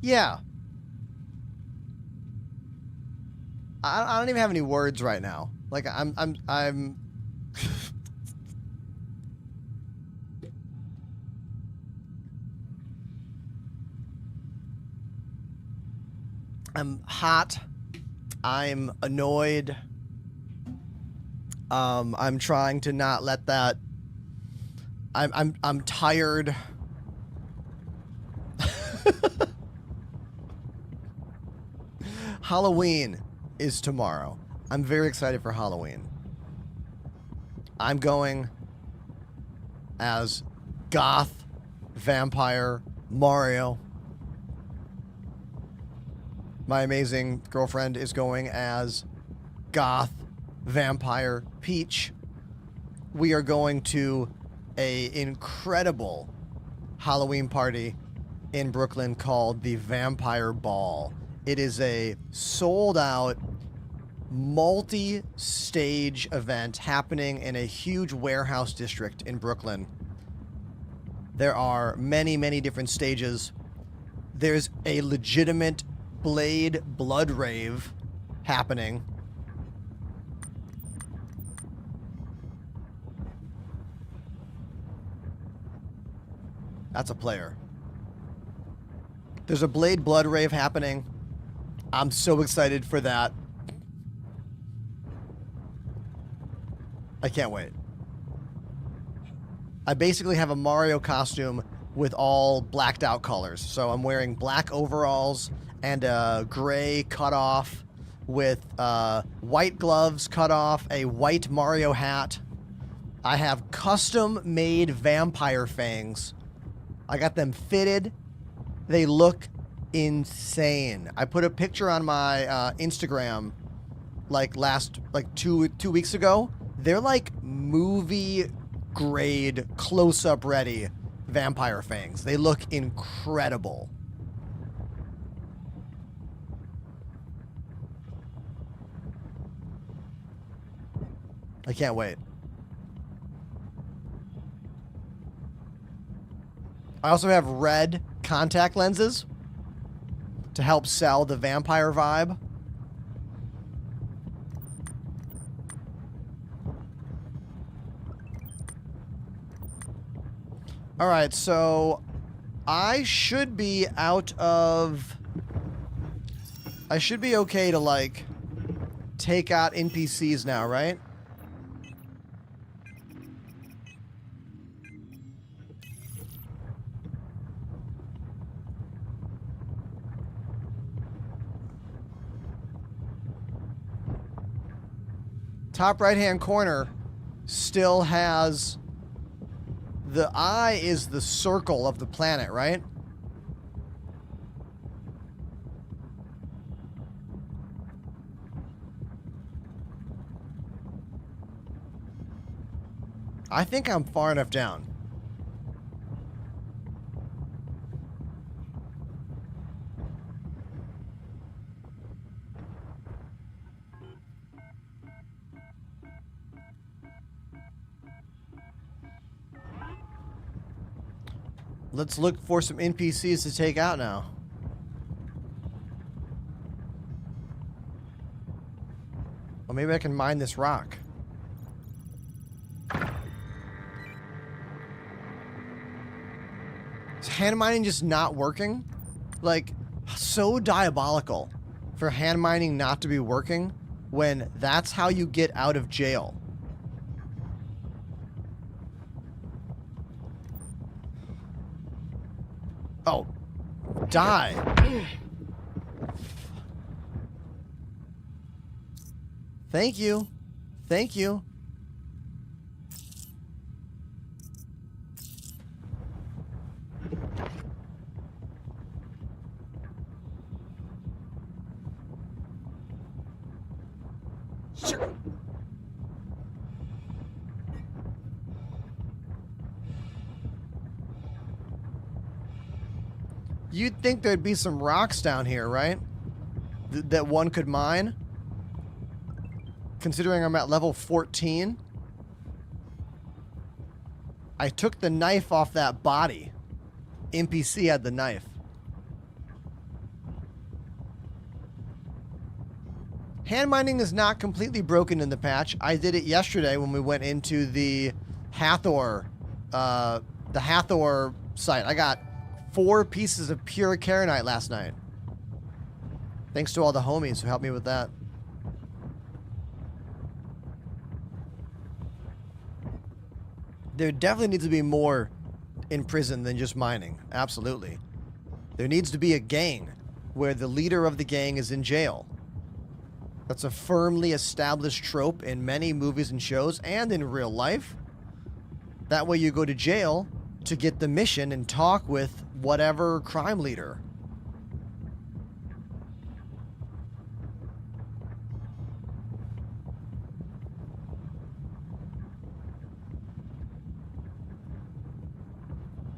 Yeah. I don't even have any words right now. Like I'm I'm hot. I'm annoyed. I'm trying to not let that. I'm tired. Halloween is tomorrow. I'm very excited for Halloween. I'm going as goth vampire Mario. My amazing girlfriend is going as goth vampire Peach. We are going to a incredible Halloween party in Brooklyn called the Vampire Ball. It is a sold-out, multi-stage event happening in a huge warehouse district in Brooklyn. There are many, many different stages. There's a legitimate Blade blood rave happening. That's a player. There's a Blade blood rave happening. I'm so excited for that. I can't wait. I basically have a Mario costume with all blacked out colors. So I'm wearing black overalls and a gray cutoff with white gloves cut off, a white Mario hat, I have custom-made vampire fangs. I got them fitted. They look insane. I put a picture on my Instagram like two weeks ago. They're like movie grade close-up ready vampire fangs. They look incredible. I can't wait. I also have red contact lenses to help sell the vampire vibe. All right, so I should be out of... I should be okay to, like, take out NPCs now, right? Top right-hand corner still has... The eye is the circle of the planet, right? I think I'm far enough down. Let's look for some NPCs to take out now. Well, maybe I can mine this rock. Is hand mining just not working? Like, so diabolical for hand mining not to be working when that's how you get out of jail. Oh, die. Thank you. Thank you. You'd think there'd be some rocks down here, right? That one could mine. Considering I'm at level 14. I took the knife off that body. NPC had the knife. Hand mining is not completely broken in the patch. I did it yesterday when we went into the Hathor site. I got 4 pieces of pure Karenite last night. Thanks to all the homies who helped me with that. There definitely needs to be more in prison than just mining. Absolutely. There needs to be a gang where the leader of the gang is in jail. That's a firmly established trope in many movies and shows and in real life. That way you go to jail to get the mission and talk with whatever crime leader.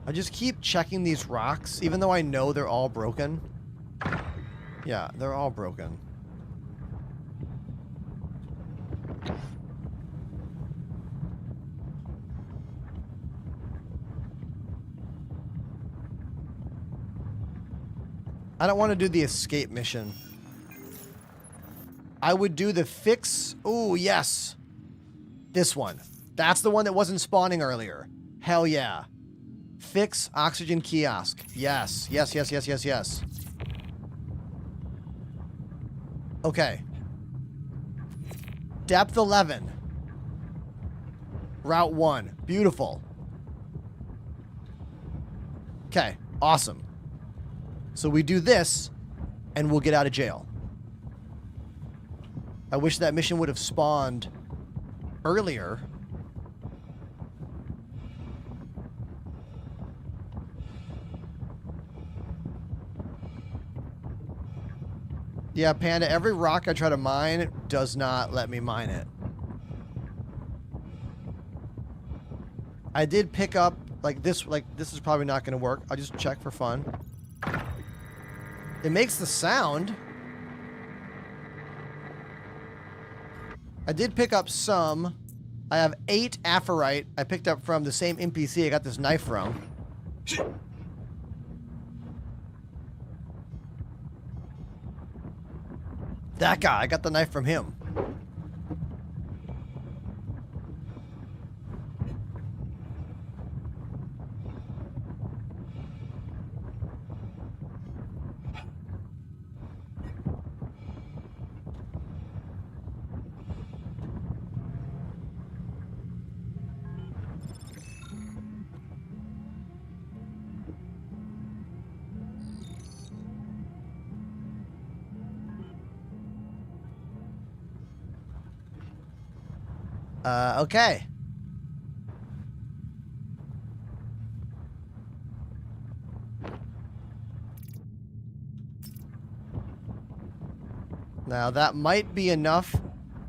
I just keep checking these rocks, even though I know they're all broken. Yeah, they're all broken. I don't want to do the escape mission. I would do the fix. Ooh, yes. This one. That's the one that wasn't spawning earlier. Hell yeah. Fix oxygen kiosk. Yes. Yes, yes, yes, yes, yes. Okay. Depth 11. Route 1. Beautiful. Okay. Awesome. So we do this, and we'll get out of jail. I wish that mission would have spawned earlier. Yeah, Panda, every rock I try to mine does not let me mine it. I did pick up, this is probably not going to work. I'll just check for fun. It makes the sound. I did pick up some. I have 8 apherite I picked up from the same NPC I got this knife from. That guy, I got the knife from him. Okay. Now, that might be enough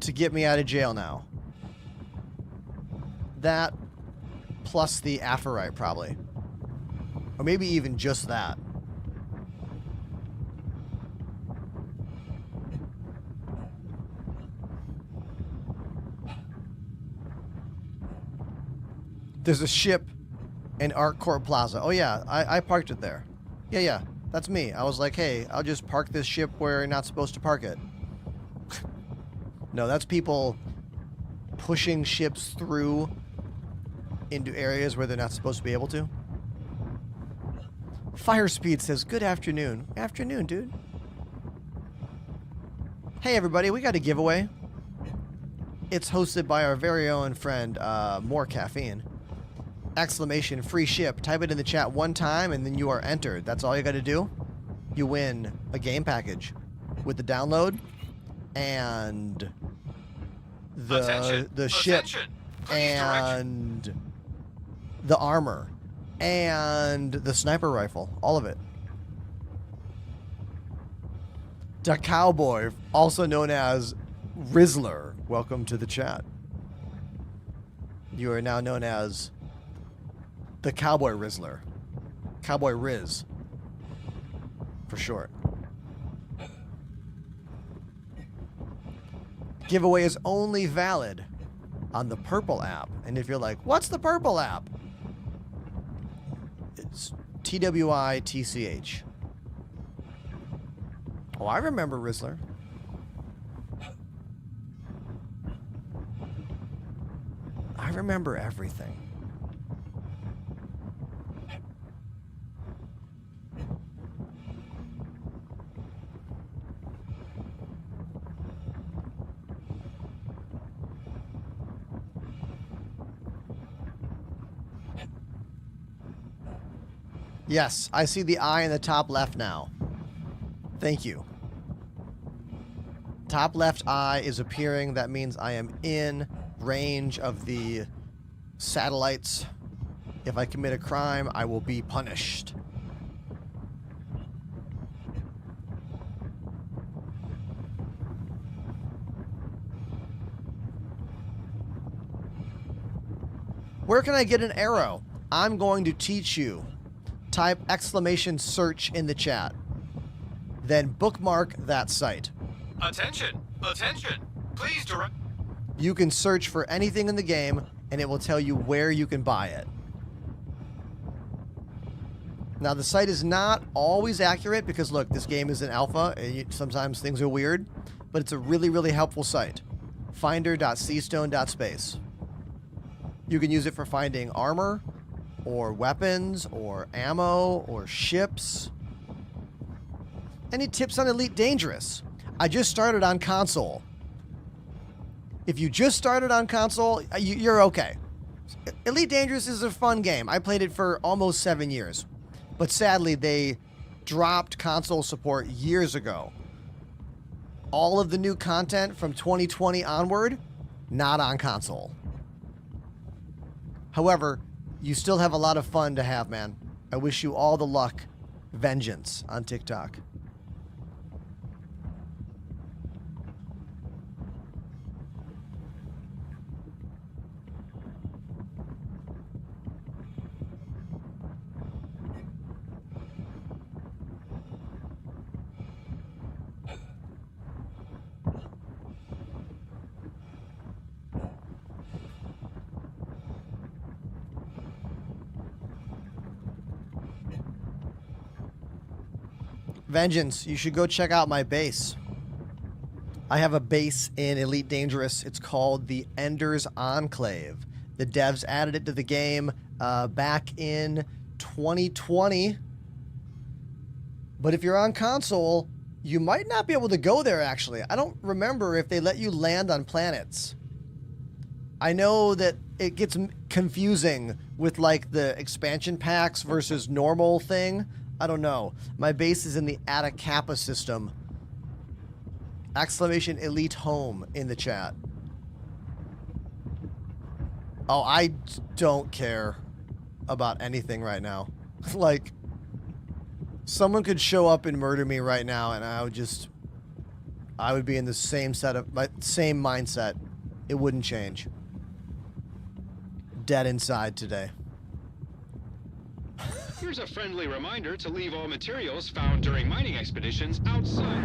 to get me out of jail now. That, plus the apherite, probably. Or maybe even just that. There's a ship in ArcCorp Plaza. Oh, yeah, I parked it there. Yeah, that's me. I was like, hey, I'll just park this ship where you're not supposed to park it. No, that's people pushing ships through into areas where they're not supposed to be able to. Firespeed says, good afternoon. Afternoon, dude. Hey, everybody, we got a giveaway. It's hosted by our very own friend, More Caffeine. Exclamation free ship. Type it in the chat one time and then you are entered. That's all you got to do. You win a game package with the download and the ship and the armor and the sniper rifle. All of it. The Cowboy, also known as Rizzler. Welcome to the chat. You are now known as the Cowboy Rizzler. Cowboy Riz. For short. Giveaway is only valid on the Purple app. And if you're like, what's the Purple app? It's TWITCH. Oh, I remember Rizzler. I remember everything. Yes, I see the eye in the top left now. Thank you. Top left eye is appearing. That means I am in range of the satellites. If I commit a crime, I will be punished. Where can I get an arrow? I'm going to teach you. Type exclamation search in the chat. Then bookmark that site. Attention! Attention! Please direct... You can search for anything in the game, and it will tell you where you can buy it. Now, the site is not always accurate because, look, this game is an alpha. And sometimes things are weird, but it's a really, really helpful site. Finder.seastone.space. You can use it for finding armor, or weapons, or ammo, or ships. Any tips on Elite Dangerous? I just started on console. If you just started on console, you're okay. Elite Dangerous is a fun game. I played it for almost 7 years. But sadly, they dropped console support years ago. All of the new content from 2020 onward, not on console. However, you still have a lot of fun to have, man. I wish you all the luck. Vengeance on TikTok. Vengeance, you should go check out my base. I have a base in Elite Dangerous. It's called the Ender's Enclave. The devs added it to the game back in 2020. But if you're on console, you might not be able to go there, actually. I don't remember if they let you land on planets. I know that it gets confusing with, like, the expansion packs versus normal thing. I don't know. My base is in the Atacapa system. Exclamation Elite Home in the chat. Oh, I don't care about anything right now. Like, someone could show up and murder me right now, and I would be in the same same mindset. It wouldn't change. Dead inside today. Here's a friendly reminder to leave all materials found during mining expeditions outside.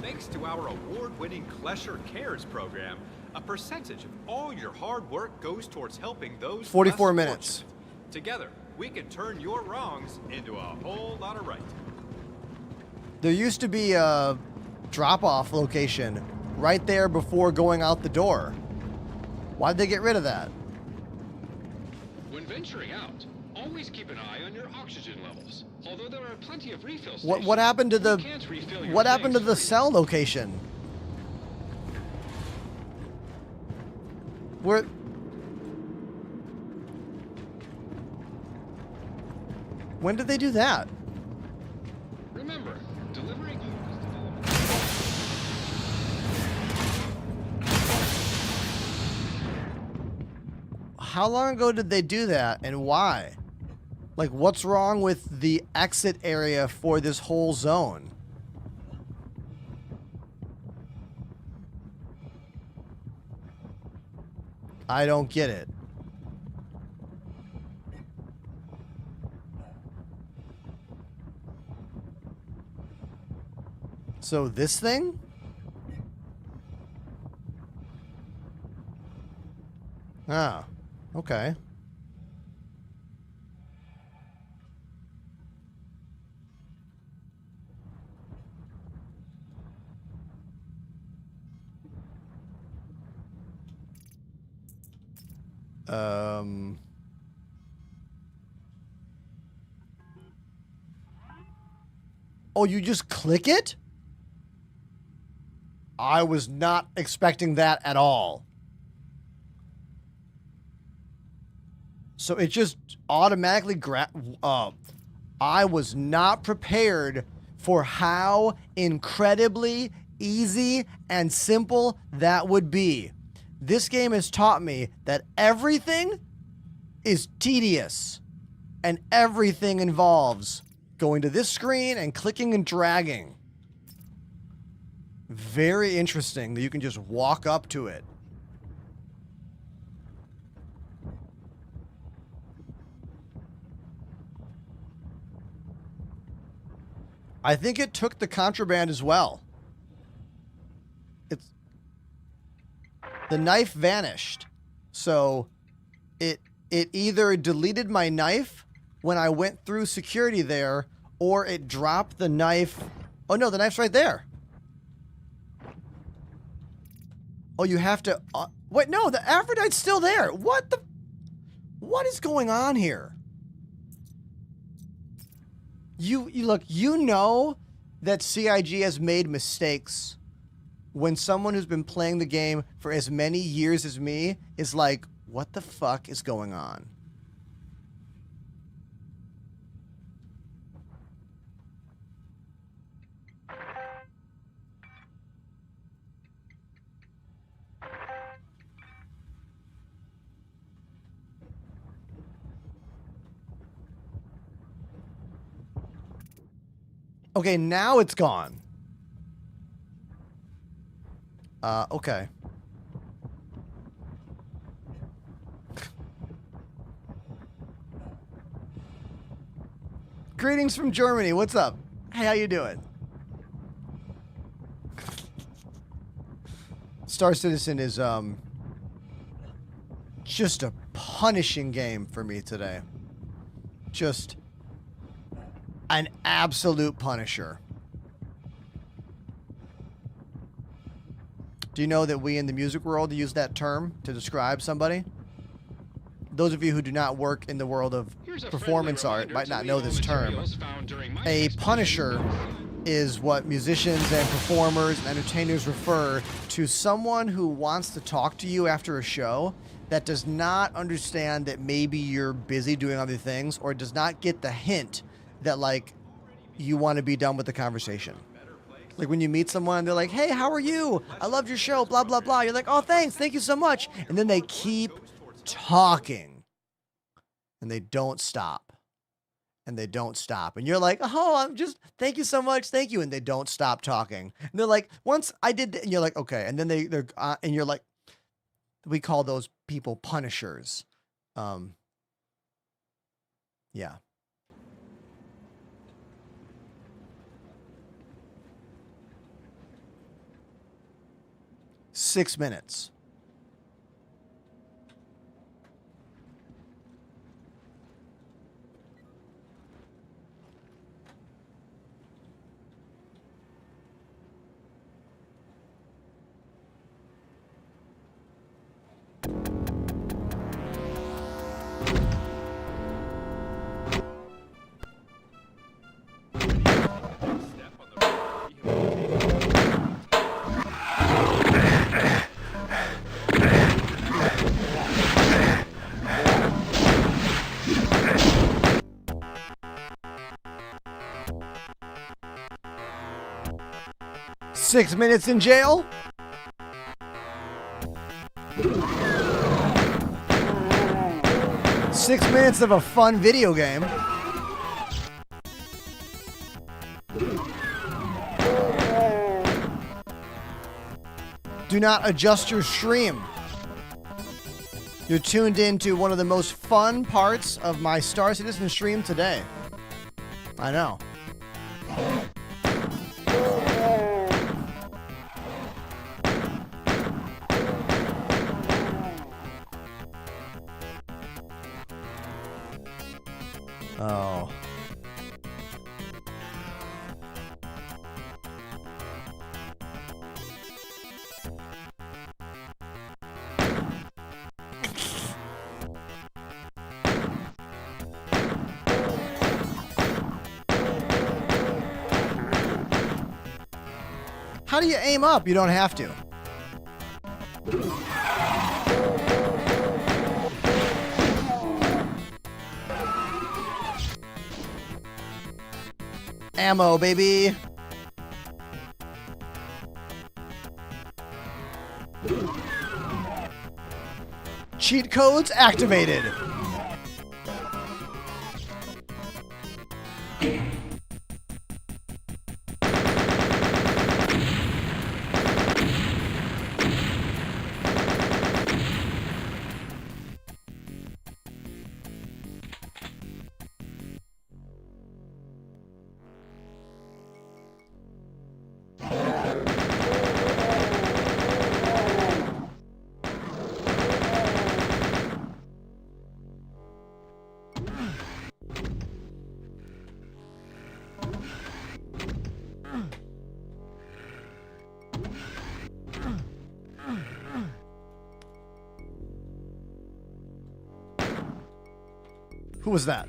Thanks to our award-winning Klesher Cares program, a percentage of all your hard work goes towards helping those 44 less minutes. fortunate. Together, we can turn your wrongs into a whole lot of right. There used to be a drop-off location right there before going out the door. Why'd they get rid of that? When venturing out, always keep an eye on your oxygen levels. Although there are plenty of refill stations, What happened to the you can't refill your what happened to tanks the freely. cell location? Where when did they do that? Remember, delivering How long ago did they do that, and why? Like, what's wrong with the exit area for this whole zone? I don't get it. So this thing? Ah, okay. Oh, you just click it? I was not expecting that at all. So it just automatically I was not prepared for how incredibly easy and simple that would be. This game has taught me that everything is tedious and everything involves going to this screen and clicking and dragging. Very interesting that you can just walk up to it. I think it took the contraband as well. The knife vanished. So it either deleted my knife when I went through security there, or it dropped the knife. Oh no, the knife's right there. Oh, you have to wait, no, the Aphrodite's still there. What is going on here? You look, you know that CIG has made mistakes when someone who's been playing the game for as many years as me is like, what the fuck is going on? Okay, now it's gone. Okay. Greetings from Germany. What's up? Hey, how you doing? Star Citizen is just a punishing game for me today. Just an absolute punisher. Do you know that we in the music world use that term to describe somebody? Those of you who do not work in the world of performance art might not know this term. A punisher is what musicians and performers and entertainers refer to someone who wants to talk to you after a show that does not understand that maybe you're busy doing other things or does not get the hint that, like, you want to be done with the conversation. Like when you meet someone, they're like, hey, how are you? I loved your show, blah, blah, blah. You're like, oh, thanks. Thank you so much. And then they keep talking. And they don't stop. And they don't stop. And you're like, oh, I'm just, thank you so much. Thank you. And they don't stop talking. And they're like, once I did, and you're like, okay. And then they're and you're like, we call those people punishers. Yeah. Six minutes. Six minutes in jail? Six minutes of a fun video game. Do not adjust your stream. You're tuned into one of the most fun parts of my Star Citizen stream today. I know. Oh. How do you aim up? You don't have to. Ammo, baby. Cheat codes activated. Who was that?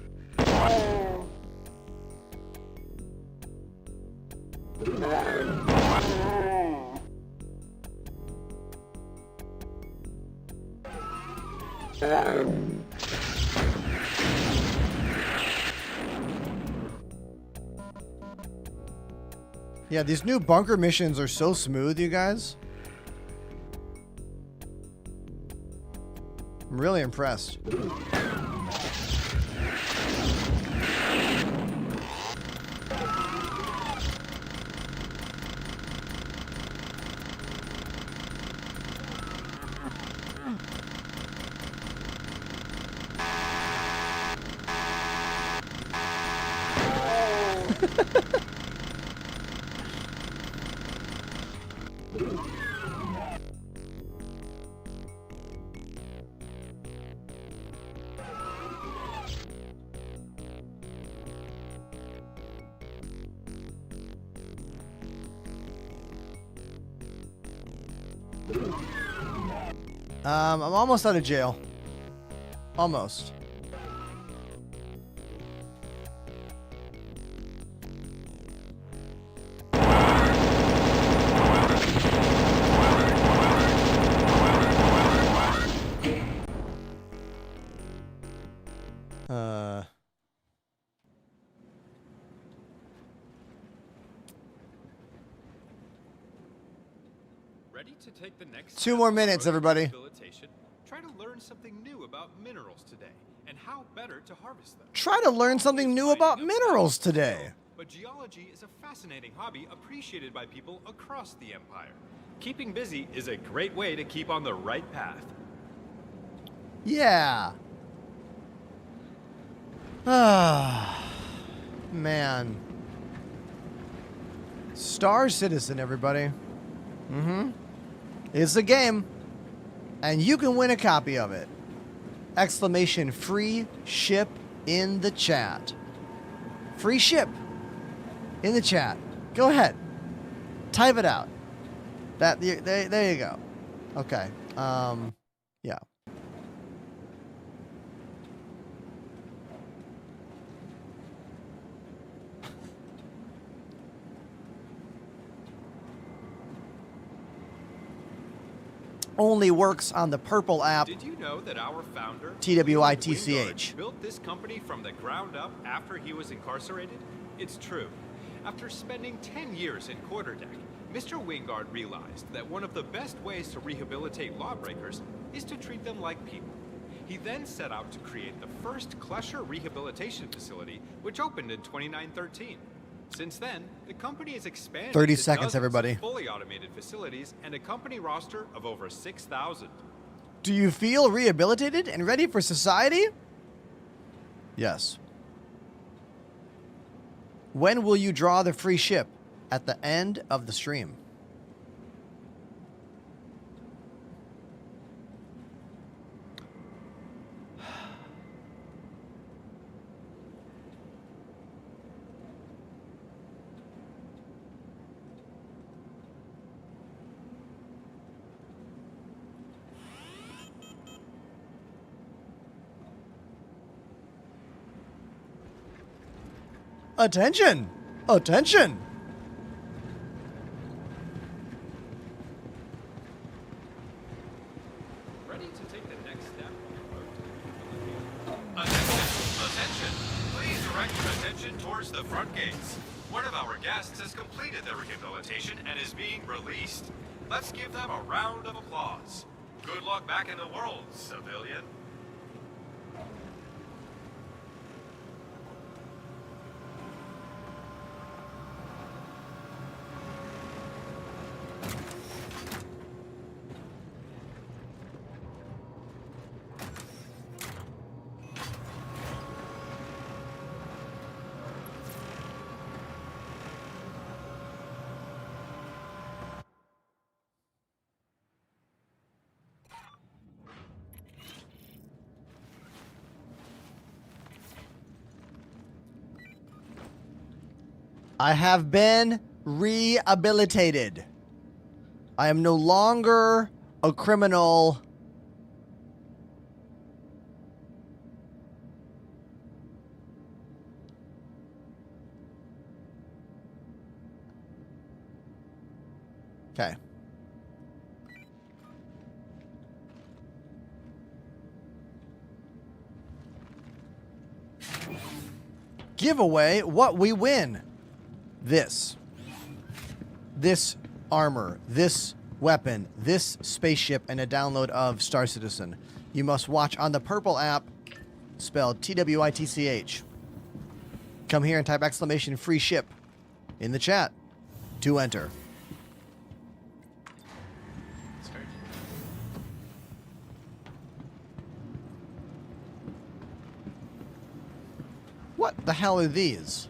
Yeah, these new bunker missions are so smooth, you guys. I'm really impressed. I'm almost out of jail. Almost. Ready to take the next 2 more minutes, everybody. rehabilitation? Try to learn something new about minerals today and how better to harvest them. Try to learn something new about minerals today. But geology is a fascinating hobby appreciated by people across the empire. Keeping busy is a great way to keep on the right path. Yeah. Ah, man. Star Citizen, everybody. Mm-hmm. It's a game, and you can win a copy of it. Exclamation free ship in the chat. Free ship in the chat. Go ahead. Type it out. There you go. Okay. Yeah. Only works on the purple app. Did you know that our founder, TWITCH. built this company from the ground up after he was incarcerated? It's true. After spending 10 years in Quarterdeck, Mr. Wingard realized that one of the best ways to rehabilitate lawbreakers is to treat them like people. He then set out to create the first Klesher Rehabilitation Facility, which opened in 2913. Since then, the company has expanded 30 to seconds, dozens everybody. of fully automated facilities and a company roster of over 6,000. Do you feel rehabilitated and ready for society? Yes. When will you draw the free ship? At the end of the stream. Attention! Attention! Ready to take the next step on the road to rehabilitation? Attention! Please direct your attention towards the front gates. One of our guests has completed their rehabilitation and is being released. Let's give them a round of applause. Good luck back in the world, civilian. I have been rehabilitated. I am no longer a criminal. Okay. Giveaway what we win. This armor, this weapon, this spaceship, and a download of Star Citizen. You must watch on the purple app, spelled TWITCH. Come here and type exclamation free ship in the chat to enter. What the hell are these?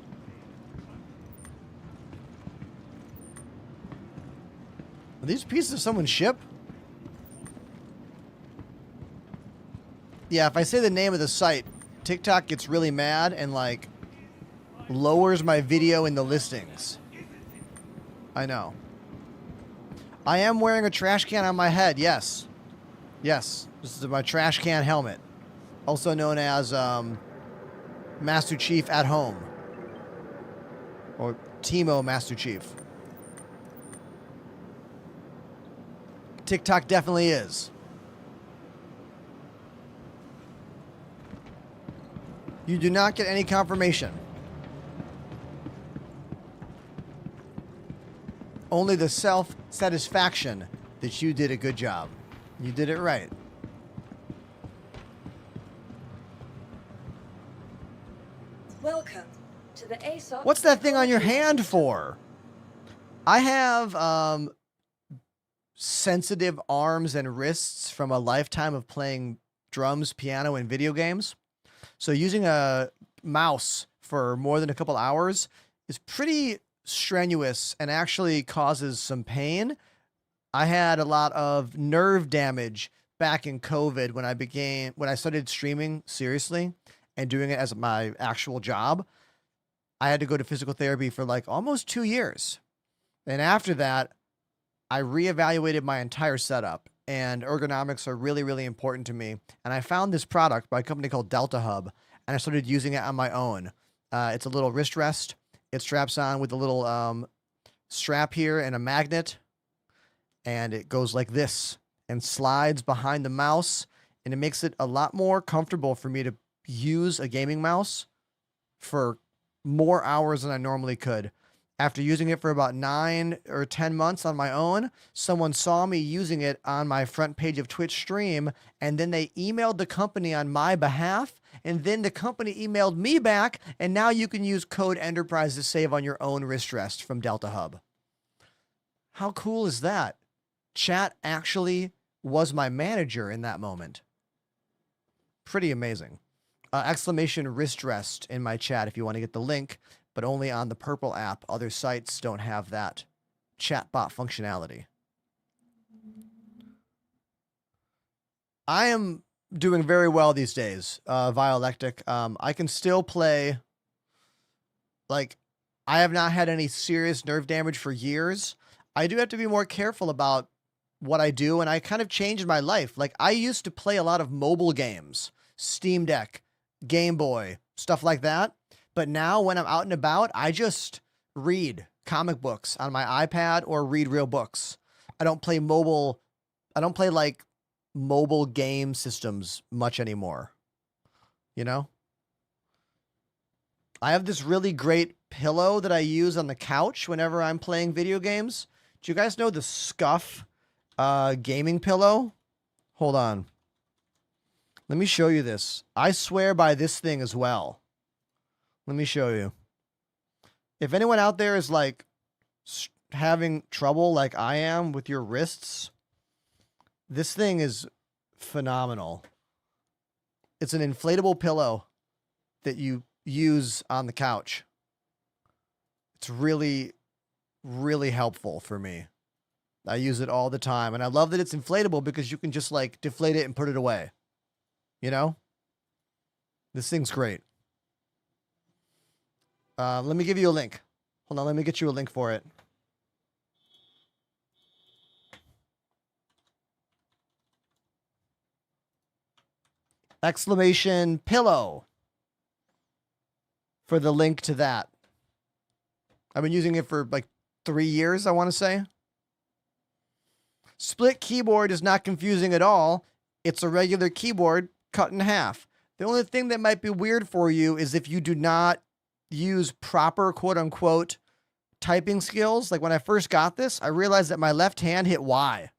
Are these pieces of someone's ship? Yeah, if I say the name of the site, TikTok gets really mad and, like, lowers my video in the listings. I know. I am wearing a trash can on my head, yes. Yes, this is my trash can helmet. Also known as, Master Chief at home. Or Teemo Master Chief. TikTok definitely is. You do not get any confirmation. Only the self-satisfaction that you did a good job. You did it right. Welcome to the ASOC. What's that thing on your hand for? I have sensitive arms and wrists from a lifetime of playing drums, piano, and video games. So using a mouse for more than a couple hours is pretty strenuous and actually causes some pain. I had a lot of nerve damage back in COVID when I started streaming seriously and doing it as my actual job. I had to go to physical therapy for like almost 2 years. And after that, I reevaluated my entire setup, and ergonomics are really, really important to me. And I found this product by a company called Delta Hub, and I started using it on my own. It's a little wrist rest. It straps on with a little strap here and a magnet, and it goes like this and slides behind the mouse, and it makes it a lot more comfortable for me to use a gaming mouse for more hours than I normally could. After using it for about 9 or 10 months on my own, someone saw me using it on my front page of Twitch stream, and then they emailed the company on my behalf, and then the company emailed me back, and now you can use code Enterprise to save on your own wrist rest from Delta Hub. How cool is that? Chat actually was my manager in that moment. Pretty amazing. Exclamation wrist rest in my chat if you want to get the link, but only on the Purple app. Other sites don't have that chatbot functionality. I am doing very well these days, Violectic. I can still play. Like, I have not had any serious nerve damage for years. I do have to be more careful about what I do, and I kind of changed my life. Like, I used to play a lot of mobile games, Steam Deck, Game Boy, stuff like that. But now when I'm out and about, I just read comic books on my iPad or read real books. I don't play like mobile game systems much anymore. You know? I have this really great pillow that I use on the couch whenever I'm playing video games. Do you guys know the Scuff gaming pillow? Hold on. Let me show you this. I swear by this thing as well. Let me show you. If anyone out there is like having trouble like I am with your wrists, this thing is phenomenal. It's an inflatable pillow that you use on the couch. It's really, really helpful for me. I use it all the time. And I love that it's inflatable because you can just like deflate it and put it away. You know? This thing's great. Let me give you a link. Hold on, let me get you a link for it. Exclamation pillow for the link to that. I've been using it for like 3 years, I want to say. Split keyboard is not confusing at all. It's a regular keyboard cut in half. The only thing that might be weird for you is if you do not use proper quote-unquote typing skills. Like when I first got this, I realized that my left hand hit Y.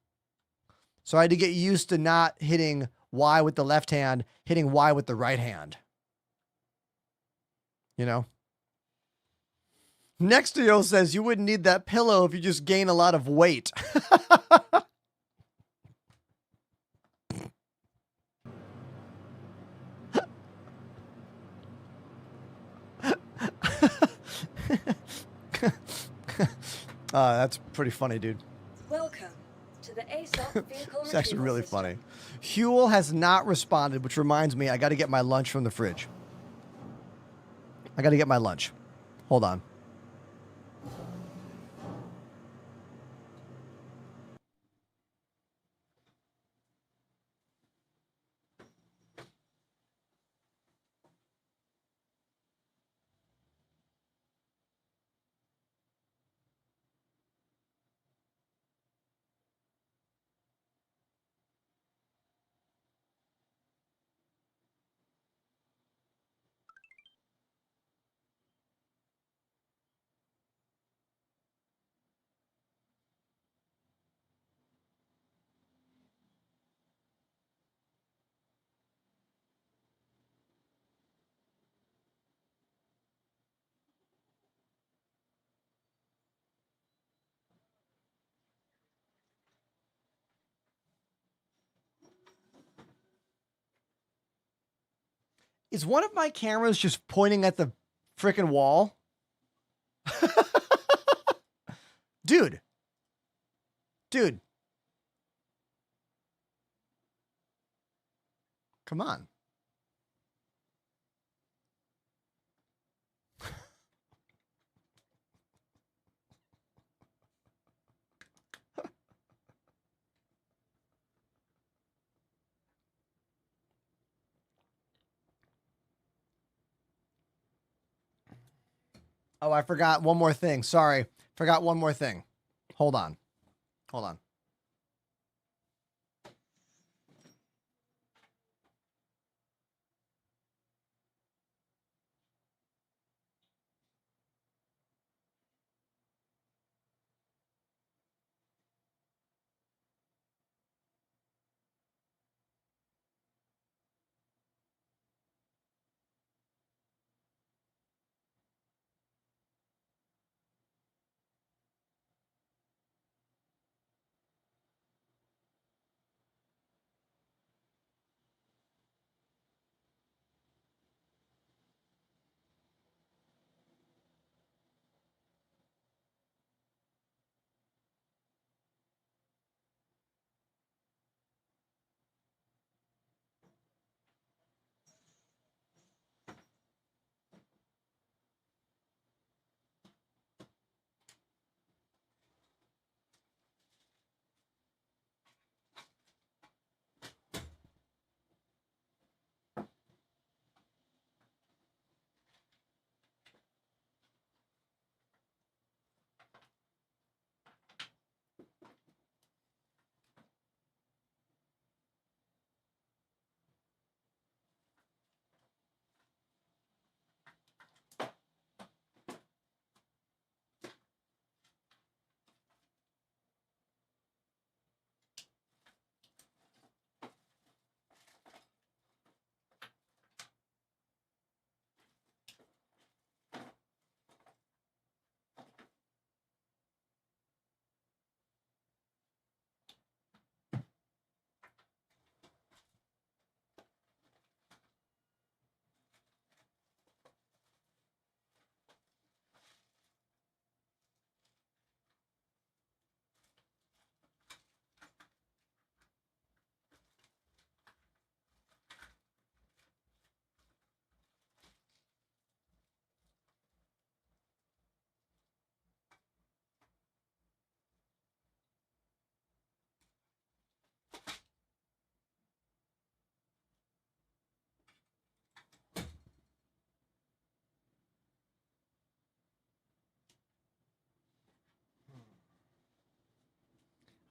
So I had to get used to not hitting Y with the left hand, hitting Y with the right hand. You know? Nextio says you wouldn't need that pillow if you just gain a lot of weight. That's pretty funny, dude. Welcome It's actually really funny. Huel has not responded, which reminds me, I got to get my lunch from the fridge. I got to get my lunch. Hold on. Is one of my cameras just pointing at the freaking wall? Dude. Dude. Come on. Oh, I forgot one more thing. Sorry. Forgot one more thing. Hold on. Hold on.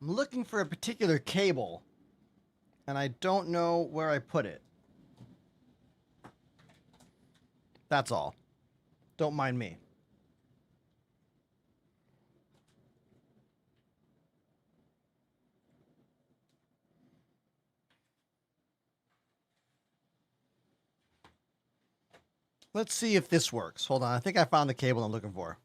I'm looking for a particular cable, and I don't know where I put it. That's all. Don't mind me. Let's see if this works. Hold on. I think I found the cable I'm looking for.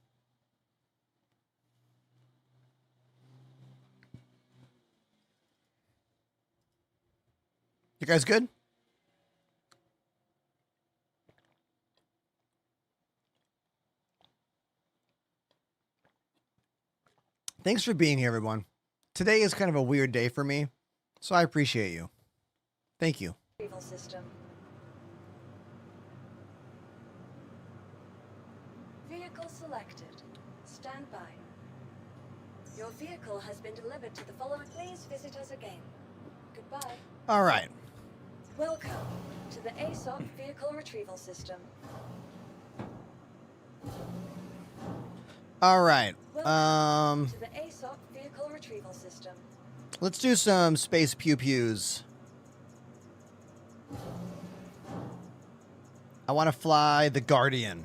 You guys good? Thanks for being here, everyone. Today is kind of a weird day for me, so I appreciate you. Thank you. Retrieval system. Vehicle selected. Stand by. Your vehicle has been delivered to the following. Please visit us again. Goodbye. All right. Welcome to the ASOC Vehicle Retrieval System. All right. Welcome to the ASOC Vehicle Retrieval System. Let's do some space pew-pews. I want to fly the Guardian.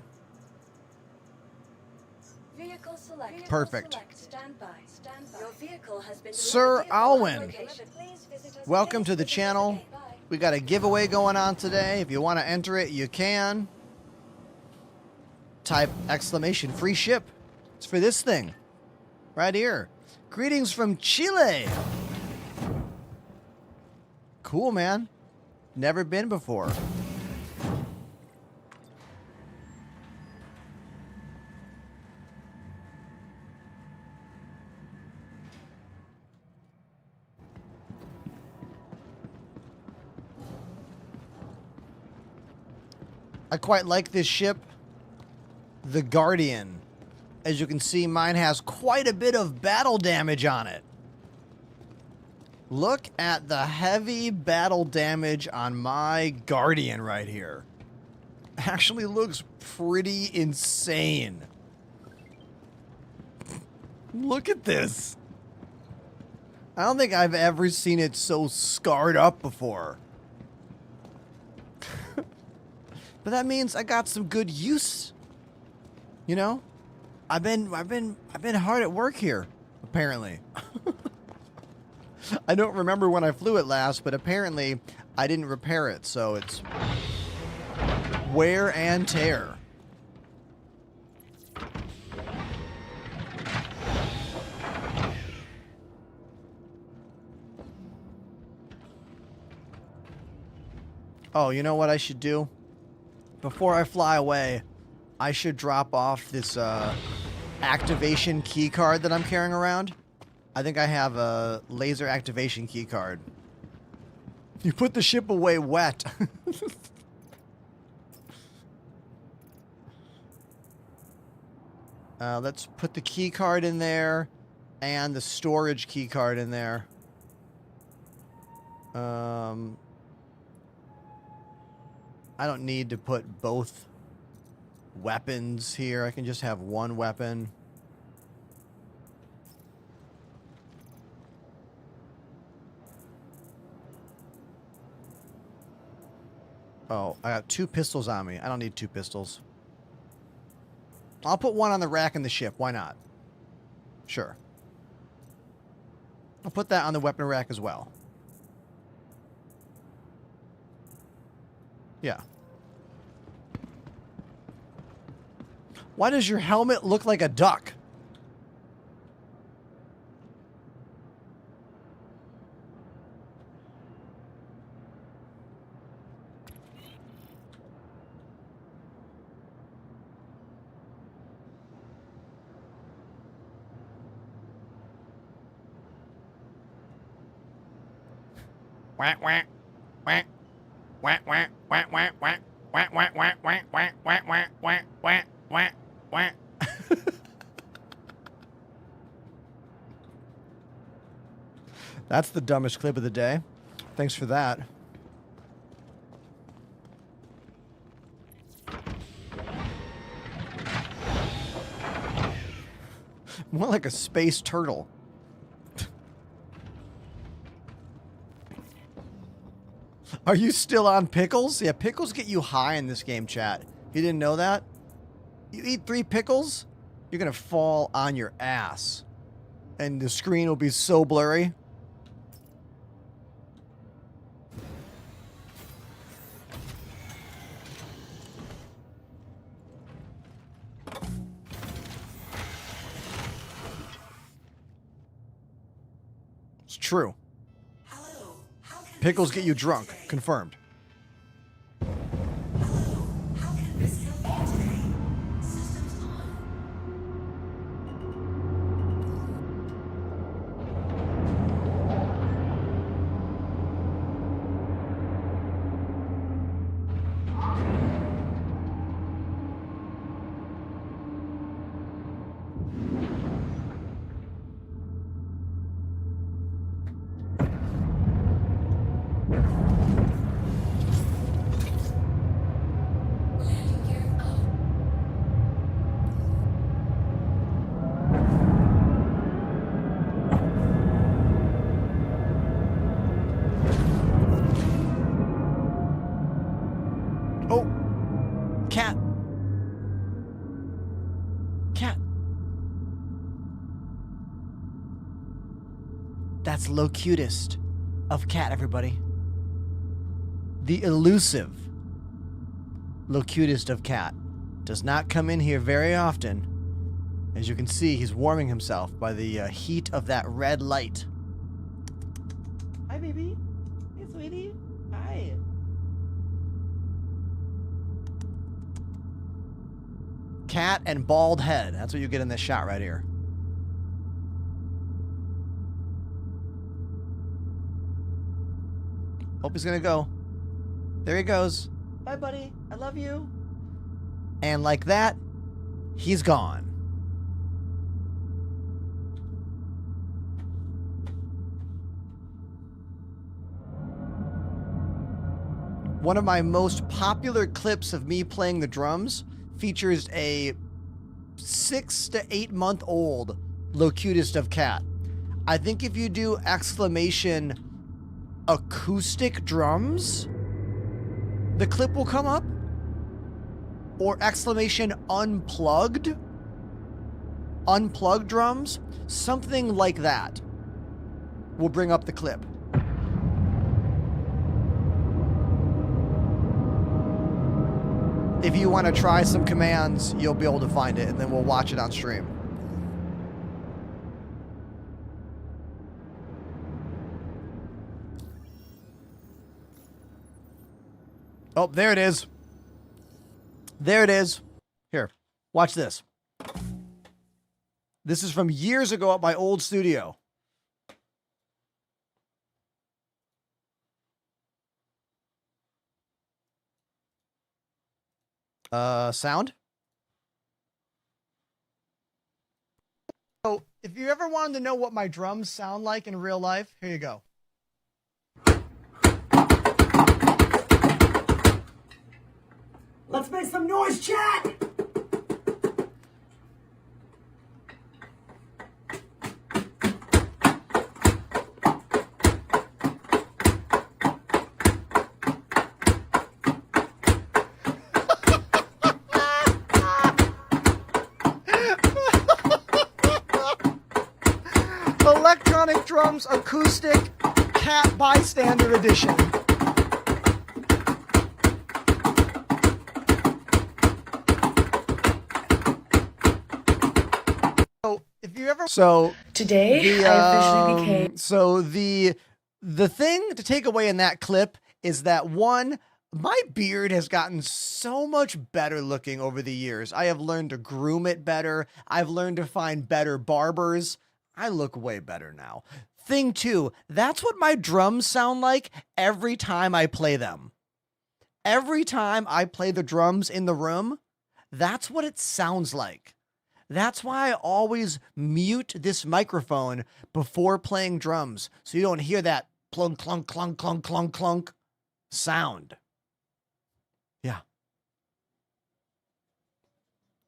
Vehicle select. Perfect. Stand by. Stand by. Your vehicle has been Sir delivered to the Alwyn, location. Please visit us welcome again. to the Visit us channel. again. Bye. We got a giveaway going on today. If you want to enter it, you can. Type exclamation free ship. It's for this thing right here. Greetings from Chile. Cool, man. Never been before. I quite like this ship, the Guardian. As you can see, mine has quite a bit of battle damage on it. Look at the heavy battle damage on my Guardian right here. Actually looks pretty insane. Look at this. I don't think I've ever seen it so scarred up before. But that means I got some good use. You know? I've been hard at work here, apparently. I don't remember when I flew it last, but apparently I didn't repair it, so it's wear and tear. Oh, you know what I should do? Before I fly away, I should drop off this activation key card that I'm carrying around. I think I have a laser activation key card. You put the ship away wet. Let's put the key card in there and the storage key card in there. I don't need to put both weapons here. I can just have one weapon. Oh, I got 2 pistols on me. I don't need 2 pistols. I'll put one on the rack in the ship. Why not? Sure. I'll put that on the weapon rack as well. Yeah. Why does your helmet look like a duck? Whack, whack, whack. Whack, whack, whack, whack, whack, whack, whack, whack, whack, whack, whack, whack, whack, whack, whack, whack. That's the dumbest clip of the day. Thanks for that. More like a space turtle. Are you still on pickles? Yeah, pickles get you high in this game, chat. You didn't know that? You eat 3 pickles, you're going to fall on your ass. And the screen will be so blurry. It's true. Pickles get you drunk. Confirmed. That's Locutist of Cat, everybody. The elusive Locutist of Cat does not come in here very often. As you can see, he's warming himself by the heat of that red light. Hi, baby. Hey, sweetie. Hi. Cat and bald head. That's what you get in this shot right here. Hope he's gonna go. There he goes. Bye, buddy. I love you. And like that, he's gone. One of my most popular clips of me playing the drums features a 6 to 8 month old Locutist of Cat. I think if you do exclamation acoustic drums, the clip will come up. Or exclamation unplugged drums, something like that will bring up the clip. If you want to try some commands, you'll be able to find it, and then we'll watch it on stream. Oh, there it is. There it is. Here, watch this. This is from years ago at my old studio. Sound? So, if you ever wanted to know what my drums sound like in real life, here you go. Let's make some noise, chat! Electronic Drums Acoustic Cat Bystander Edition. So today I officially became. So the thing to take away in that clip is that, one, my beard has gotten so much better looking over the years. I have learned to groom it better. I've learned to find better barbers. I look way better now. Thing two, that's what my drums sound like every time I play them. Every time I play the drums in the room, that's what it sounds like. That's why I always mute this microphone before playing drums, so you don't hear that plunk, clunk, clunk, clunk, clunk, clunk sound. Yeah.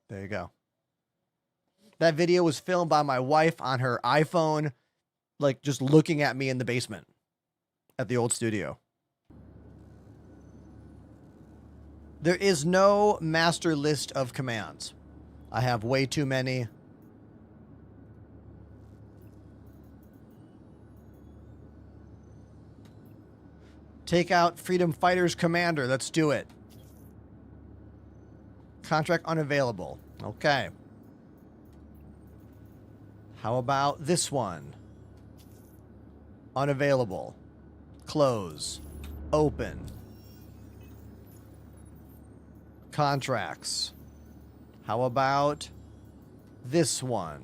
There you go. That video was filmed by my wife on her iPhone, like just looking at me in the basement at the old studio. There is no master list of commands. I have way too many. Take out Freedom Fighters Commander. Let's do it. Contract unavailable. Okay. How about this one? Unavailable. Close. Open. Contracts. How about this one?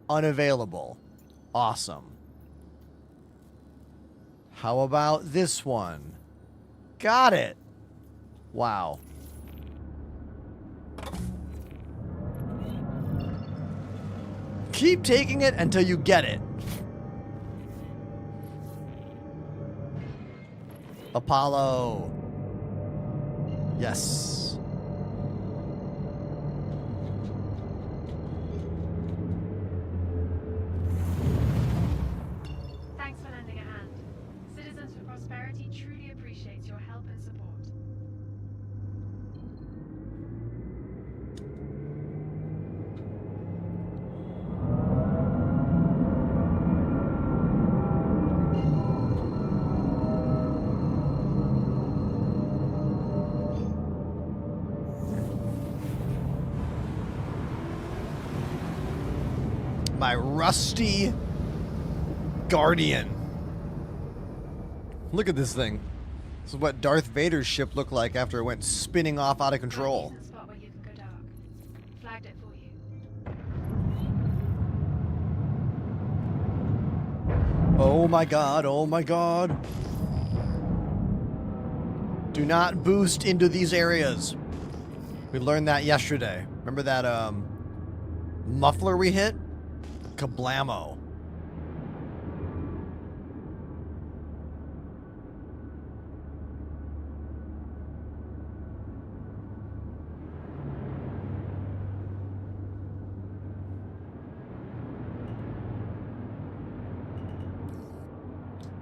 Unavailable. Awesome. How about this one? Got it. Wow. Keep taking it until you get it. Apollo. Yes. Thanks for lending a hand. Citizens for Prosperity truly appreciates your help and support. my rusty Guardian. Look at this thing. This is what Darth Vader's ship looked like after it went spinning off out of control. Spot where you can go dark. Flagged it for you. Oh my god, oh my god. Do not boost into these areas. We learned that yesterday. Remember that muffler we hit? Kablamo.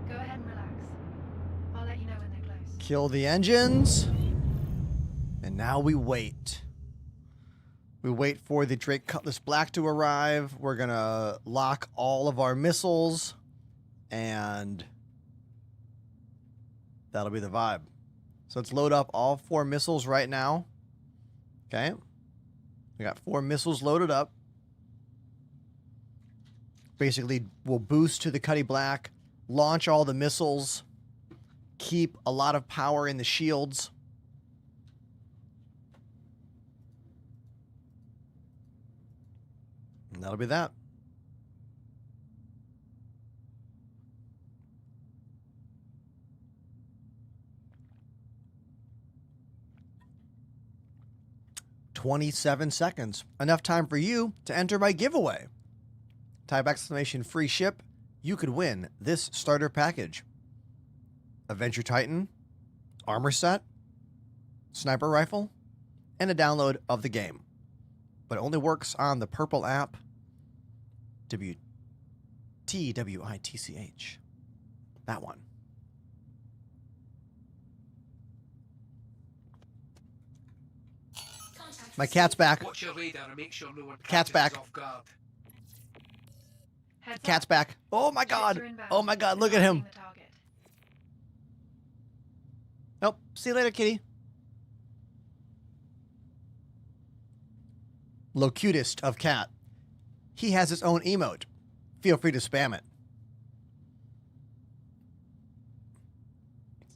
Go ahead and relax. I'll let you know when they're close. Kill the engines. And now we wait. We wait for the Drake Cutlass Black to arrive. We're going to lock all of our missiles. And that'll be the vibe. So let's load up all 4 missiles right now. Okay. We got 4 missiles loaded up. Basically, we'll boost to the Cutty Black, launch all the missiles, keep a lot of power in the shields. And that'll be that. $27. Enough time for you to enter my giveaway. Type exclamation free ship. You could win this starter package. Adventure Titan, armor set, sniper rifle, and a download of the game. But it only works on the purple app. TWITCH. That one. My cat's back. Watch your radar and make sure no one Cat's back. off guard. Cat's back. Oh my god. Oh my god, look at him. Nope. See you later, kitty. Locutist of cat. He has his own emote. Feel free to spam it.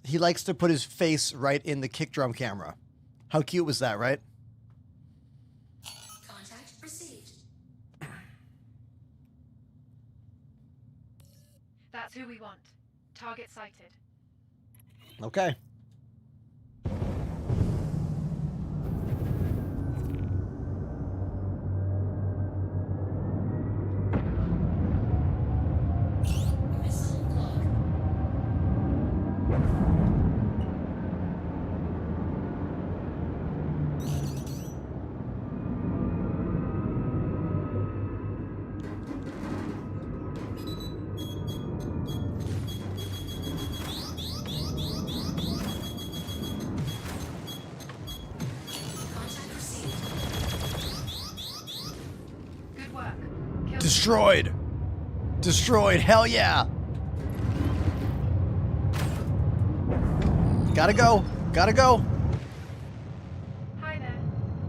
He likes to put his face right in the kick drum camera. How cute was that, right? Contact received. That's who we want. Target sighted. Okay. Destroyed. Destroyed. Hell yeah. Gotta go. Gotta go. Hi there.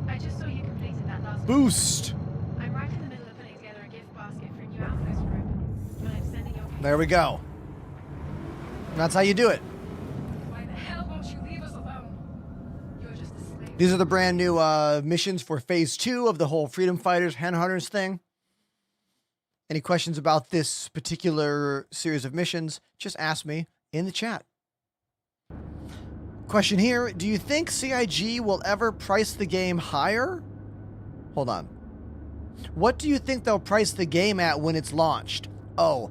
I just saw you completed that last Boost. I'm right in the middle of putting together a gift basket for a new outpost room. But I'm sending your There we go. That's how you do it. Why the hell won't you leave us alone? You're just a slave. These are the brand new missions for Phase 2 of the whole Freedom Fighters, Hen Hunters thing. Any questions about this particular series of missions, just ask me in the chat. Question here, do you think CIG will ever price the game higher? Hold on. What do you think they'll price the game at when it's launched? Oh,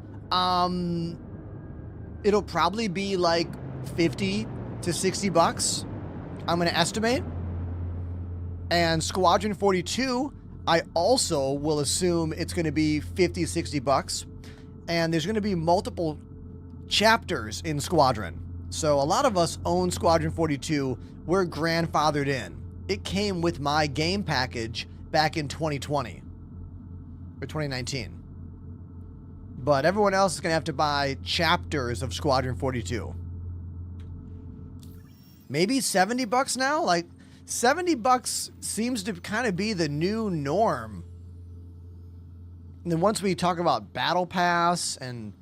it'll probably be like 50 to 60 bucks. I'm going to estimate. And Squadron 42, I also will assume it's going to be 50, 60 bucks. And there's going to be multiple chapters in Squadron. So a lot of us own Squadron 42. We're grandfathered in. It came with my game package back in 2020 or 2019. But everyone else is going to have to buy chapters of Squadron 42. Maybe 70 bucks now? Like 70 bucks seems to kind of be the new norm And then once we talk about Battle Pass and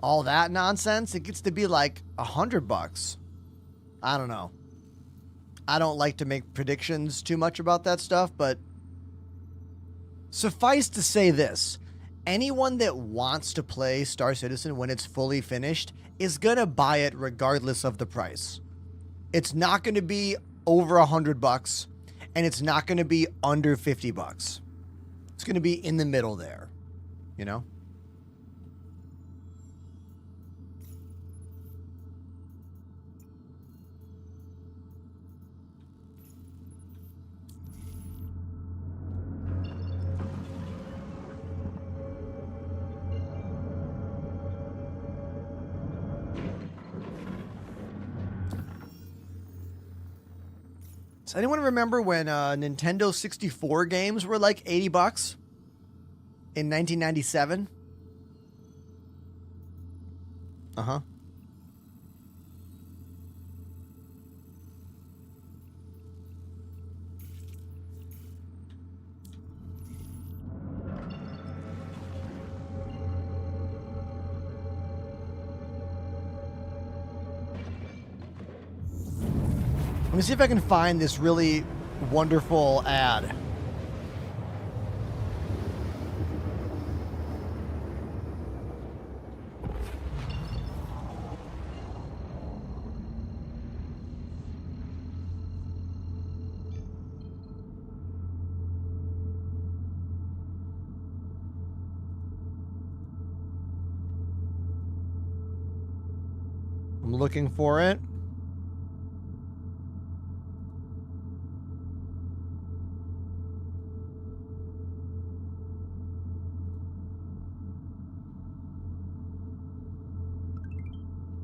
all that nonsense, it gets to be like $100. I don't know. I don't like to make predictions too much about that stuff, but suffice to say this. Anyone that wants to play Star Citizen when it's fully finished is going to buy it regardless of the price. It's not going to be over $100, and it's not going to be under $50. It's going to be in the middle there, you know? Does anyone remember when Nintendo 64 games were like $80 in 1997? Uh-huh. Let me see if I can find this really wonderful ad. I'm looking for it.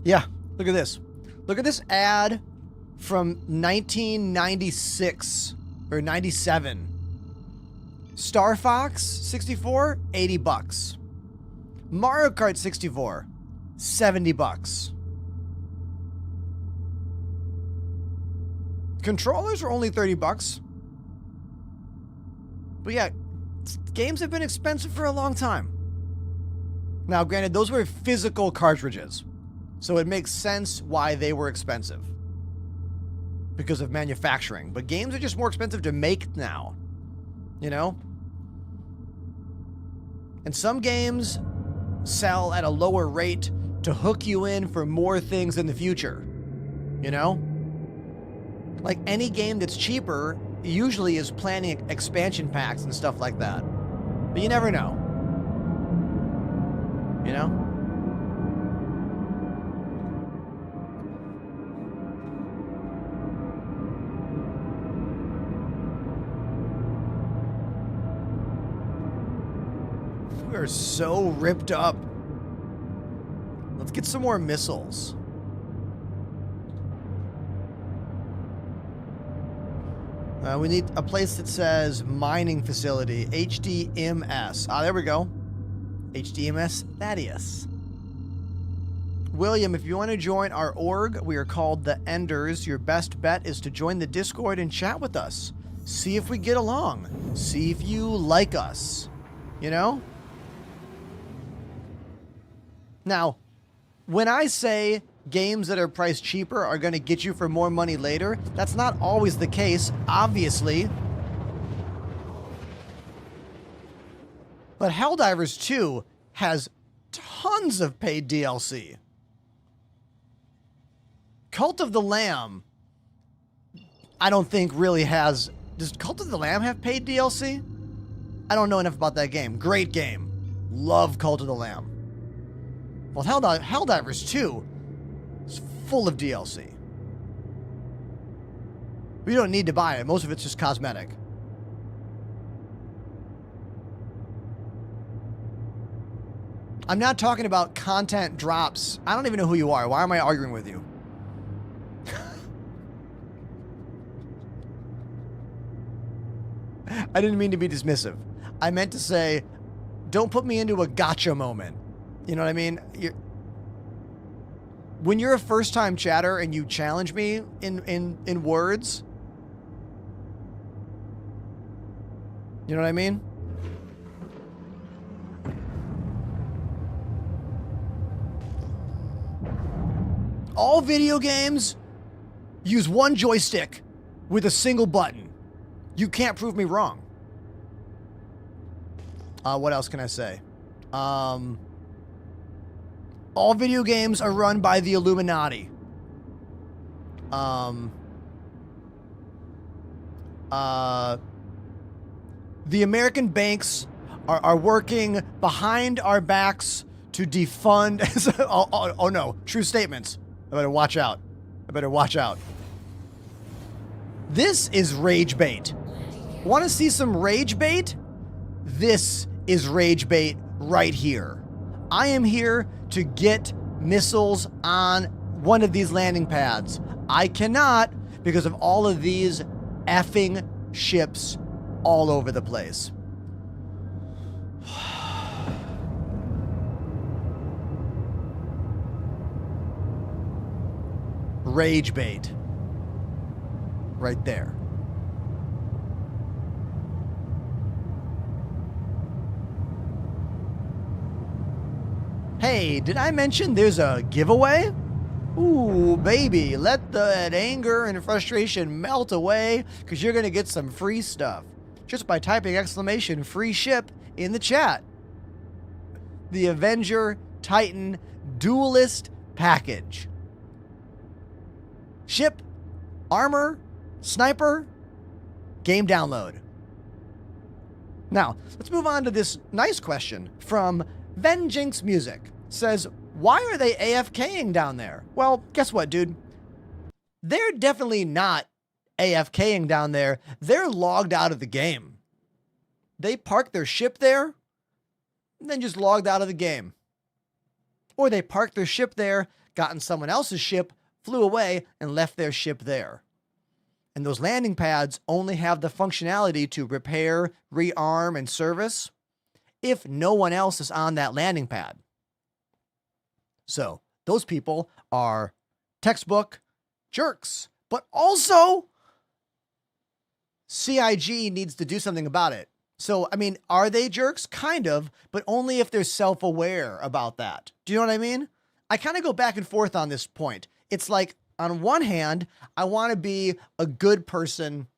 Yeah, look at this. Look at this ad from 1996 or 97. Star Fox 64, $80. Mario Kart 64, $70. Controllers are only $30. But yeah, games have been expensive for a long time. Now, granted, those were physical cartridges. So it makes sense why they were expensive. Because of manufacturing. But games are just more expensive to make now. You know? And some games sell at a lower rate to hook you in for more things in the future. You know? Like any game that's cheaper usually is planning expansion packs and stuff like that. But you never know. You know? We are so ripped up. Let's get some more missiles. We need a place that says mining facility, HDMS. Ah, there we go. HDMS Thaddeus. William, if you want to join our org, we are called the Enders. Your best bet is to join the Discord and chat with us. See if we get along. See if you like us. You know? Now, when I say games that are priced cheaper are going to get you for more money later, that's not always the case, obviously. But Helldivers 2 has tons of paid DLC. Cult of the Lamb, I don't think really has... Does Cult of the Lamb have paid DLC? I don't know enough about that game. Great game. Love Cult of the Lamb. Well, Helldivers 2 is full of DLC. We don't need to buy it. Most of it's just cosmetic. I'm not talking about content drops. I don't even know who you are. Why am I arguing with you? I didn't mean to be dismissive. I meant to say, don't put me into a gotcha moment. You know what I mean? When you're a first-time chatter and you challenge me in words, you know what I mean? all video games use one joystick with a single button. You can't prove me wrong. What else can I say? All video games are run by the Illuminati. The American banks are working behind our backs to defund. Oh no, true statements. I better watch out. This is rage bait. Want to see some rage bait? This is rage bait right here. I am here to get missiles on one of these landing pads. I cannot because of all of these effing ships all over the place. Rage bait. Right there. Hey, did I mention there's a giveaway? Ooh, baby, let that anger and frustration melt away because you're going to get some free stuff just by typing exclamation free ship in the chat. The Avenger Titan Duelist Package. Ship, armor, sniper, game download. Now, let's move on to this nice question from Venjinx Music. Says, why are they AFKing down there? Well, guess what, dude? They're definitely not AFKing down there. They're logged out of the game. They parked their ship there, and then just logged out of the game. Or they parked their ship there, got in someone else's ship, flew away, and left their ship there. And those landing pads only have the functionality to repair, rearm, and service if no one else is on that landing pad. So those people are textbook jerks, but also CIG needs to do something about it. So, I mean, are they jerks? Kind of, but only if they're self-aware about that. Do you know what I mean? I kind of go back and forth on this point. It's like, on one hand, I want to be a good person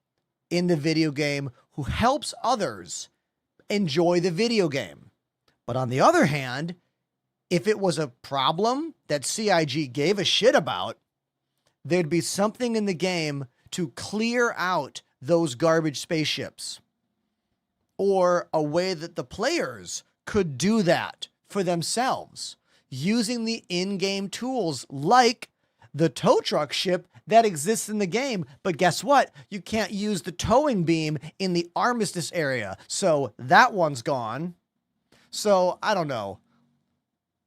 in the video game who helps others enjoy the video game. But on the other hand, if it was a problem that CIG gave a shit about, there'd be something in the game to clear out those garbage spaceships. Or a way that the players could do that for themselves using the in-game tools like the tow truck ship that exists in the game. But guess what? You can't use the towing beam in the armistice area. So that one's gone. So I don't know.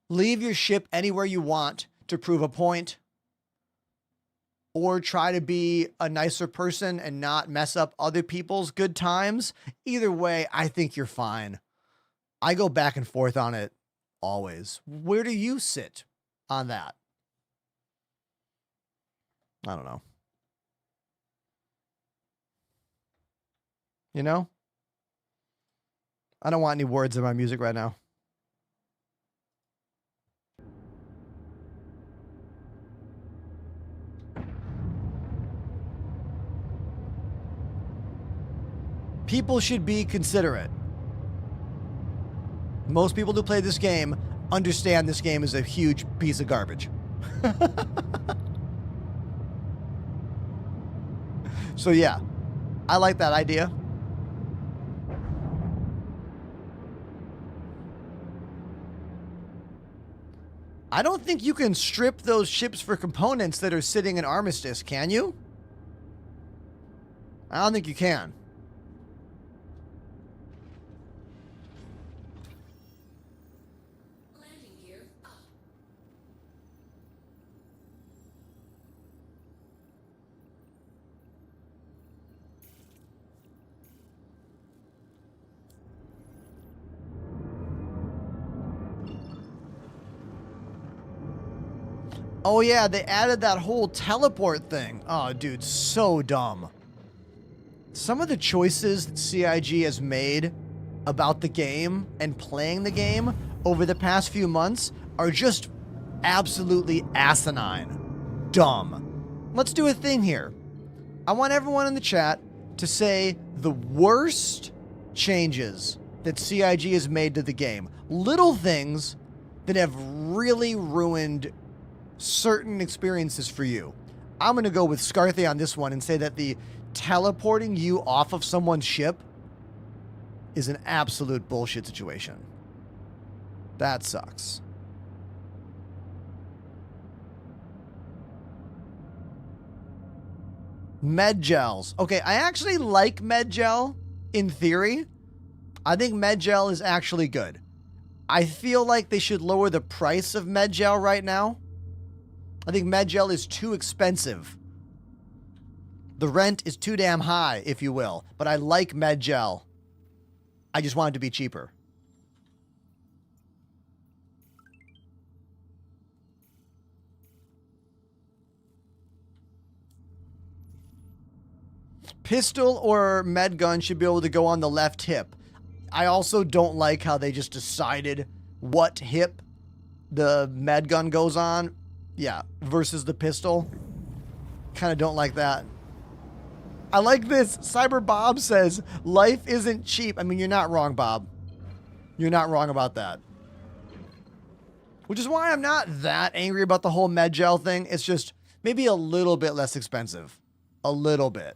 Leave your ship anywhere you want to prove a point. Or try to be a nicer person and not mess up other people's good times. Either way, I think you're fine. I go back and forth on it always. Where do you sit on that? I don't know. You know? I don't want any words in my music right now. People should be considerate. Most people who play this game understand this game is a huge piece of garbage. So yeah, I like that idea. I don't think you can strip those ships for components that are sitting in Armistice, can you? I don't think you can. Oh yeah, they added that whole teleport thing. Oh, dude, so dumb. Some of the choices that CIG has made about the game and playing the game over the past few months are just absolutely asinine. dumb. Let's do a thing here. I want everyone in the chat to say the worst changes that CIG has made to the game. Little things that have really ruined certain experiences for you. I'm going to go with Scarthy on this one and say that the teleporting you off of someone's ship is an absolute bullshit situation. That sucks. Med gels. Okay, I actually like med gel in theory. I think med gel is actually good. I feel like they should lower the price of med gel right now. I think med gel is too expensive. The rent is too damn high, if you will. But I like med gel. I just want it to be cheaper. Pistol or med gun should be able to go on the left hip. I also don't like how they just decided what hip the med gun goes on. Yeah, versus the pistol. Kind of don't like that. I like this. Cyber Bob says, life isn't cheap. I mean, you're not wrong, Bob. You're not wrong about that. Which is why I'm not that angry about the whole med gel thing. It's just maybe a little bit less expensive. A little bit.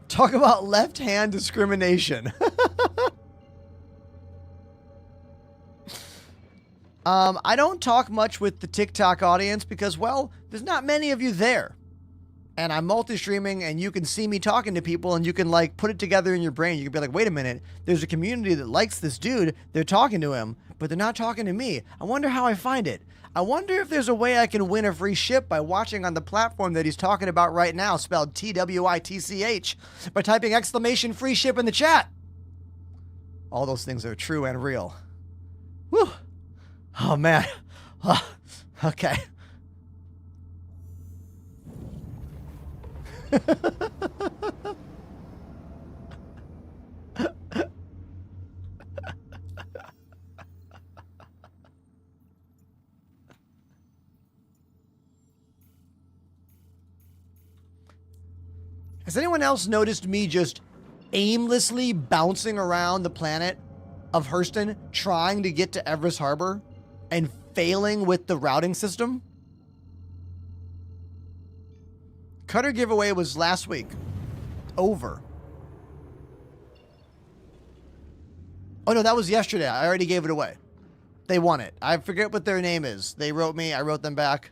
Talk about left-hand discrimination. I don't talk much with the TikTok audience because, well, there's not many of you there. And I'm multi-streaming and you can see me talking to people and you can like put it together in your brain. You can be like, wait a minute, there's a community that likes this dude. They're talking to him, but they're not talking to me. I wonder how I find it. I wonder if there's a way I can win a free ship by watching on the platform that he's talking about right now, spelled TWITCH, by typing exclamation free ship in the chat. All those things are true and real. Whew. Oh, man. Oh, okay. Has anyone else noticed me just aimlessly bouncing around the planet of Hurston trying to get to Everest Harbor and failing with the routing system? Cutter giveaway was last week. Over. Oh no, that was yesterday. I already gave it away. They won it. I forget what their name is. They wrote me. I wrote them back.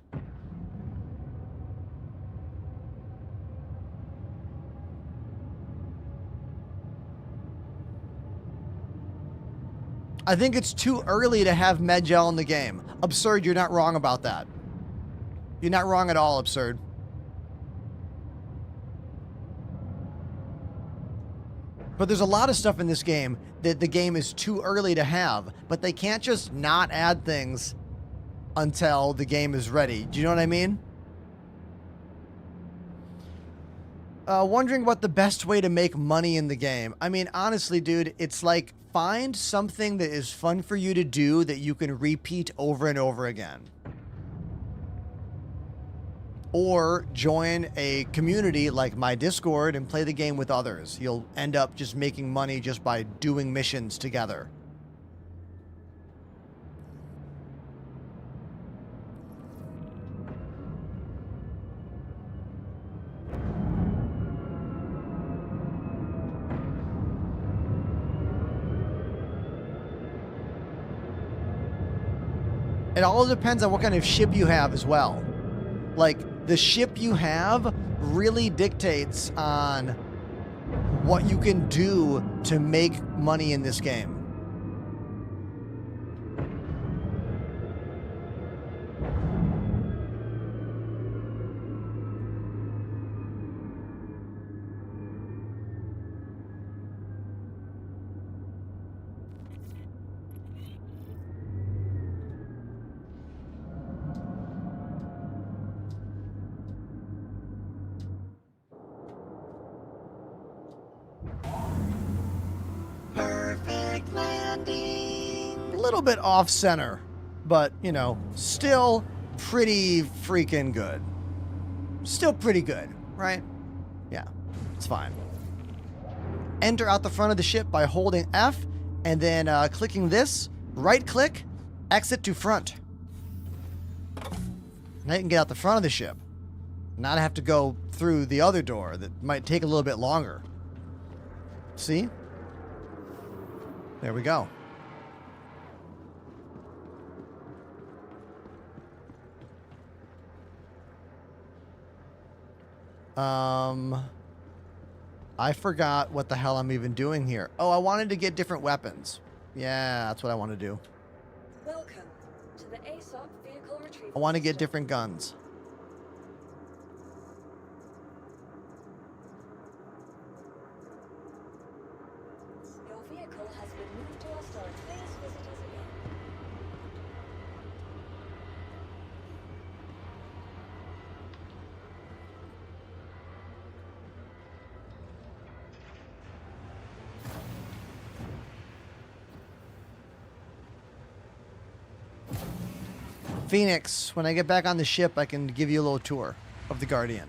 I think it's too early to have Medgel in the game. Absurd, you're not wrong about that. You're not wrong at all, Absurd. But there's a lot of stuff in this game that the game is too early to have, but they can't just not add things until the game is ready. Do you know what I mean? Wondering what the best way to make money in the game. I mean, honestly, dude, it's like find something that is fun for you to do that you can repeat over and over again. Or join a community like my Discord and play the game with others. You'll end up just making money just by doing missions together. It all depends on what kind of ship you have as well. Like, the ship you have really dictates on what you can do to make money in this game. little bit off center, but, you know, still pretty freaking good. Still pretty good, right? Yeah, it's fine. Enter out the front of the ship by holding F and then clicking this, right click, exit to front. Now you can get out the front of the ship. Not have to go through the other door that might take a little bit longer. See? There we go. I forgot what the hell I'm even doing here. Oh, I wanted to get different weapons. Yeah, that's what I want to do. Welcome to the ASOP vehicle retrieval. I want to get different guns. Your vehicle has been moved to our storage. Please visit us again. Phoenix, when I get back on the ship, I can give you a little tour of the Guardian.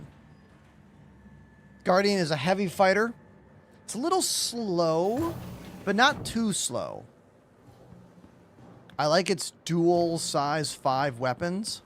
Guardian is a heavy fighter. It's a little slow, but not too slow. I like its dual size 5 weapons.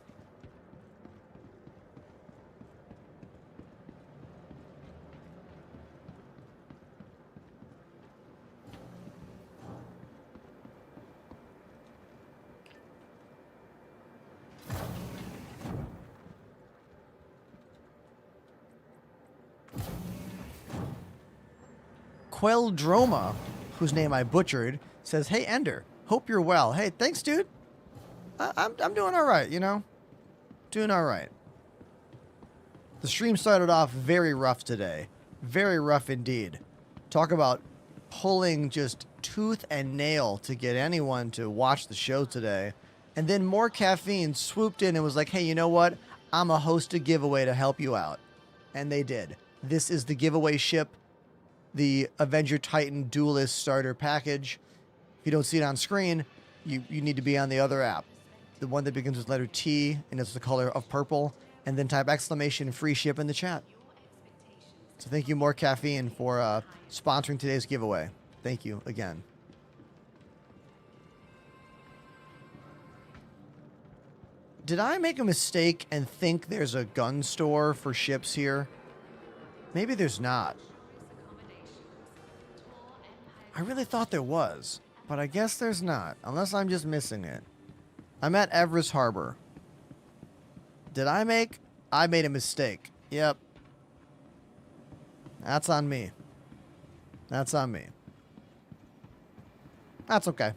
Queldroma, whose name I butchered, says, "Hey Ender, hope you're well." Hey, thanks, dude. I'm doing all right, you know, doing all right. The stream started off very rough today, very rough indeed. Talk about pulling just tooth and nail to get anyone to watch the show today, and then more caffeine swooped in and was like, "Hey, you know what? I'm a host a giveaway to help you out," and they did. This is the giveaway ship. The Avenger Titan Duelist Starter Package. If you don't see it on screen, you need to be on the other app. The one that begins with letter T and it's the color of purple. And then type exclamation free ship in the chat. So thank you, More Caffeine, for sponsoring today's giveaway. Thank you again. Did I make a mistake and think there's a gun store for ships here? Maybe there's not. I really thought there was, but I guess there's not, unless I'm just missing it. I'm at Everest Harbor. Did I made a mistake. Yep. That's on me. That's on me. That's okay.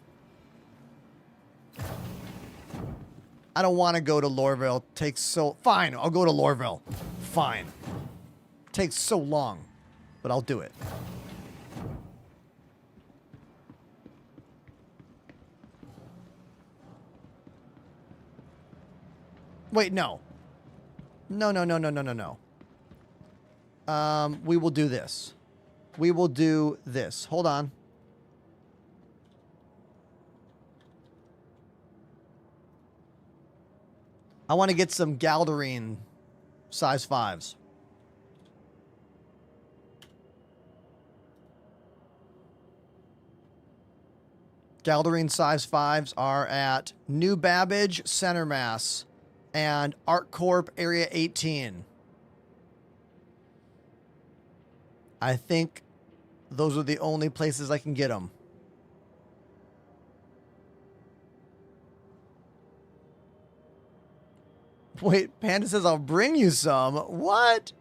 I don't want to go to Lorville. Fine, I'll go to Lorville. Fine. Takes so long, but I'll do it. Wait, no. No. We will do this. We will do this. Hold on. I want to get some Galdarine size 5s. Galdarine size 5s are at New Babbage, Center Mass, and ArcCorp Area 18. I think those are the only places I can get them. Wait, Panda says I'll bring you some. What?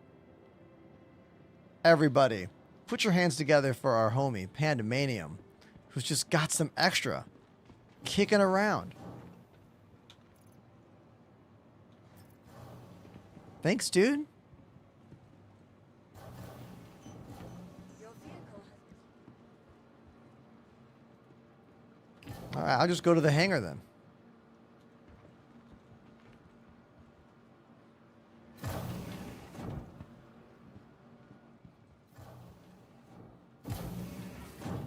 Everybody, put your hands together for our homie, Pandemanium, who's just got some extra. Kicking around. Thanks, dude. All right, I'll just go to the hangar then.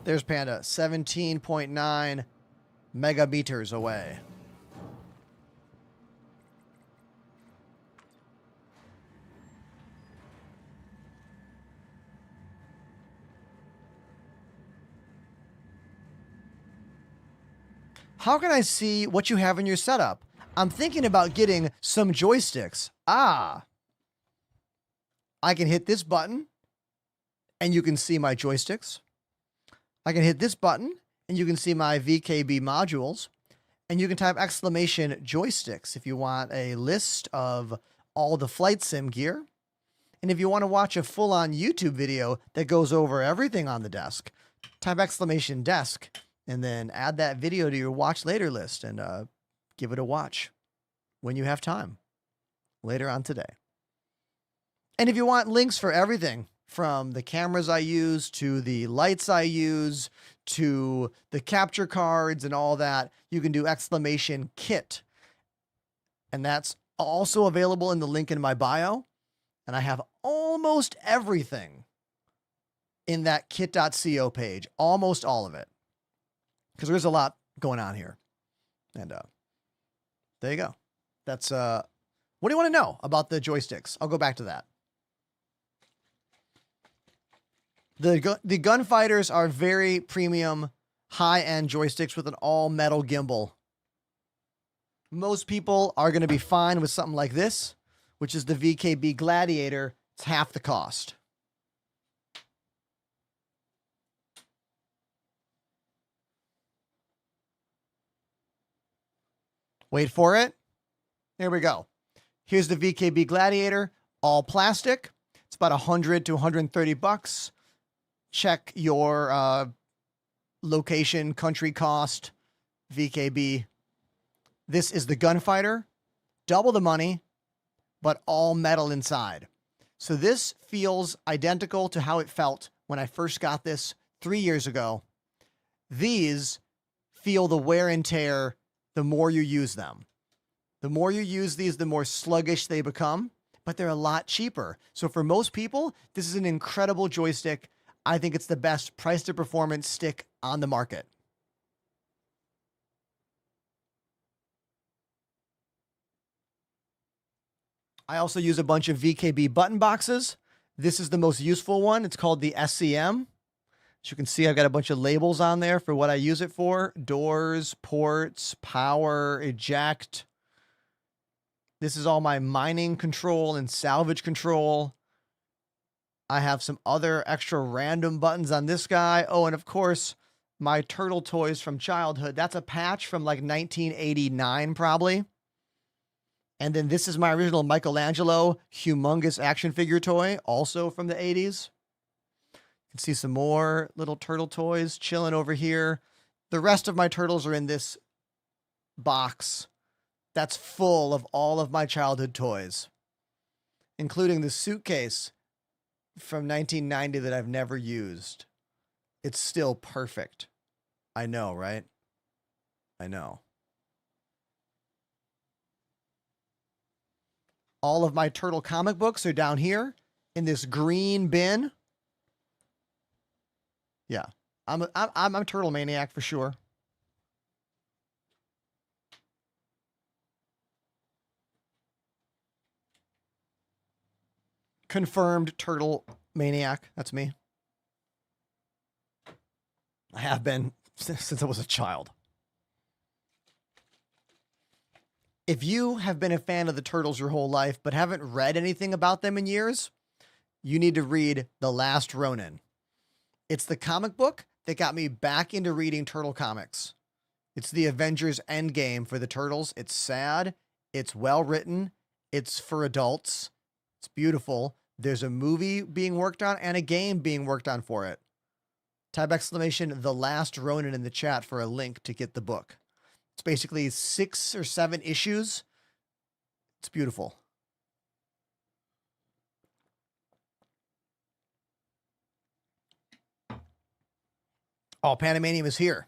There's Panda, 17.9 megameters away. How can I see what you have in your setup? I'm thinking about getting some joysticks. Ah. I can hit this button and you can see my joysticks. I can hit this button and you can see my VKB modules. And you can type exclamation joysticks if you want a list of all the flight sim gear. And if you want to watch a full-on YouTube video that goes over everything on the desk, type exclamation desk and then add that video to your watch later list and give it a watch when you have time later on today. And if you want links for everything from the cameras I use to the lights I use to the capture cards and all that, you can do exclamation kit. And that's also available in the link in my bio. And I have almost everything in that kit.co page, almost all of it. Because there's a lot going on here. And there you go. That's what do you want to know about the joysticks? I'll go back to that. The Gunfighters are very premium, high-end joysticks with an all-metal gimbal. Most people are going to be fine with something like this, which is the VKB Gladiator. It's half the cost. Wait for it. There we go. Here's the VKB Gladiator, all plastic. It's about 100 to 130 bucks. Check your location, country cost, VKB. This is the Gunfighter, double the money, but all metal inside. So this feels identical to how it felt when I first got this 3 years ago. These feel the wear and tear the more you use them. The more you use these, the more sluggish they become, but they're a lot cheaper. So for most people, this is an incredible joystick. I think it's the best price to performance stick on the market. I also use a bunch of VKB button boxes. This is the most useful one. It's called the SCM. As you can see, I've got a bunch of labels on there for what I use it for. Doors, ports, power, eject. This is all my mining control and salvage control. I have some other extra random buttons on this guy. Oh, and of course, my turtle toys from childhood. That's a patch from like 1989, probably. And then this is my original Michelangelo humongous action figure toy, also from the 80s. You can see some more little turtle toys chilling over here. The rest of my turtles are in this box that's full of all of my childhood toys, including the suitcase from 1990 that I've never used. It's still perfect. I know, right? I know. All of my turtle comic books are down here in this green bin. Yeah, I'm a turtle maniac for sure. Confirmed turtle maniac. That's me. I have been since I was a child. If you have been a fan of the Turtles your whole life, but haven't read anything about them in years, you need to read The Last Ronin. It's the comic book that got me back into reading Turtle comics. It's the Avengers Endgame for the Turtles. It's sad. It's well written. It's for adults. It's beautiful. There's a movie being worked on and a game being worked on for it. Type exclamation The Last Ronin in the chat for a link to get the book. It's basically 6 or 7 issues. It's beautiful. Oh, Panamanium is here.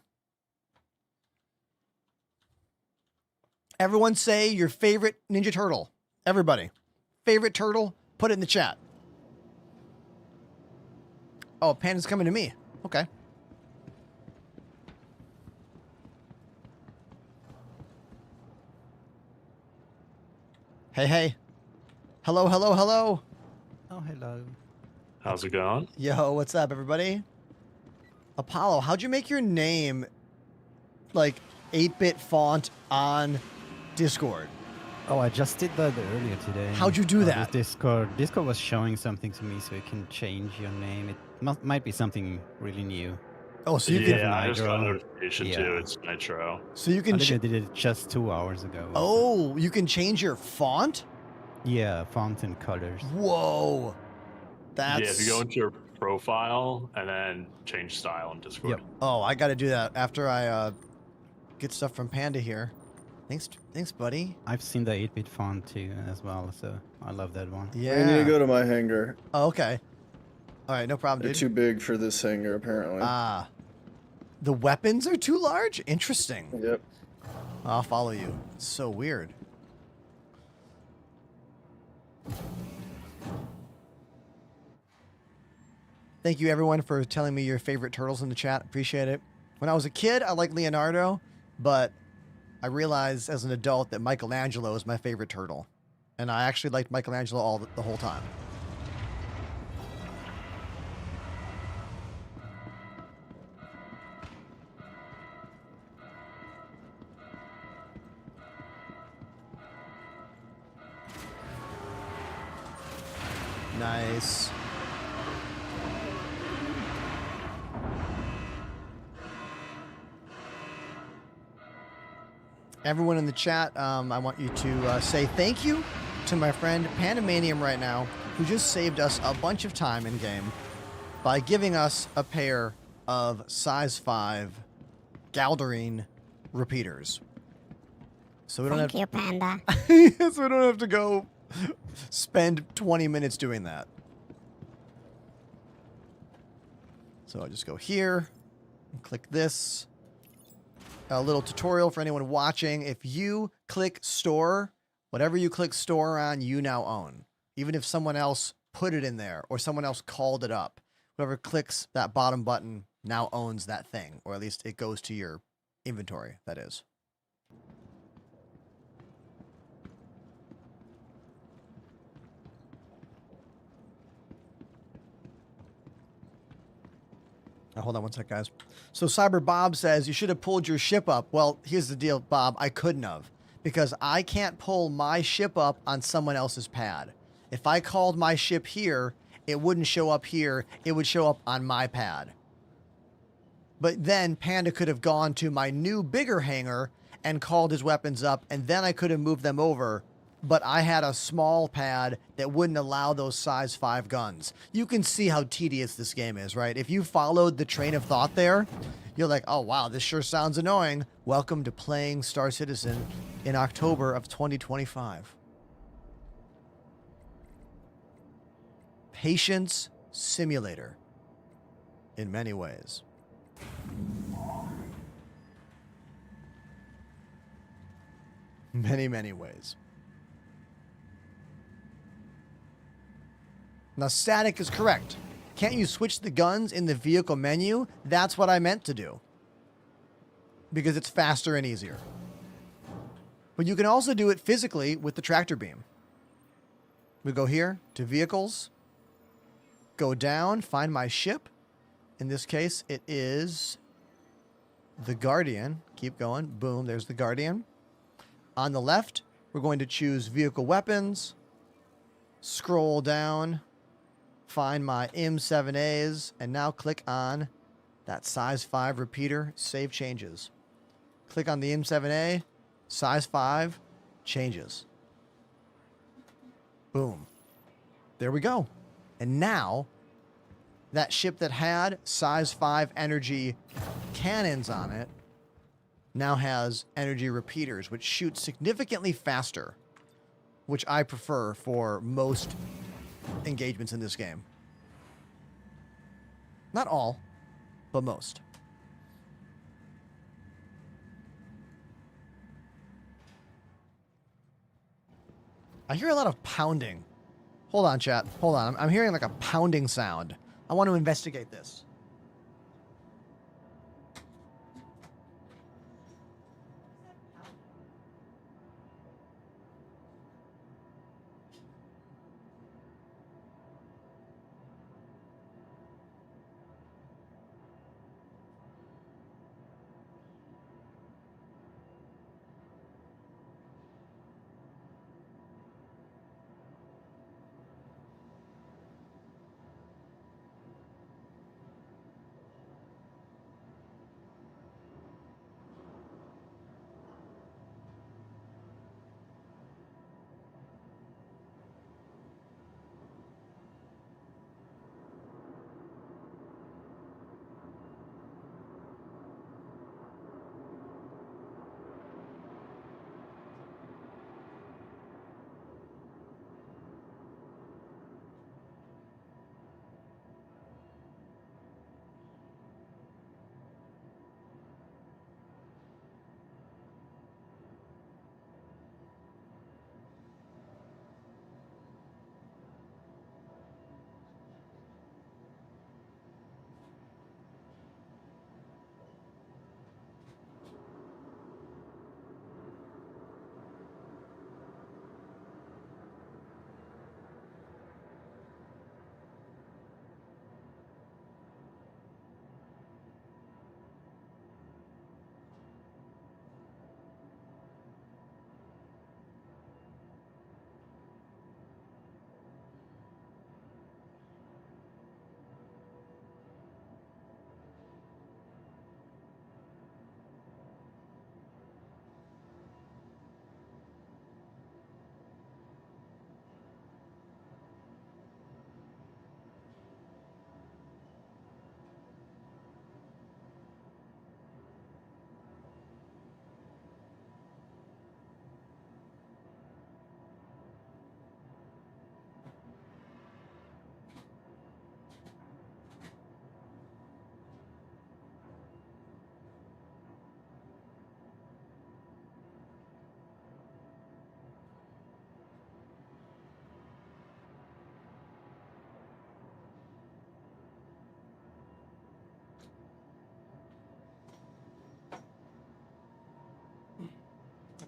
Everyone say your favorite Ninja Turtle. Everybody. Favorite turtle, put it in the chat. Oh, Panda's coming to me. Okay. Hey, hey. Hello, hello, hello. Oh, hello. How's it going? Yo, what's up, everybody? Apollo, how'd you make your name like 8-bit font on Discord? Oh, I just did that earlier today. How'd you do that? Discord was showing something to me, so you can change your name. It might be something really new. Oh, so you can... Yeah, I just got a notification too. It's Nitro. So you can... I think I did it just 2 hours ago. Oh, you can change your font? Yeah, font and colors. Whoa. That's... Yeah, if you go into your profile and then change style in Discord. Yep. Oh, I got to do that after I get stuff from Panda here. Thanks, buddy. I've seen the 8-bit font too as well, so I love that one. Yeah. I need to go to my hangar. Oh, okay. All right, no problem, They're dude. too big for this hangar, apparently. Ah. The weapons are too large? Interesting. Yep. I'll follow you. It's so weird. Thank you, everyone, for telling me your favorite turtles in the chat. Appreciate it. When I was a kid, I liked Leonardo, but I realized as an adult that Michelangelo is my favorite turtle. And I actually liked Michelangelo the whole time. Nice. Everyone in the chat, I want you to say thank you to my friend Pandemanium right now, who just saved us a bunch of time in game by giving us a pair of size 5 Galderine repeaters. So we don't Thank you, Panda. So we don't have to go spend 20 minutes doing that. So I'll just go here and click this. A little tutorial for anyone watching. If you click store, whatever you click store on, you now own. Even if someone else put it in there or someone else called it up, whoever clicks that bottom button now owns that thing, or at least it goes to your inventory, that is. Hold on one sec, guys. So Cyber Bob says you should have pulled your ship up. Well, here's the deal, Bob. I couldn't have, because I can't pull my ship up on someone else's pad. If I called my ship here, it wouldn't show up here. It would show up on my pad. But then Panda could have gone to my new bigger hangar and called his weapons up, and then I could have moved them over. But I had a small pad that wouldn't allow those size 5 guns. You can see how tedious this game is, right? If you followed the train of thought there, you're like, oh, wow, this sure sounds annoying. Welcome to playing Star Citizen in October of 2025. Patience simulator in many ways. Many, many ways. Now, static is correct. Can't you switch the guns in the vehicle menu? That's what I meant to do. Because it's faster and easier. But you can also do it physically with the tractor beam. We go here to vehicles. Go down, find my ship. In this case, it is the Guardian. Keep going. Boom, there's the Guardian. On the left, we're going to choose vehicle weapons. Scroll down. Find my M7As, and now click on that size 5 repeater, save changes. Click on the M7A, size 5, changes. Boom. There we go. And now, that ship that had size 5 energy cannons on it now has energy repeaters, which shoot significantly faster, which I prefer for most engagements in this game. Not all, but most. I hear a lot of pounding. Hold on, chat. Hold on. I'm hearing like a pounding sound. I want to investigate this.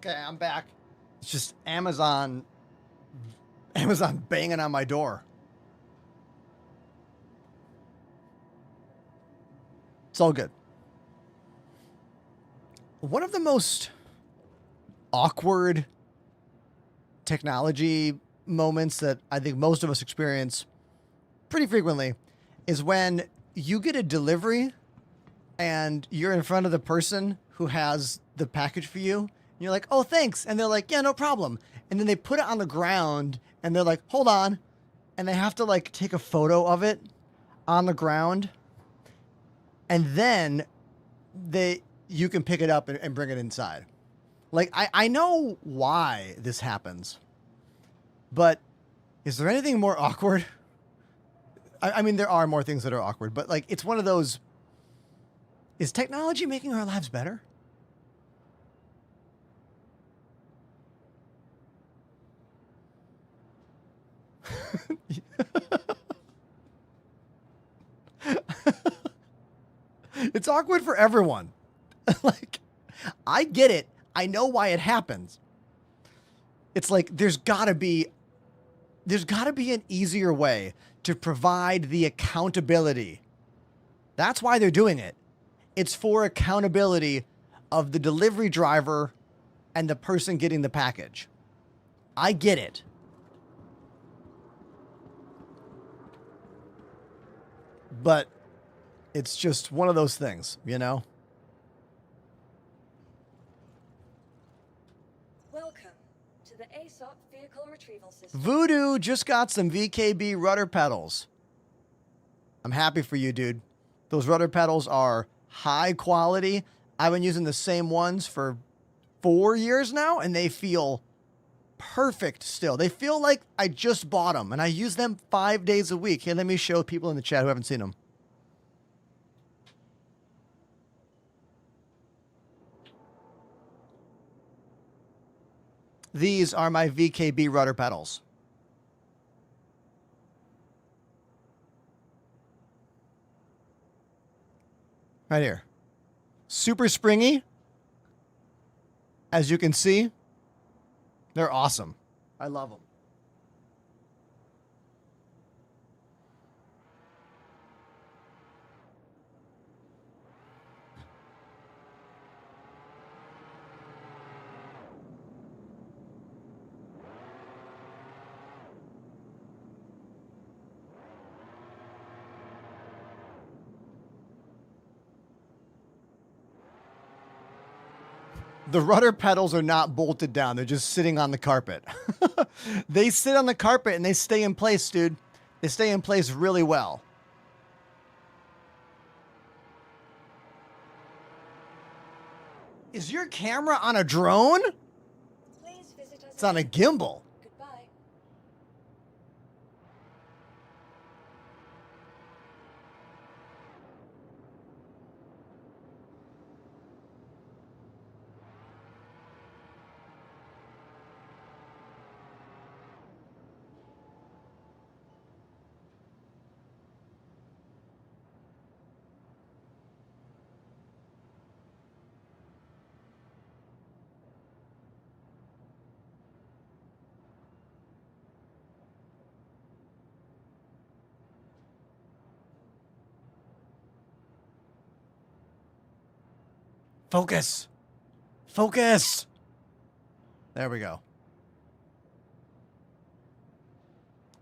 Okay, I'm back. It's just Amazon banging on my door. It's all good. One of the most awkward technology moments that I think most of us experience pretty frequently is when you get a delivery and you're in front of the person who has the package for you. And you're like, oh, thanks. And they're like, yeah, no problem. And then they put it on the ground and they're like, hold on. And they have to like take a photo of it on the ground. And then you can pick it up and bring it inside. Like, I know why this happens, but is there anything more awkward? I mean, there are more things that are awkward, but like, it's one of those, is technology making our lives better? It's awkward for everyone. Like, I get it. I know why it happens. It's like, there's gotta be an easier way to provide the accountability. That's why they're doing it. It's for accountability of the delivery driver and the person getting the package. I get it. But it's just one of those things, you know? Welcome to the ASOP vehicle retrieval system. Voodoo just got some VKB rudder pedals. I'm happy for you, dude. Those rudder pedals are high quality. I've been using the same ones for 4 years now, and they feel perfect still. They feel like I just bought them, and I use them 5 days a week. Here, let me show people in the chat who haven't seen them. These are my VKB rudder pedals. Right here. Super springy. As you can see, they're awesome. I love them. The rudder pedals are not bolted down. They're just sitting on the carpet. They sit on the carpet and they stay in place, dude. They stay in place really well. Is your camera on a drone? Please visit us. It's on a gimbal. Goodbye. Focus. Focus. There we go.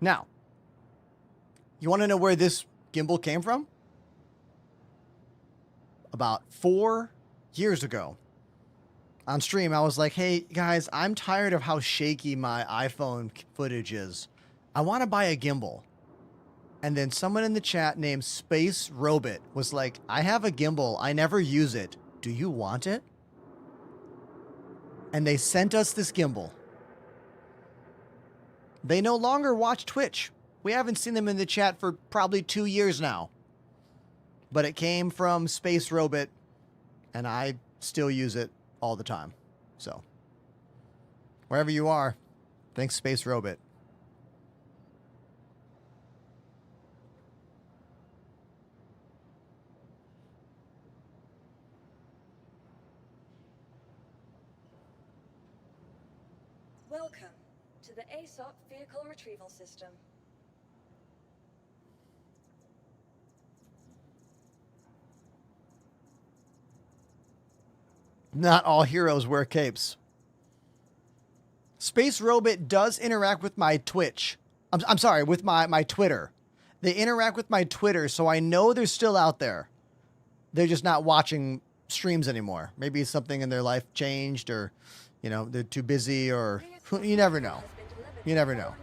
Now, you want to know where this gimbal came from? About 4 years ago, on stream, I was like, hey, guys, I'm tired of how shaky my iPhone footage is. I want to buy a gimbal. And then someone in the chat named Space Robot was like, I have a gimbal. I never use it. Do you want it? And they sent us this gimbal. They no longer watch Twitch. We haven't seen them in the chat for probably 2 years now. But it came from Space Robot, and I still use it all the time. So, wherever you are, thanks Space Robot. to the ASOP vehicle retrieval system. Not all heroes wear capes. Space Robot does interact with my Twitch. I'm sorry, with my Twitter. They interact with my Twitter, so I know they're still out there. They're just not watching streams anymore. Maybe something in their life changed, or, you know, they're too busy, or you never know. You never know.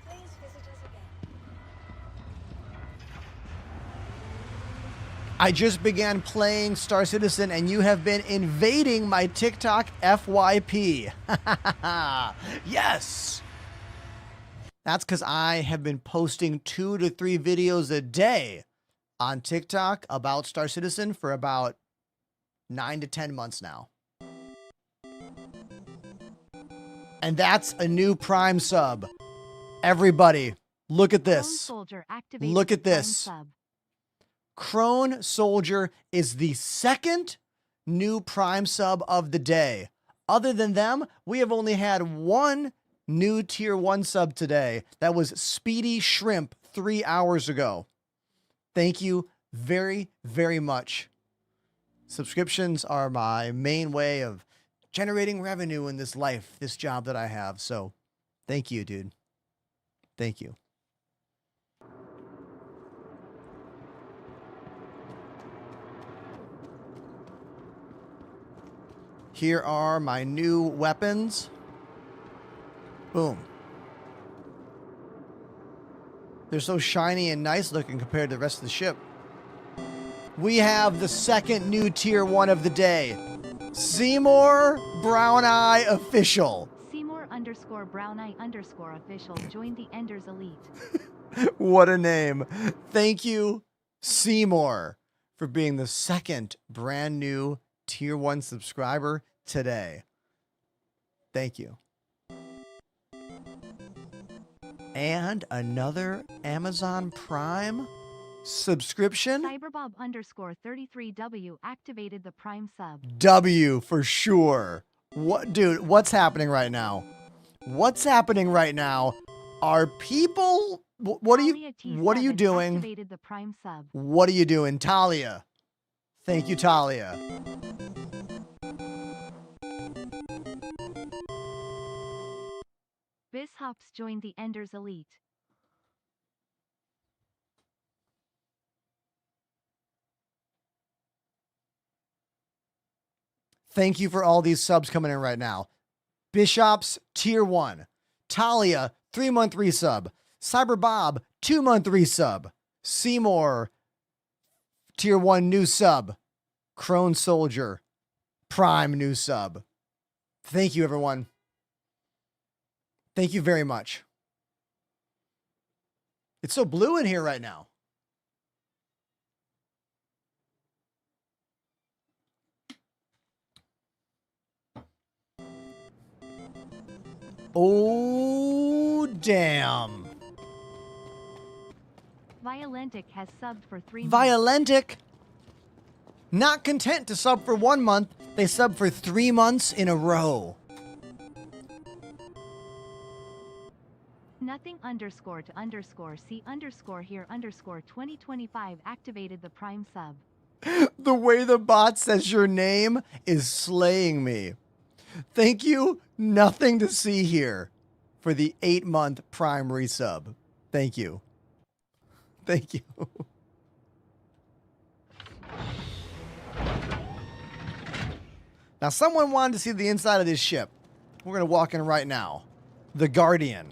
Please visit us again. I just began playing Star Citizen, and you have been invading my TikTok FYP. Yes! That's because I have been posting 2 to 3 videos a day on TikTok about Star Citizen for about 9 to 10 months now. And that's a new Prime sub. Everybody, look at this. Look at this. Crone Soldier is the second new Prime sub of the day. Other than them, we have only had one new Tier 1 sub today. That was Speedy Shrimp 3 hours ago. Thank you very, very much. Subscriptions are my main way of generating revenue in this life, this job that I have. So thank you, dude. Thank you. Here are my new weapons. Boom. They're so shiny and nice looking compared to the rest of the ship. We have the second new Tier 1 of the day. Seymour Brown Eye Official. Seymour_Brown Eye _official joined the Enders Elite. What a name. Thank you, Seymour, for being the second brand new Tier 1 subscriber today. Thank you. And another Amazon Prime subscription. Cyberbob_33W activated the Prime sub. W for sure. What, dude, what's happening right now? What's happening right now? Are people, what are you doing? Activated the Prime sub. What are you doing, Talia? Thank you, Talia. Bishops joined the Enders Elite. Thank you for all these subs coming in right now. Bishops, Tier 1. Talia, 3-month resub. Cyberbob, 2-month resub. Seymour, Tier 1 new sub. Crone Soldier, Prime new sub. Thank you, everyone. Thank you very much. It's so blue in here right now. Oh, damn. Violentic has subbed for 3 months. Violentic. Not content to sub for 1 month, they sub for 3 months in a row. Nothing _to_C_here_2025 activated the Prime sub. The way the bot says your name is slaying me. Thank you, Nothing to See Here, for the 8-month Prime resub. Thank you. Thank you. Now, someone wanted to see the inside of this ship. We're going to walk in right now. The Guardian.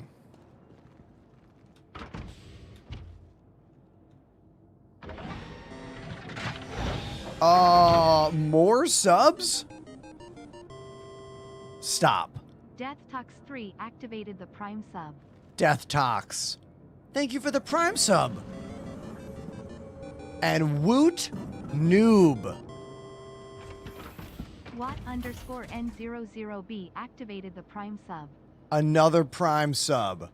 More subs? Stop. Death Tux 3 activated the Prime sub. Death Talks. Thank you for the Prime sub. And Woot Noob. Watt_N00B activated the Prime sub. Another Prime sub.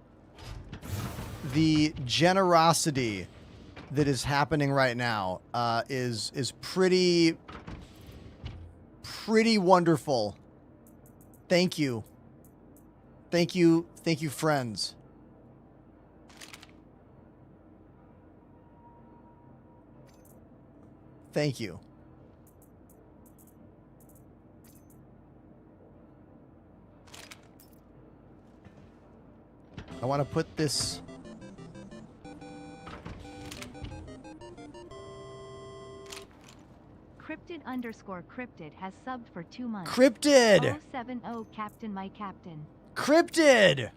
The Generosity that is happening right now is pretty wonderful. Thank you. Thank you, friends. Thank you. I want to put this... Cryptid_Cryptid has subbed for 2 months. Cryptid! 070 Captain, my captain. Cryptid!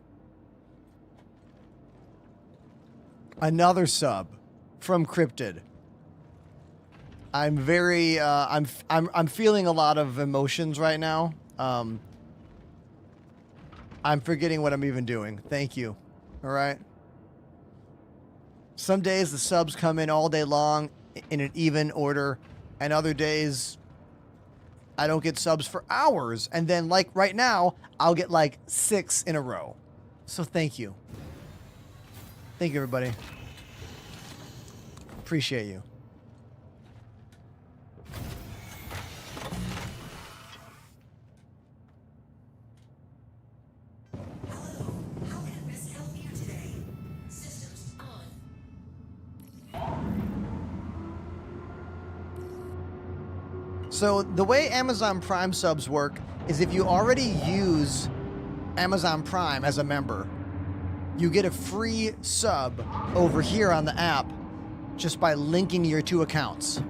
Another sub from Cryptid. I'm very I'm feeling a lot of emotions right now. I'm forgetting what I'm even doing. Thank you. All right. Some days the subs come in all day long in an even order, and other days I don't get subs for hours, and then like right now I'll get like 6 in a row. So thank you. Thank you, everybody. Appreciate you. So the way Amazon Prime subs work is if you already use Amazon Prime as a member, you get a free sub over here on the app just by linking your 2 accounts.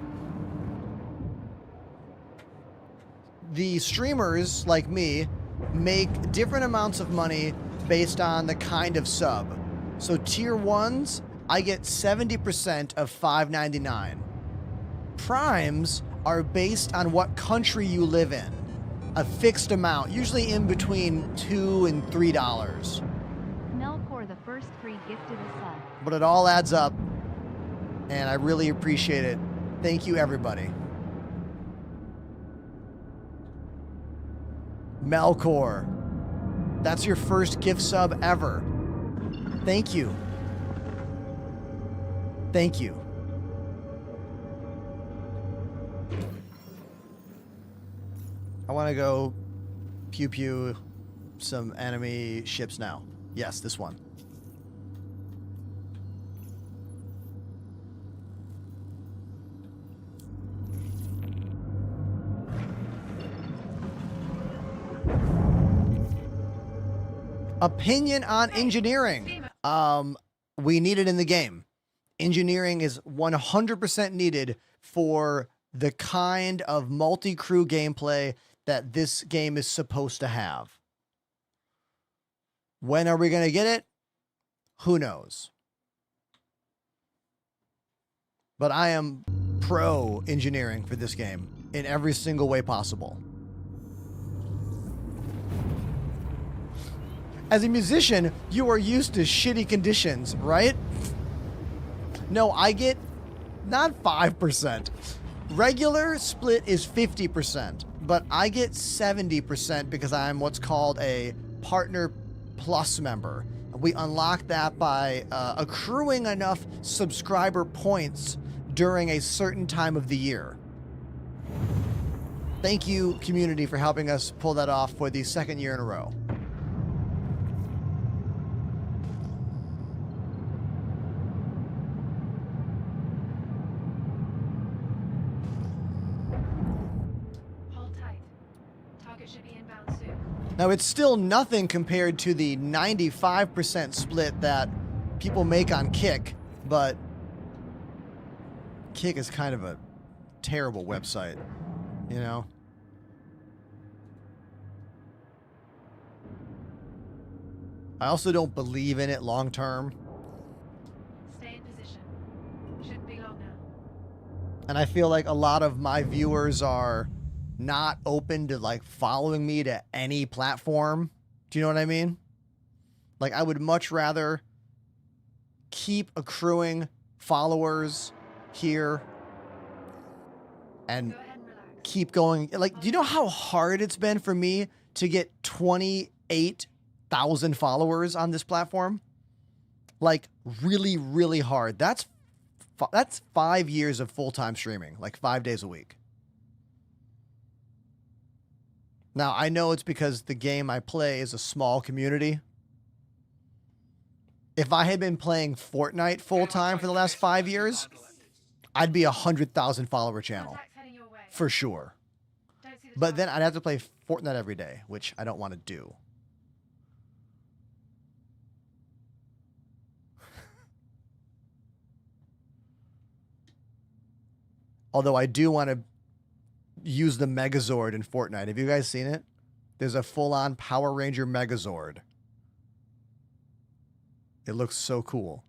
The streamers, like me, make different amounts of money based on the kind of sub. So tier 1s, I get 70% of $5.99. Primes are based on what country you live in. A fixed amount, usually in between $2 and $3. Melkor, the first 3 gifted a sub. But it all adds up, and I really appreciate it. Thank you, everybody. Melkor, that's your first gift sub ever. Thank you. Thank you. I want to go pew pew some enemy ships now. Yes, this one. Opinion on engineering. We need it in the game. Engineering is 100% needed for the kind of multi-crew gameplay that this game is supposed to have. When are we going to get it? Who knows? But I am pro engineering for this game in every single way possible. As a musician, you are used to shitty conditions, right? No, I get not 5%. Regular split is 50%, but I get 70% because I'm what's called a Partner Plus member. We unlock that by accruing enough subscriber points during a certain time of the year. Thank you, community, for helping us pull that off for the 2nd year in a row. Now, it's still nothing compared to the 95% split that people make on Kick, but Kick is kind of a terrible website, you know? I also don't believe in it long term. Stay in position. Shouldn't be long now. And I feel like a lot of my viewers are not open to like following me to any platform. Do you know what I mean? Like, I would much rather keep accruing followers here and keep going. Like, do you know how hard it's been for me to get 28,000 followers on this platform? Like, really, really hard. That's That's 5 years of full-time streaming, like 5 days a week. Now, I know it's because the game I play is a small community. If I had been playing Fortnite full-time for the last 5 years, I'd be a 100,000 follower channel. For sure. But then I'd have to play Fortnite every day, which I don't want to do. Although I do want to use the Megazord in Fortnite. Have you guys seen it? There's a full-on Power Ranger Megazord. It looks so cool.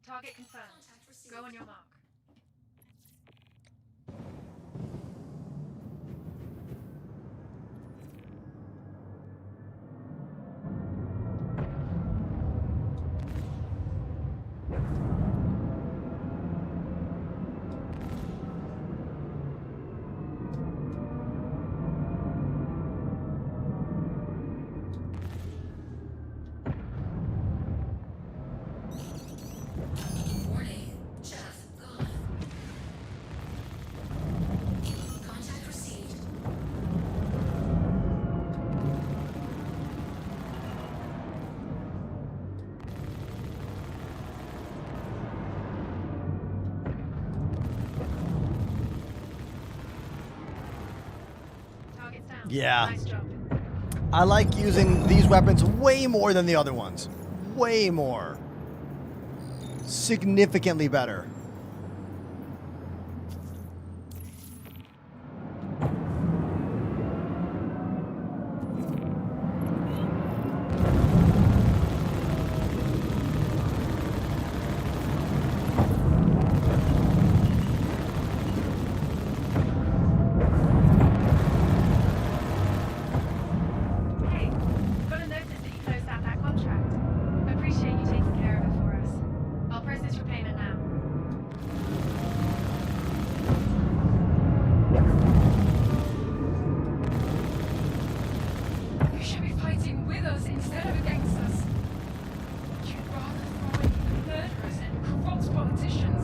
Target confirmed. Go on your mark. Warning, Jeff gone. Contact received. Target's down. Yeah. Nice job. I like using these weapons way more than the other ones. Way more. Significantly better. Hey, got a notice that you closed out that contract. Appreciate you taking care of it for us. I'll process your payment now. You should be fighting with us instead of against us. You'd rather throw in the murderers and corrupt politicians.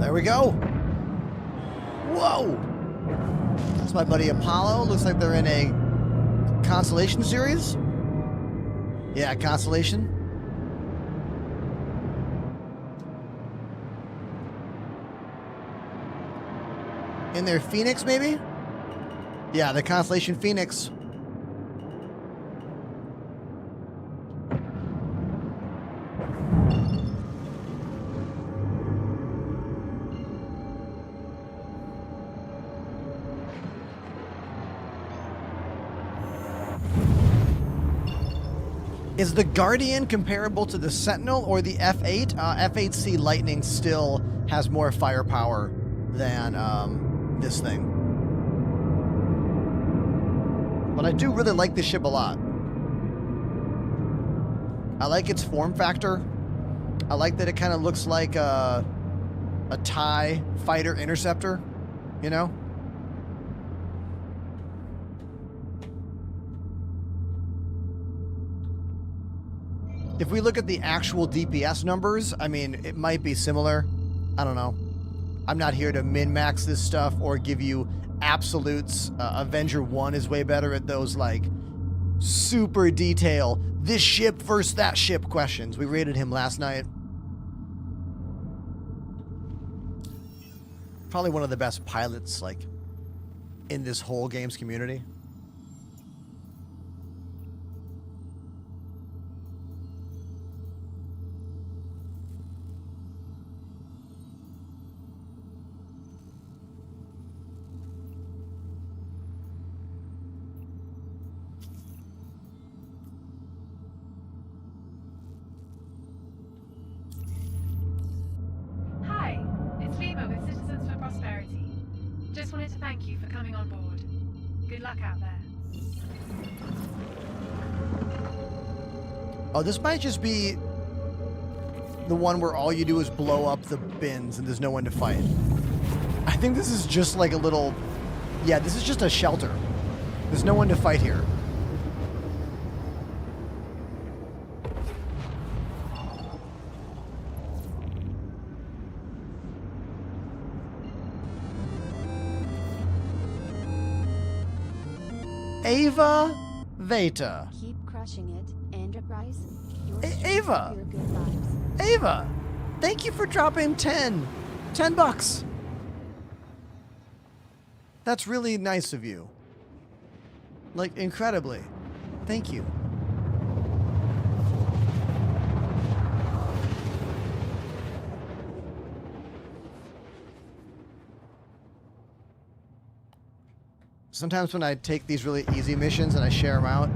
There we go. Whoa. That's my buddy Apollo. Looks like they're in a Constellation series. Yeah, Constellation. In their Phoenix, maybe? Yeah, the Constellation Phoenix. Is the Guardian comparable to the Sentinel or the F8? F8C Lightning still has more firepower than this thing. But I do really like this ship a lot. I like its form factor. I like that it kind of looks like a TIE fighter interceptor, you know? If we look at the actual DPS numbers, I mean, it might be similar. I don't know. I'm not here to min-max this stuff or give you absolutes. Avenger 1 is way better at those, like, super detail, this ship versus that ship questions. We rated him last night. Probably one of the best pilots, like, in this whole games community. Hi, it's Lima with Citizens for Prosperity. Just wanted to thank you for coming on board. Good luck out there. Oh, this might just be the one where all you do is blow up the bins and there's no one to fight. I think this is just like a little Yeah, this is just a shelter. There's no one to fight here. Ava Veta. Keep crushing it, Enterprise. Ava. Your good vibes. Ava, thank you for dropping 10 bucks. That's really nice of you. Like, incredibly. Thank you. Sometimes when I take these really easy missions and I share them out,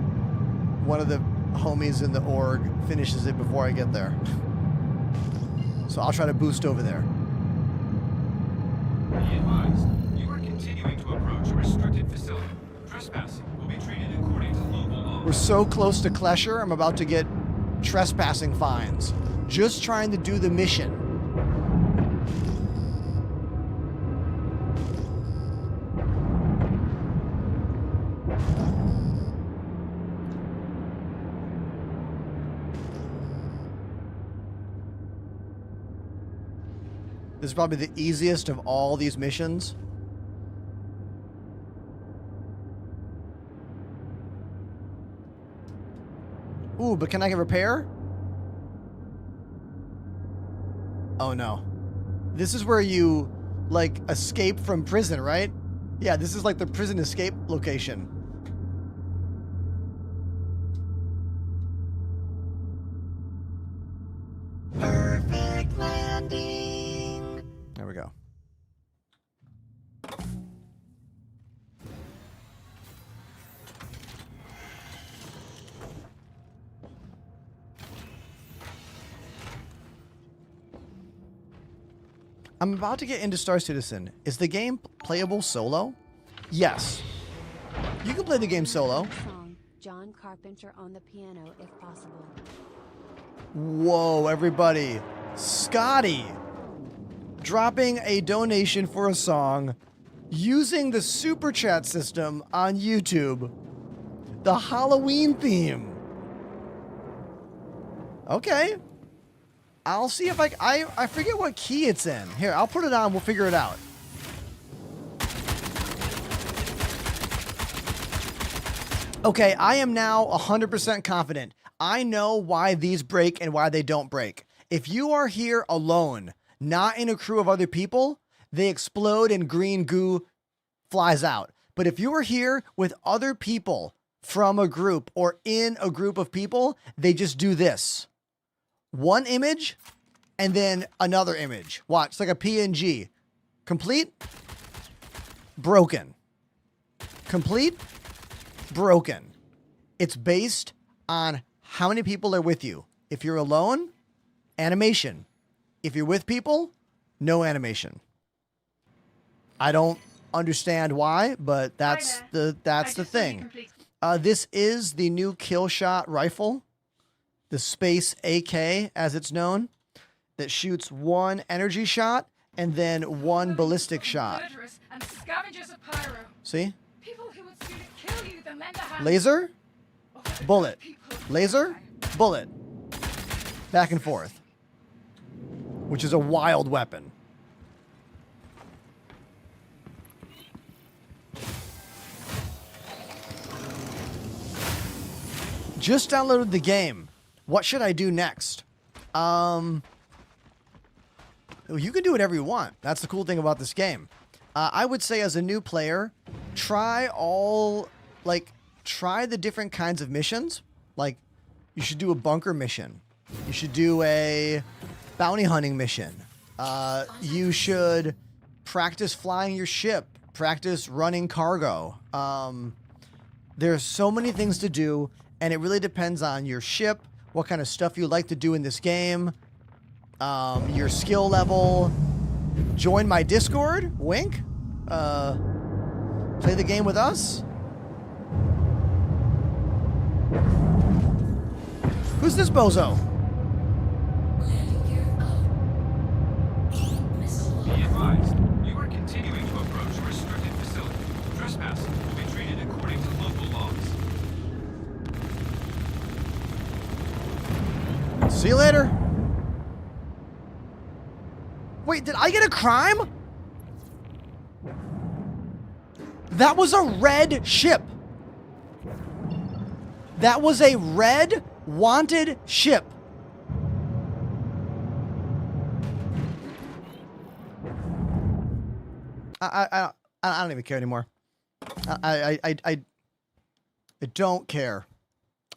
one of the homies in the org finishes it before I get there. So I'll try to boost over there. Be advised, you are continuing to approach a restricted facility. Trespassing will be treated according to local law. We're so close to Klesher, I'm about to get trespassing fines. Just trying to do the mission. This is probably the easiest of all these missions. Ooh, but can I get repair? Oh no. This is where you, like, escape from prison, right? Yeah, this is like the prison escape location. Perfect landing. There we go. I'm about to get into Star Citizen. Is the game playable solo? Yes. You can play the game solo. Song, John Carpenter on the piano if possible. Whoa, everybody. Scotty dropping a donation for a song using the super chat system on YouTube. The Halloween theme. Okay. I'll see if I forget what key it's in. Here, I'll put it on. We'll figure it out. Okay, I am now 100% confident. I know why these break and why they don't break. If you are here alone, not in a crew of other people, they explode and green goo flies out. But if you are here with other people from a group or in a group of people, they just do this. One image and then another image. Watch, it's like a PNG. Complete, broken. Complete, broken. It's based on how many people are with you. If you're alone, animation. If you're with people, no animation. I don't understand why, but that's the thing. This is the new kill shot rifle, the Space AK as it's known, that shoots one energy shot and then one ballistic shot. And scavengers of pyro. See? People who would sooner kill you than lend a hand. Laser, bullet, laser, bullet, back and forth, which is a wild weapon. Just downloaded the game. What should I do next? You can do whatever you want. That's the cool thing about this game. I would say as a new player, try the different kinds of missions. Like, you should do a bunker mission. You should do a bounty hunting mission. You should practice flying your ship. Practice running cargo. There's so many things to do, and it really depends on your ship, what kind of stuff you like to do in this game, your skill level. Join my Discord, wink. Play the game with us. Who's this bozo? Be advised, you are continuing to approach a restricted facility. See you later. Wait, did I get a crime? That was a red ship. That was a red wanted ship. I don't even care anymore. I don't care.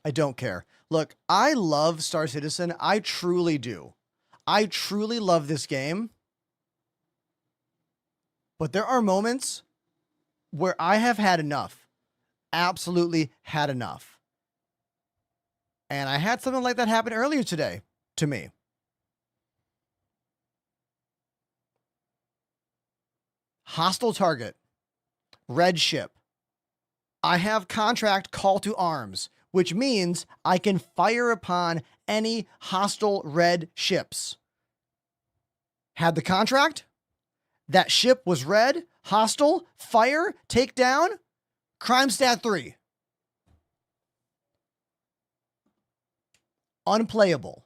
I don't care. Look, I love Star Citizen. I truly do. I truly love this game. But there are moments where I have had enough. Absolutely had enough. And I had something like that happen earlier today to me. Hostile target. Red ship. I have contract call to arms, which means I can fire upon any hostile red ships. Had the contract. That ship was red, hostile, fire, take down, crime stat 3. Unplayable.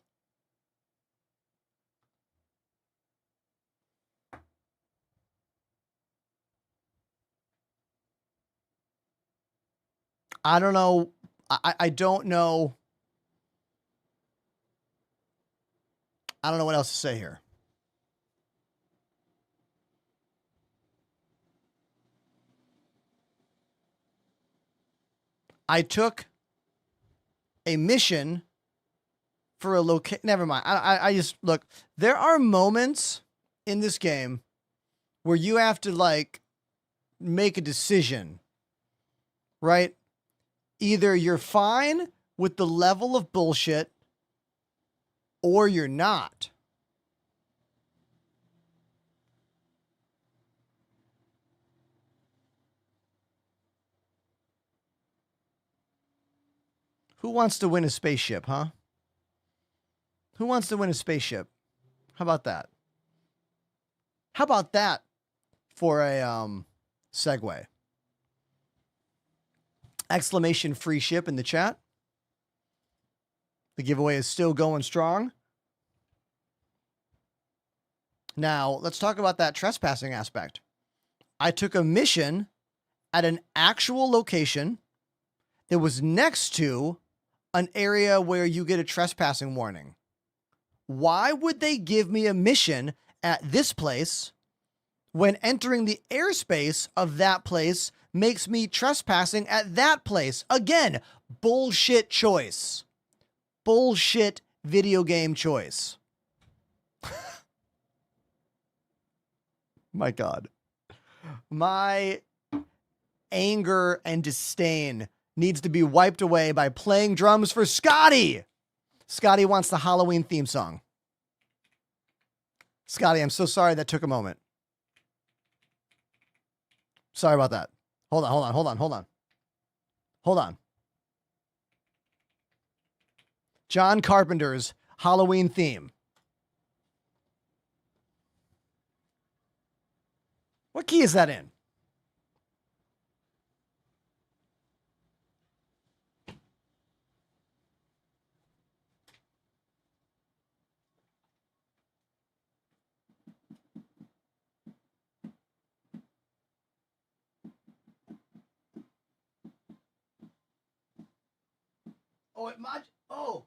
I don't know. I don't know. I don't know what else to say here. I took a mission for a location. Never mind. I just look. There are moments in this game where you have to like make a decision, right? Either you're fine with the level of bullshit or you're not. Who wants to win a spaceship, huh? Who wants to win a spaceship? How about that? How about that for a segue? Exclamation free ship in the chat. The giveaway is still going strong. Now, let's talk about that trespassing aspect. I took a mission at an actual location that was next to an area where you get a trespassing warning. Why would they give me a mission at this place when entering the airspace of that place makes me trespassing at that place? Again, bullshit choice. Bullshit video game choice. My God. My anger and disdain needs to be wiped away by playing drums for Scotty. Scotty wants the Halloween theme song. Scotty, I'm so sorry that took a moment. Sorry about that. Hold on. John Carpenter's Halloween theme. What key is that in? Oh, it might. Oh.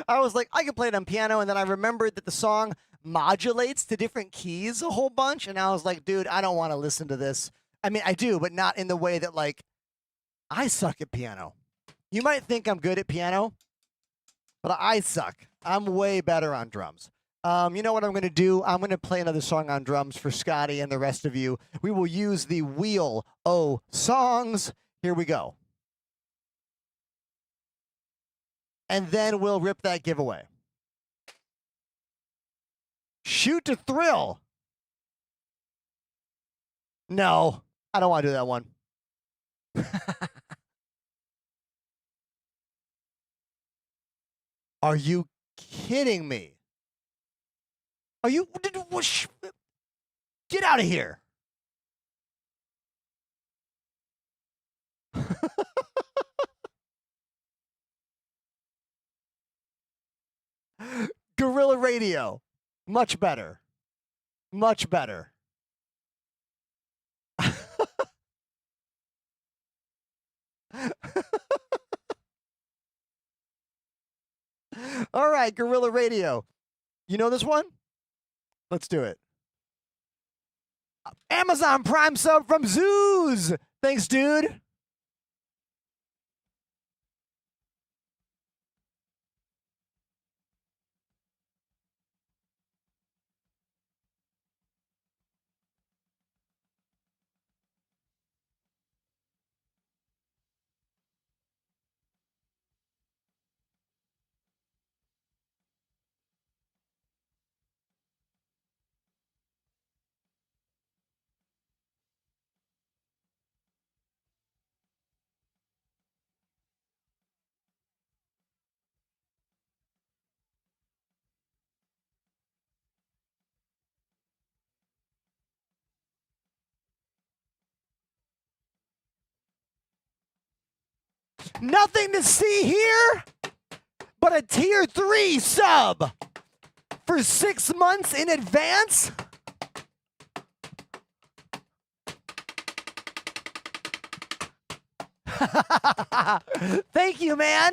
I was like, I can play it on piano, and then I remembered that the song modulates to different keys a whole bunch, and I was like, dude, I don't want to listen to this. I mean, I do, but not in the way that, like, I suck at piano. You might think I'm good at piano, but I suck. I'm way better on drums. You know what I'm going to do? I'm going to play another song on drums for Scotty and the rest of you. We will use the Wheel O songs. Here we go. And then we'll rip that giveaway. Shoot to Thrill. No, I don't want to do that one. Are you kidding me? Are you? Get out of here. Guerrilla Radio. Much better. Much better. All right, Guerrilla Radio. You know this one? Let's do it. Amazon Prime sub from Zoos. Thanks, dude. Nothing to see here but a tier 3 sub for 6 months in advance. Thank you, man.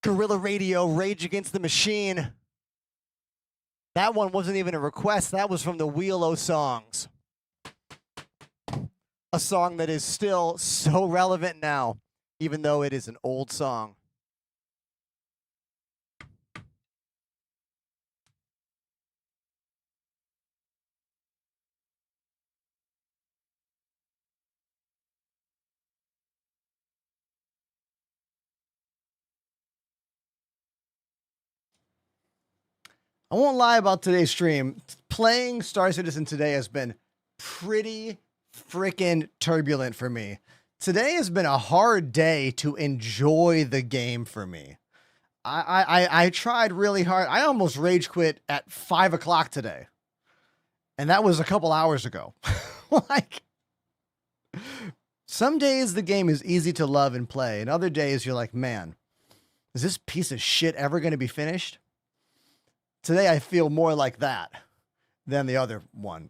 Guerrilla Radio, Rage Against the Machine. That one wasn't even a request. That was from the Wheel O songs. a song that is still so relevant now, even though it is an old song. I won't lie about today's stream. Playing Star Citizen today has been pretty freaking turbulent for me. Today has been a hard day to enjoy the game for me. I tried really hard. I almost rage quit at 5 o'clock today. And that was a couple hours ago. Like, some days the game is easy to love and play, and other days you're like, man, is this piece of shit ever going to be finished? Today I feel more like that than the other one.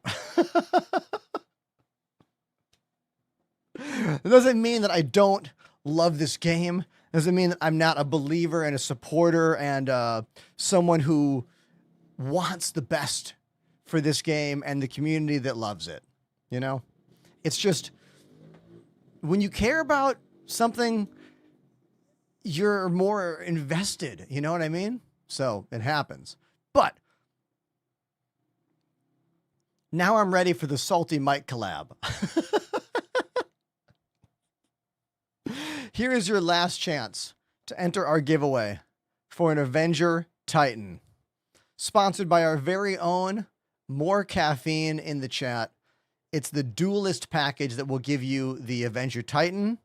It doesn't mean that I don't love this game. It doesn't mean that I'm not a believer and a supporter and someone who wants the best for this game and the community that loves it. You know, it's just when you care about something, you're more invested. You know what I mean? So it happens. But now I'm ready for the Salty Mike collab. Here is your last chance to enter our giveaway for an Avenger Titan. Sponsored by our very own More Caffeine in the chat. It's the duelist package that will give you the Avenger Titan,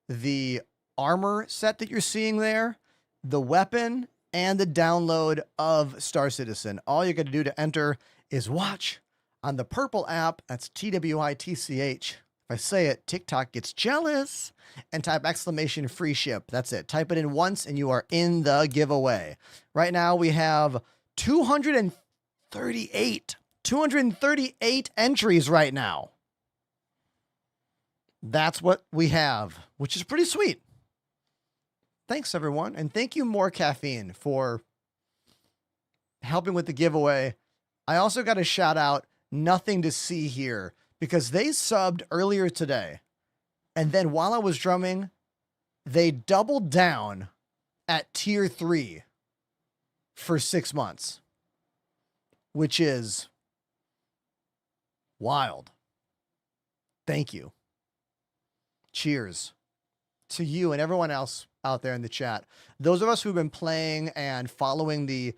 the armor set that you're seeing there, the weapon, and the download of Star Citizen. All you got to do to enter is watch on the purple app. That's TWITCH. If I say it, TikTok gets jealous, and type exclamation free ship. That's it. Type it in once and you are in the giveaway. Right now we have 238 entries right now. That's what we have, which is pretty sweet. Thanks, everyone. And thank you, More Caffeine, for helping with the giveaway. I also got to shout out Nothing to See Here because they subbed earlier today. And then while I was drumming, they doubled down at tier 3 for 6 months, which is wild. Thank you. Cheers to you and everyone else out there in the chat. Those of us who've been playing and following the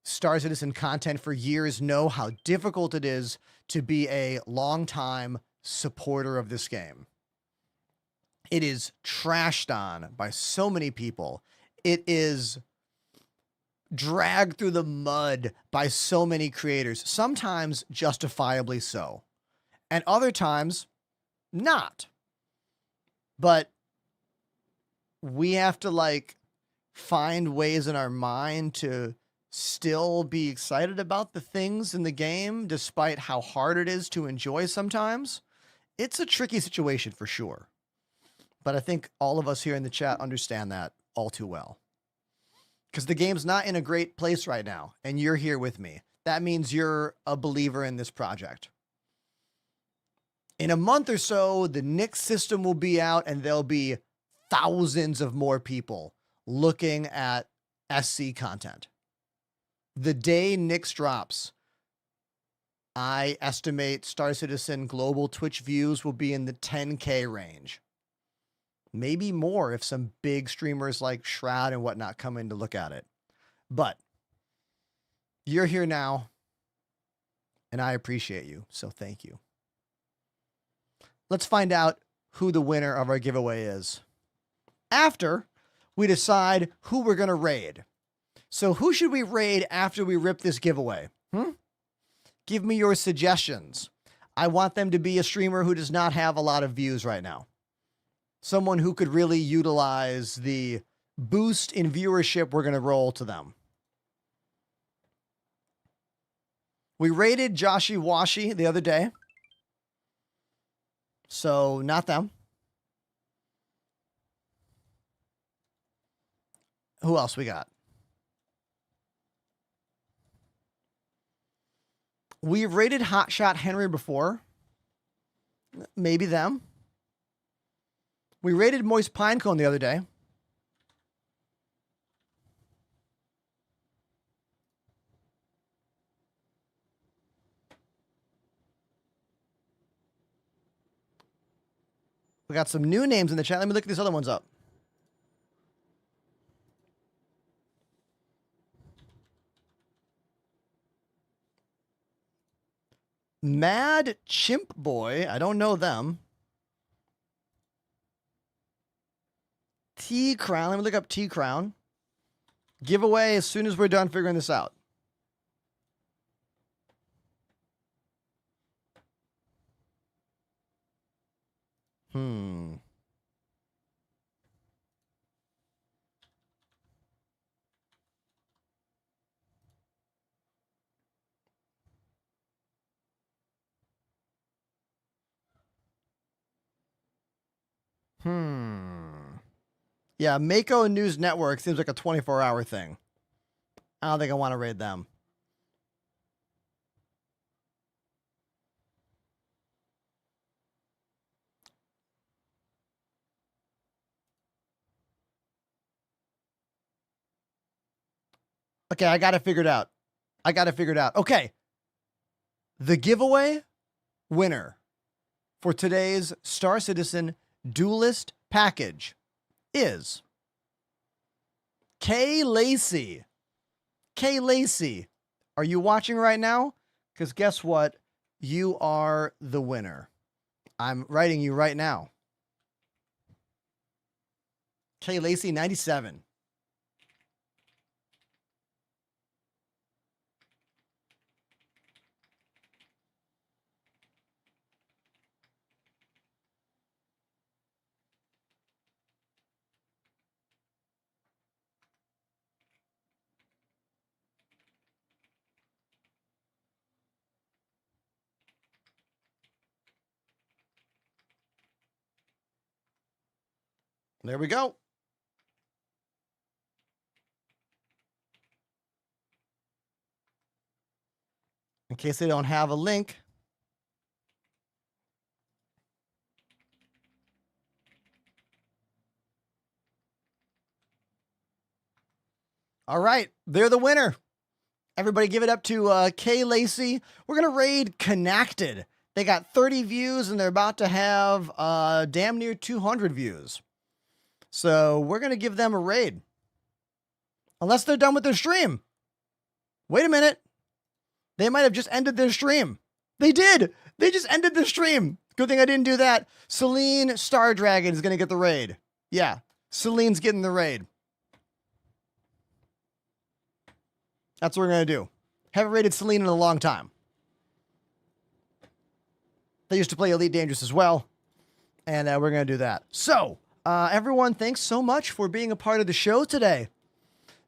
Star Citizen content for years know how difficult it is to be a longtime supporter of this game. It is trashed on by so many people. It is dragged through the mud by so many creators, sometimes justifiably so, and other times not. But we have to like find ways in our mind to still be excited about the things in the game, despite how hard it is to enjoy sometimes. It's a tricky situation for sure. But I think all of us here in the chat understand that all too well. Because the game's not in a great place right now, and you're here with me. That means you're a believer in this project. In a month or so, the Nyx system will be out, and there'll be thousands of more people looking at SC content. The day Nyx drops, I estimate Star Citizen global Twitch views will be in the 10K range. Maybe more if some big streamers like Shroud and whatnot come in to look at it. But you're here now, and I appreciate you, so thank you. Let's find out who the winner of our giveaway is after we decide who we're going to raid. So who should we raid after we rip this giveaway? Give me your suggestions. I want them to be a streamer who does not have a lot of views right now. Someone who could really utilize the boost in viewership we're going to roll to them. We raided Joshi Washi the other day. So not them. Who else we got? We've raided Hotshot Henry before. Maybe them. We raided Moist Pinecone the other day. We got some new names in the chat. Let me look these other ones up. Mad Chimp Boy. I don't know them. T Crown. Let me look up T Crown. Giveaway as soon as we're done figuring this out. Yeah, Mako News Network seems like a 24-hour thing. I don't think I want to raid them. Okay, I got it figured out. Okay. The giveaway winner for today's Star Citizen Duelist package is Kay Lacey. Kay Lacey, are you watching right now? Because guess what? You are the winner. I'm writing you right now. Kay Lacey, 97. There we go. In case they don't have a link. All right, they're the winner. Everybody give it up to Kay Lacey. We're going to raid Connected. They got 30 views and they're about to have damn near 200 views. So we're going to give them a raid. Unless they're done with their stream. Wait a minute. They might have just ended their stream. They did. They just ended their stream. Good thing I didn't do that. Celine Star Dragon is going to get the raid. Yeah, Celine's getting the raid. That's what we're going to do. Haven't raided Celine in a long time. They used to play Elite Dangerous as well. And we're going to do that. So, everyone, thanks so much for being a part of the show today.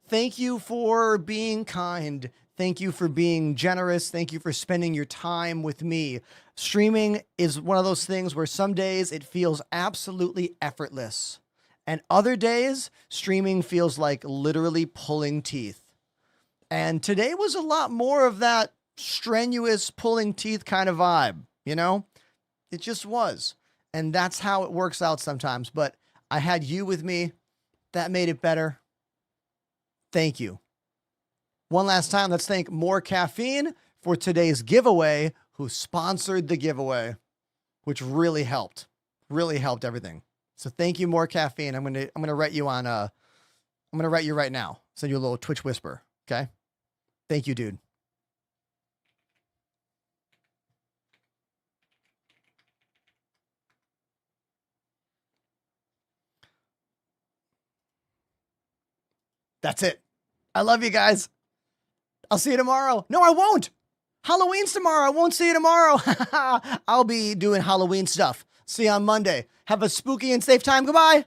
Thank you for being kind. Thank you for being generous. Thank you for spending your time with me. Streaming is one of those things where some days it feels absolutely effortless. And other days, streaming feels like literally pulling teeth. And today was a lot more of that strenuous pulling teeth kind of vibe, you know? It just was. And that's how it works out sometimes. But I had you with me. That made it better. Thank you. One last time, let's thank More Caffeine for today's giveaway, who sponsored the giveaway, which really helped everything. So thank you, More Caffeine. I'm gonna write you on I'm gonna write you right now. Send you a little Twitch whisper. Okay. Thank you, dude. That's it. I love you guys. I'll see you tomorrow. No, I won't. Halloween's tomorrow. I won't see you tomorrow. I'll be doing Halloween stuff. See you on Monday. Have a spooky and safe time. Goodbye.